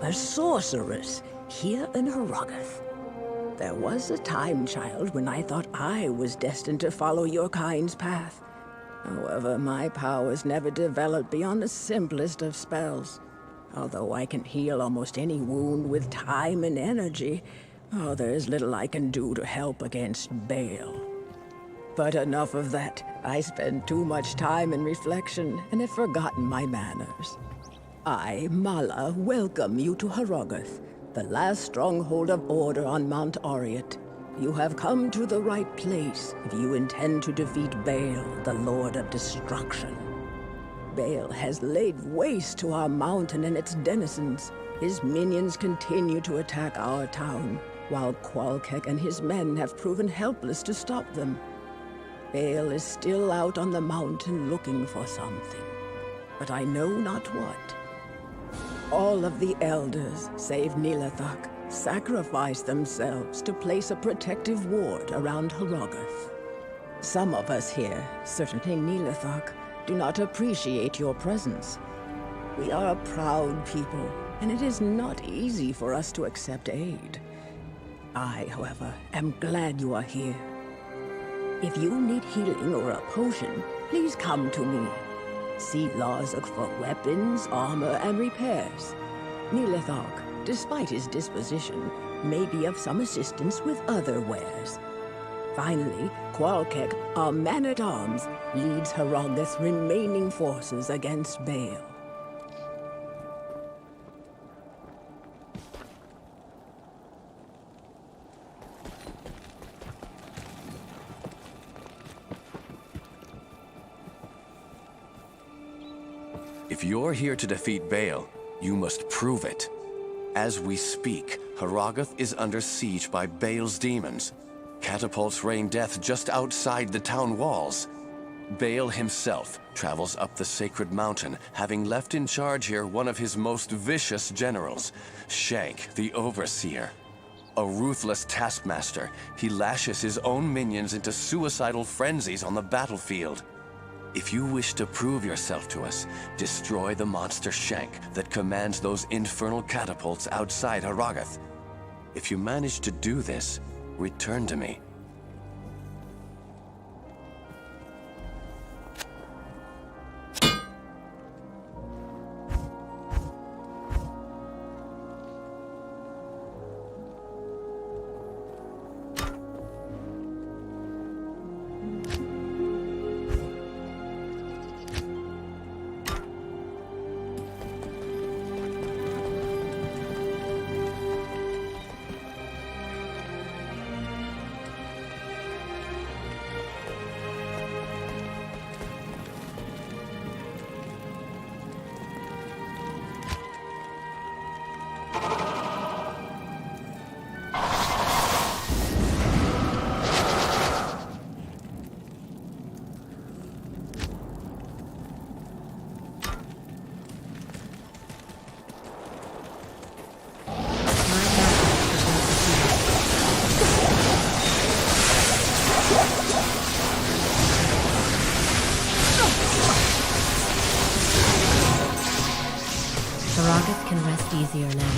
Speaker 12: A sorceress here in Herogoth. There was a time, child, when I thought I was destined to follow your kind's path. However, my powers never developed beyond the simplest of spells. Although I can heal almost any wound with time and energy, there's little I can do to help against Baal. But enough of that. I spend too much time in reflection and have forgotten my manners. I, Mala, welcome you to Herogoth, the last stronghold of order on Mount Oriat. You have come to the right place if you intend to defeat Baal, the Lord of Destruction. Baal has laid waste to our mountain and its denizens. His minions continue to attack our town, while Qualkek and his men have proven helpless to stop them. Baal is still out on the mountain looking for something, but I know not what. All of the elders, save Nilathak, sacrifice themselves to place a protective ward around Herogoth. Some of us here, certainly Nilathak, do not appreciate your presence. We are a proud people, and it is not easy for us to accept aid. I, however, am glad you are here. If you need healing or a potion, please come to me. See Lorzuk for weapons, armor, and repairs. Nilathak, despite his disposition, may be of some assistance with other wares. Finally, Qualkek, our man-at-arms, leads Herogoth's remaining forces against Baal.
Speaker 13: If you're here to defeat Baal, you must prove it. As we speak, Herogoth is under siege by Baal's demons. Catapults rain death just outside the town walls. Baal himself travels up the sacred mountain, having left in charge here one of his most vicious generals, Shank, the Overseer. A ruthless taskmaster, he lashes his own minions into suicidal frenzies on the battlefield. If you wish to prove yourself to us, destroy the monster Shank that commands those infernal catapults outside Herogoth. If you manage to do this, return to me.
Speaker 3: Herogoth can rest easier now.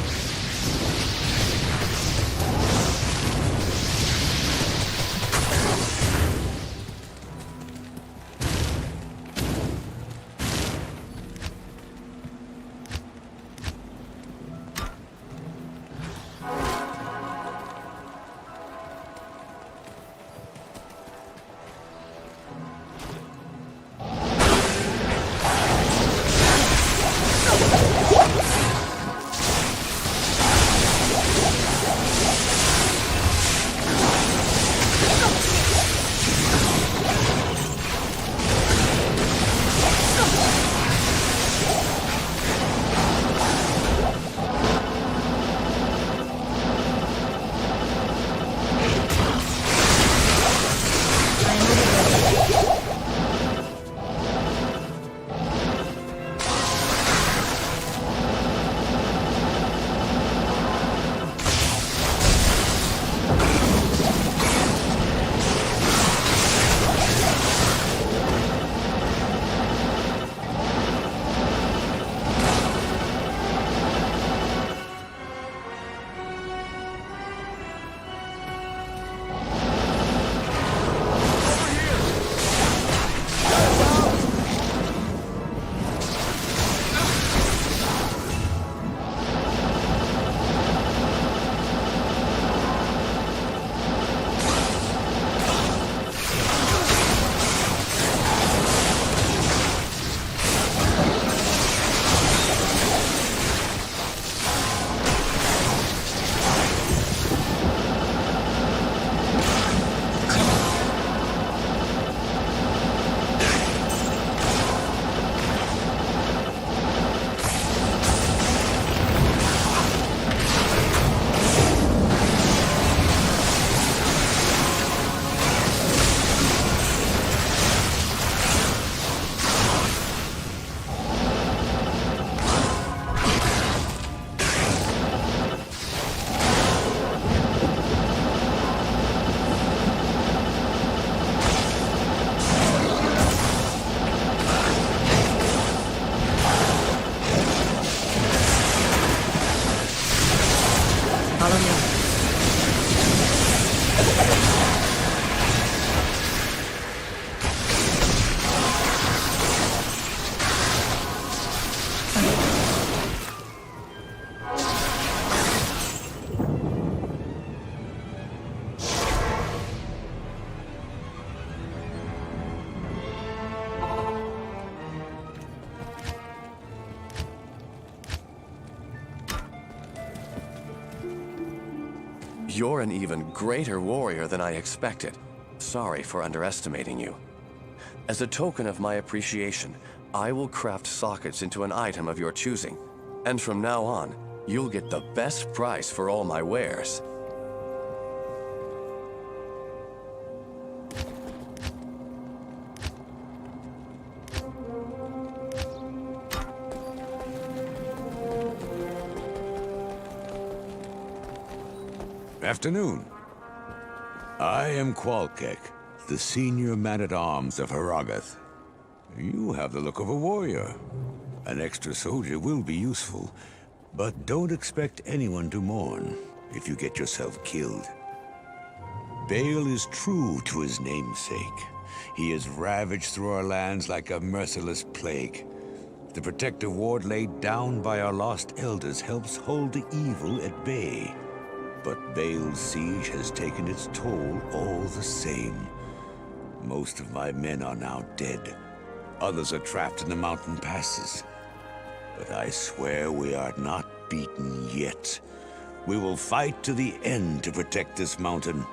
Speaker 13: You're an even greater warrior than I expected. Sorry for underestimating you. As a token of my appreciation, I will craft sockets into an item of your choosing. And from now on, you'll get the best price for all my wares.
Speaker 16: Afternoon. I am Qualkek, the senior man-at-arms of Harrogath. You have the look of a warrior. An extra soldier will be useful, but don't expect anyone to mourn if you get yourself killed. Bale is true to his namesake. He has ravaged through our lands like a merciless plague. The protective ward laid down by our lost elders helps hold the evil at bay. But Bale's siege has taken its toll all the same. Most of my men are now dead. Others are trapped in the mountain passes. But I swear we are not beaten yet. We will fight to the end to protect this mountain.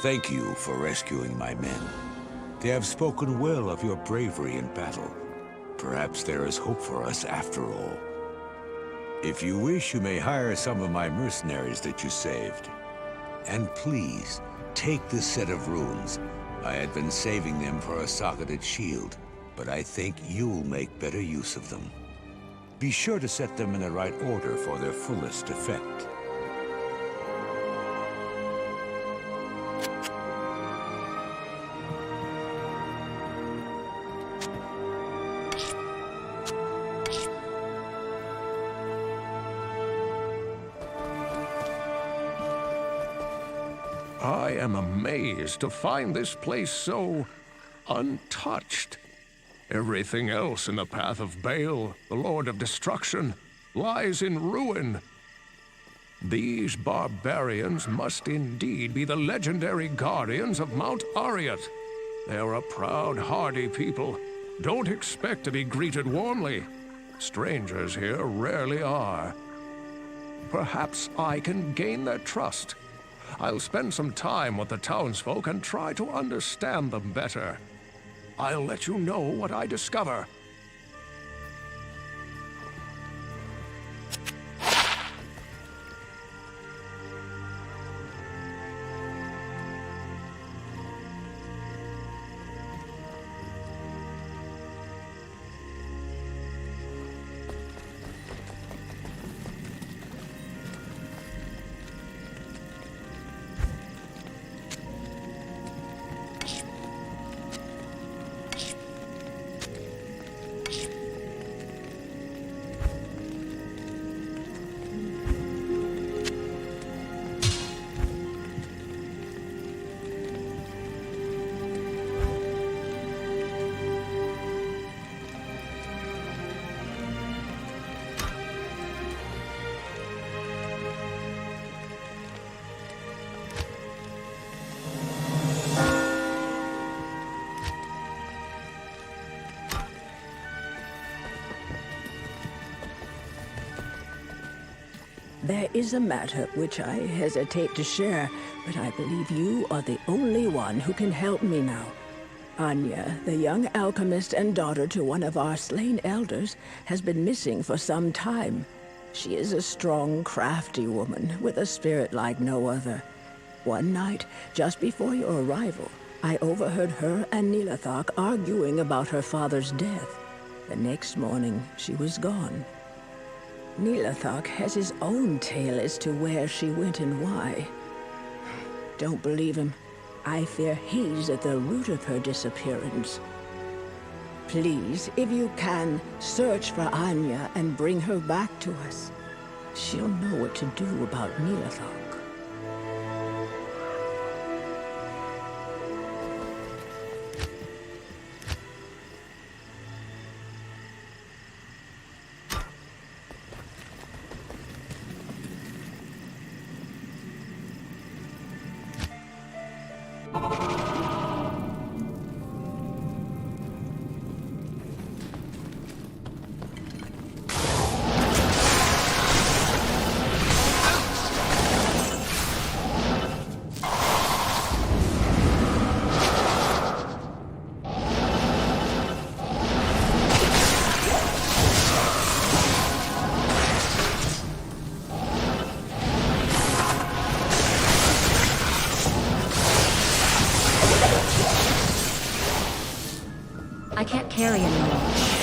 Speaker 16: Thank you for rescuing my men. They have spoken well of your bravery in battle. Perhaps there is hope for us after all. If you wish, you may hire some of my mercenaries that you saved. And please, take this set of runes. I had been saving them for a socketed shield, but I think you'll make better use of them. Be sure to set them in the right order for their fullest effect.
Speaker 6: I am amazed to find this place so untouched. Everything else in the path of Bale, the Lord of Destruction, lies in ruin. These barbarians must indeed be the legendary guardians of Mount Ariat. They're a proud, hardy people. Don't expect to be greeted warmly. Strangers here rarely are. Perhaps I can gain their trust. I'll spend some time with the townsfolk and try to understand them better. I'll let you know what I discover.
Speaker 12: There is a matter which I hesitate to share, but I believe you are the only one who can help me now. Anya, the young alchemist and daughter to one of our slain elders, has been missing for some time. She is a strong, crafty woman with a spirit like no other. One night, just before your arrival, I overheard her and Nilathak arguing about her father's death. The next morning, she was gone. Nilathak has his own tale as to where she went and why. Don't believe him. I fear he's at the root of her disappearance. Please, if you can, search for Anya and bring her back to us. She'll know what to do about Nilathak.
Speaker 3: I can't carry anymore.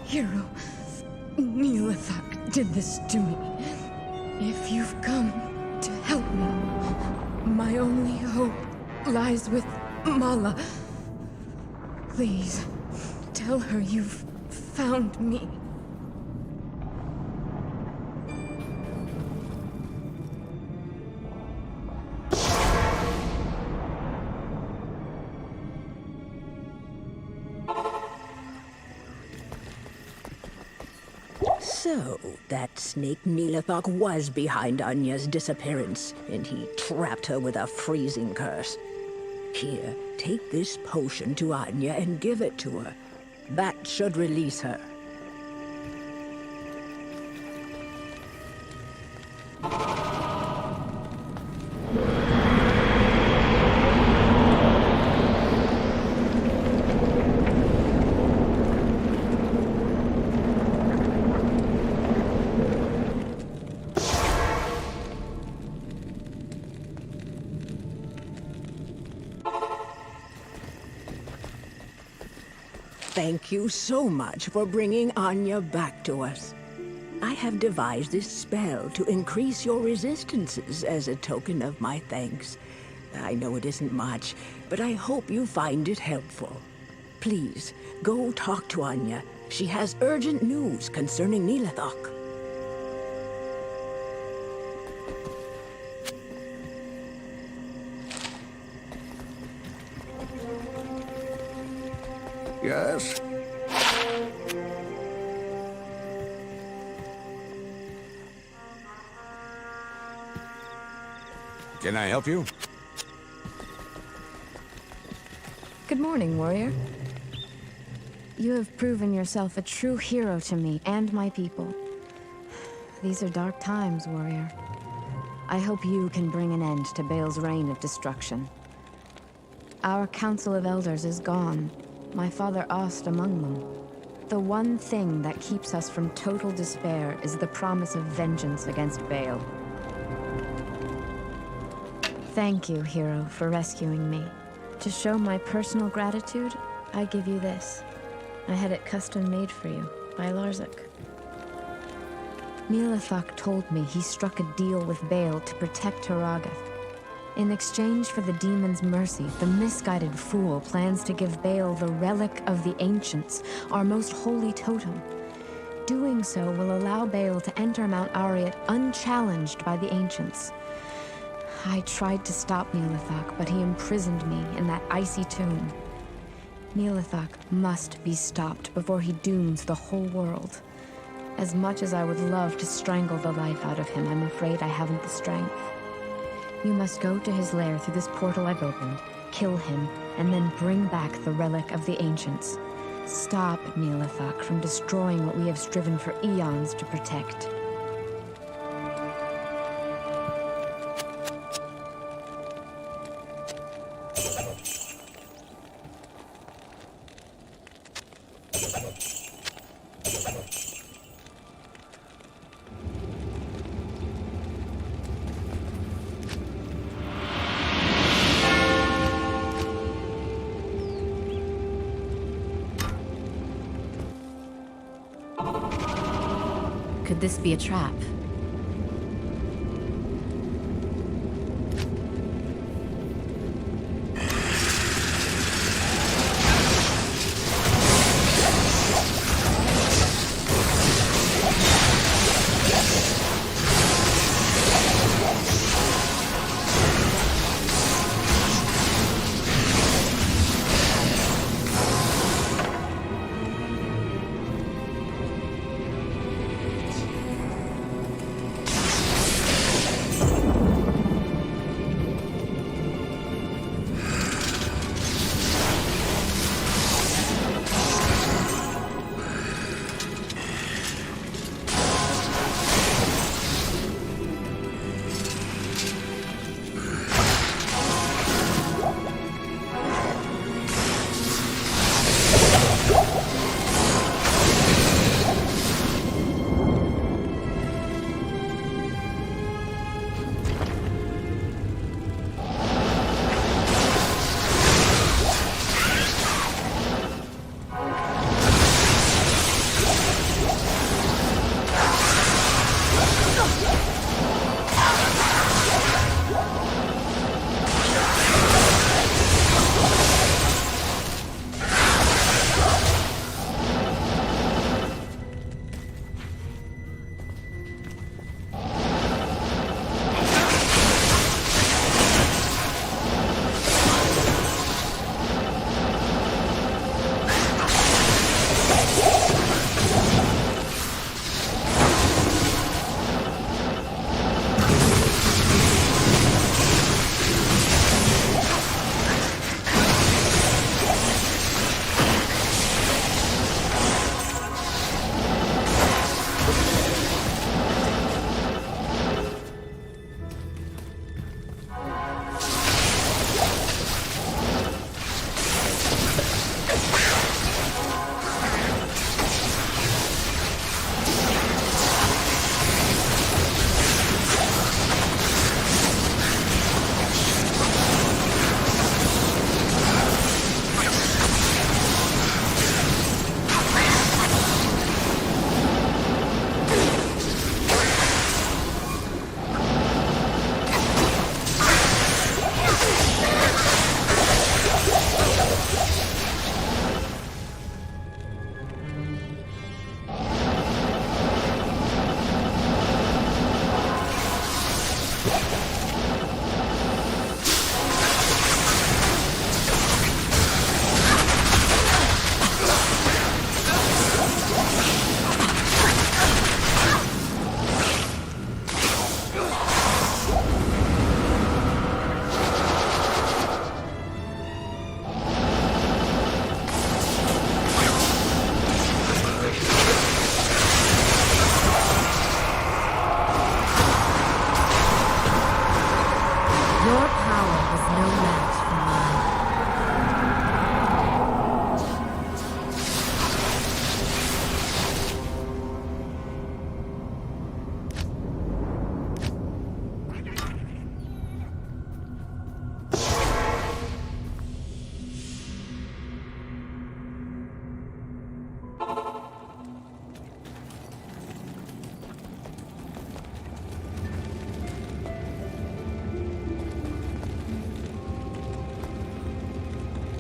Speaker 11: Hero, Neelithak did this to me. If you've come to help me, my only hope lies with Mala. Please, tell her you've found me.
Speaker 12: So, that snake Neelithak was behind Anya's disappearance, and he trapped her with a freezing curse. Here, take this potion to Anya and give it to her. That should release her. Thank you so much for bringing Anya back to us. I have devised this spell to increase your resistances as a token of my thanks. I know it isn't much, but I hope you find it helpful. Please, go talk to Anya. She has urgent news concerning Neelithak.
Speaker 6: Yes?
Speaker 16: Can I help you?
Speaker 11: Good morning, warrior. You have proven yourself a true hero to me and my people. These are dark times, warrior. I hope you can bring an end to Baal's reign of destruction. Our Council of Elders is gone. My father Ost among them. The one thing that keeps us from total despair is the promise of vengeance against Baal. Thank you, hero, for rescuing me. To show my personal gratitude, I give you this. I had it custom made for you, by Larzik. Nilathak told me he struck a deal with Baal to protect Haragath. In exchange for the demon's mercy, the misguided fool plans to give Baal the relic of the Ancients, our most holy totem. Doing so will allow Baal to enter Mount Arreat unchallenged by the Ancients. I tried to stop Nilathak, but he imprisoned me in that icy tomb. Nilathak must be stopped before he dooms the whole world. As much as I would love to strangle the life out of him, I'm afraid I haven't the strength. You must go to his lair through this portal I've opened, kill him, and then bring back the relic of the Ancients. Stop Nilathak from destroying what we have striven for eons to protect.
Speaker 3: Could this be a trap?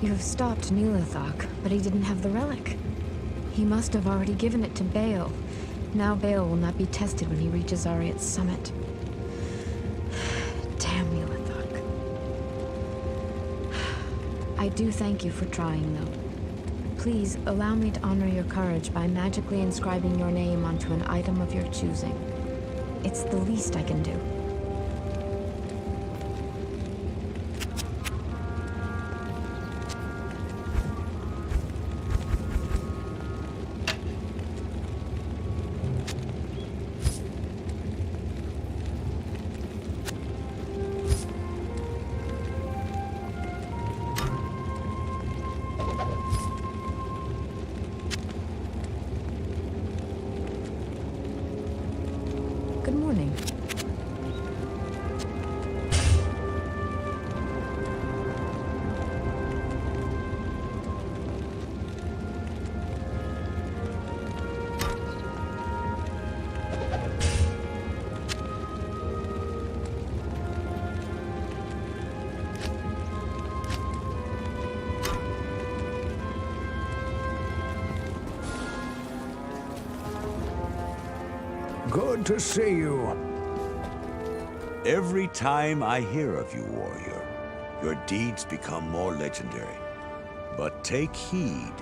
Speaker 11: You have stopped Neelathok, but he didn't have the relic. He must have already given it to Baal. Now Baal will not be tested when he reaches Ariat's summit. Damn Neelathok. I do thank you for trying, though. Please, allow me to honor your courage by magically inscribing your name onto an item of your choosing. It's the least I can do. Good morning.
Speaker 10: Good to see you.
Speaker 5: Every time I hear of you, warrior, your deeds become more legendary. But take heed.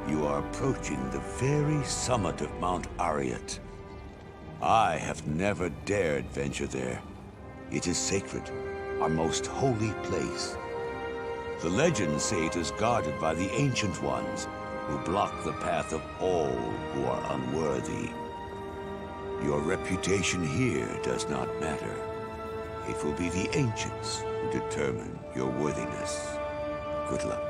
Speaker 5: You are approaching the very summit of Mount Ariat. I have never dared venture there. It is sacred, our most holy place. The legends say it is guarded by the Ancient Ones, who block the path of all who are unworthy. Your reputation here does not matter. It will be the Ancients who determine your worthiness. Good luck.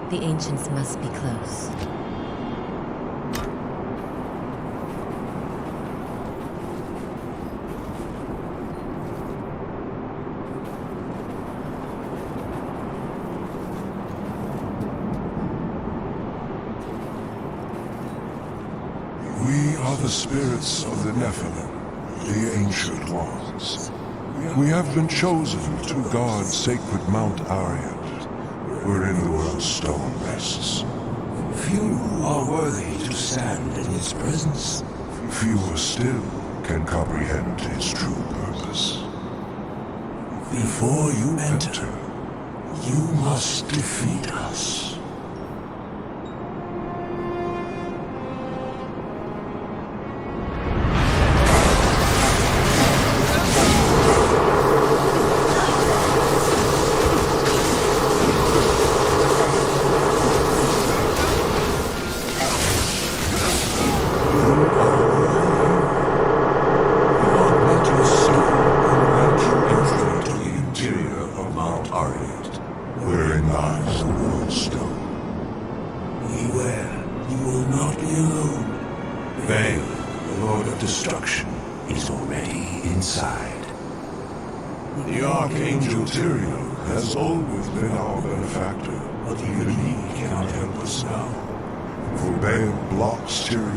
Speaker 3: The Ancients must be close.
Speaker 21: We are the spirits of the Nephilim, the Ancient Ones. We have been chosen to guard sacred Mount Ariat, wherein the world's stone rests.
Speaker 15: Few are worthy to stand in its presence.
Speaker 21: Fewer still can comprehend its true purpose.
Speaker 15: Before you enter, you must defeat us.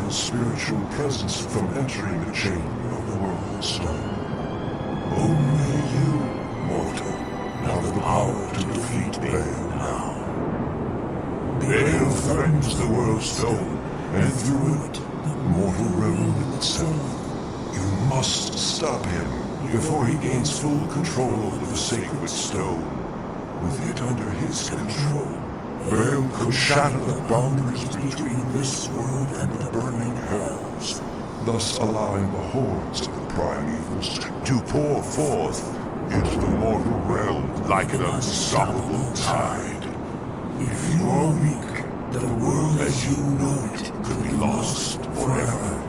Speaker 21: Spiritual presence from entering the chamber of the world stone. Only you, mortal, have the power to defeat Baal now. Baal threatens the world stone, and through it, the mortal realm itself. You must stop him before he gains full control over the sacred stone. With it under his control, Baal could shatter the boundaries between this world and the burning hells, thus allowing the hordes of the primevals to pour forth into the mortal realm like an unstoppable tide. If you are weak, The world as you know it could be lost forever.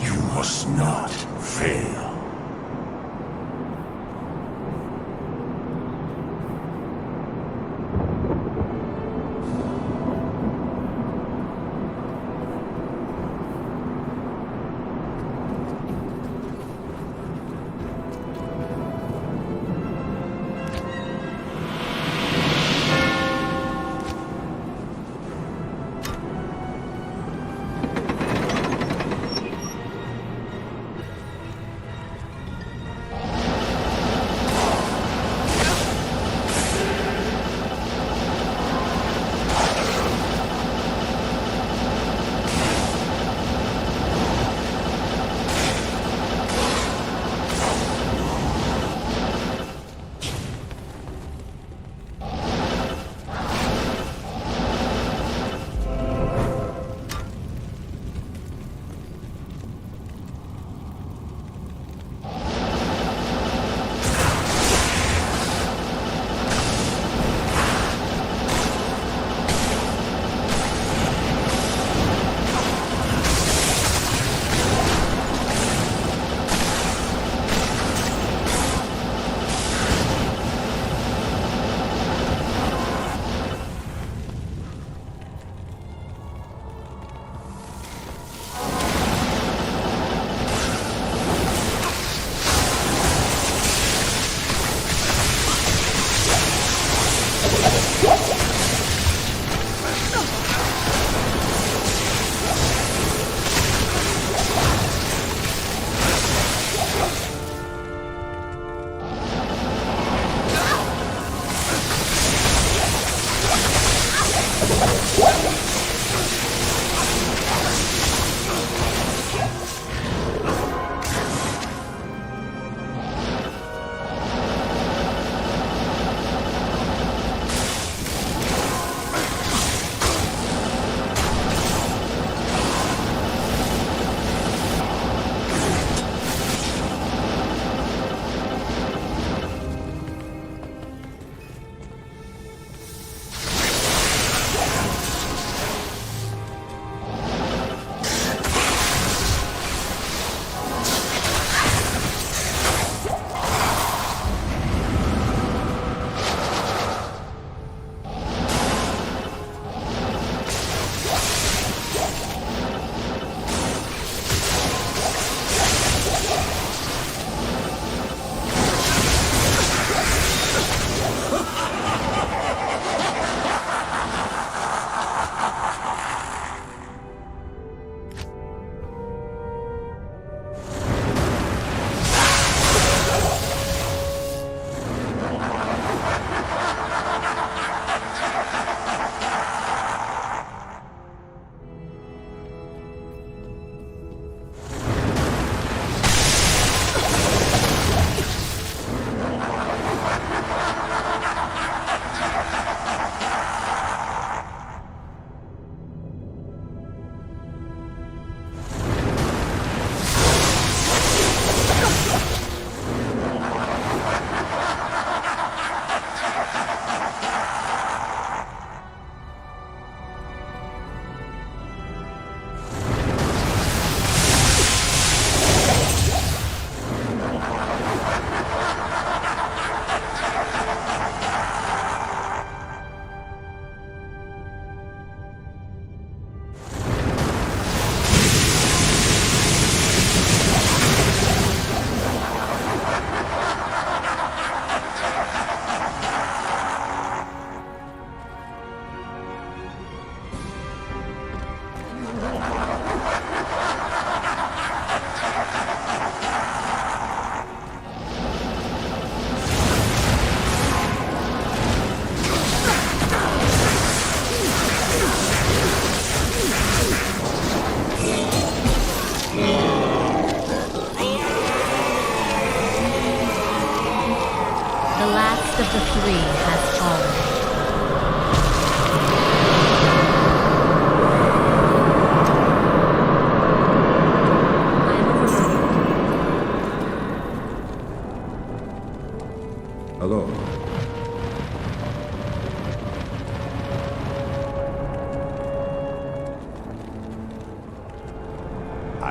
Speaker 21: You must not fail.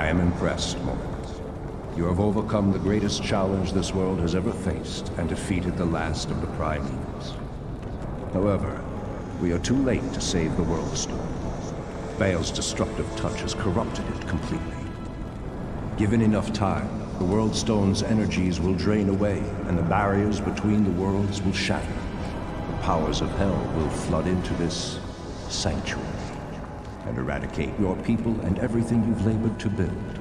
Speaker 15: I am impressed, Morgan. You have overcome the greatest challenge this world has ever faced and defeated the last of the Prime Evils. However, we are too late to save the World Stone. Baal's destructive touch has corrupted it completely. Given enough time, the World Stone's energies will drain away, and the barriers between the worlds will shatter. The powers of Hell will flood into this sanctuary and eradicate your people and everything you've labored to build.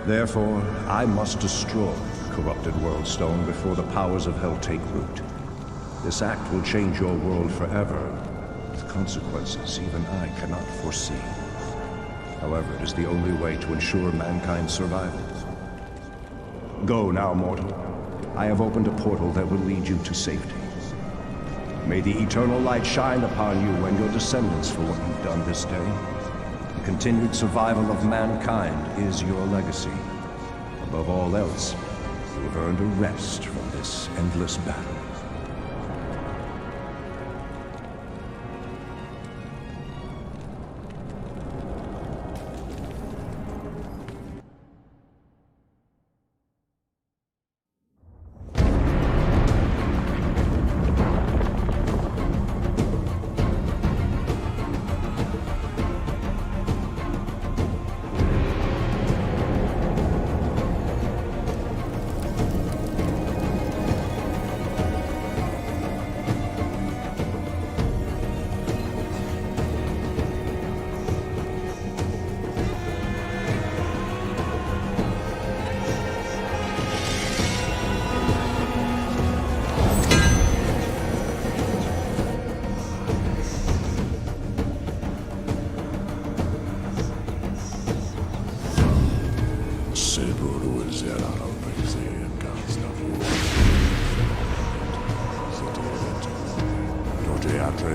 Speaker 15: Therefore, I must destroy the corrupted World Stone before the powers of Hell take root. This act will change your world forever, with consequences even I cannot foresee. However, it is the only way to ensure mankind's survival. Go now, mortal. I have opened a portal that will lead you to safety. May the eternal light shine upon you and your descendants for what you've done this day. The continued survival of mankind is your legacy. Above all else, you have earned a rest from this endless battle.
Speaker 21: J.R.R.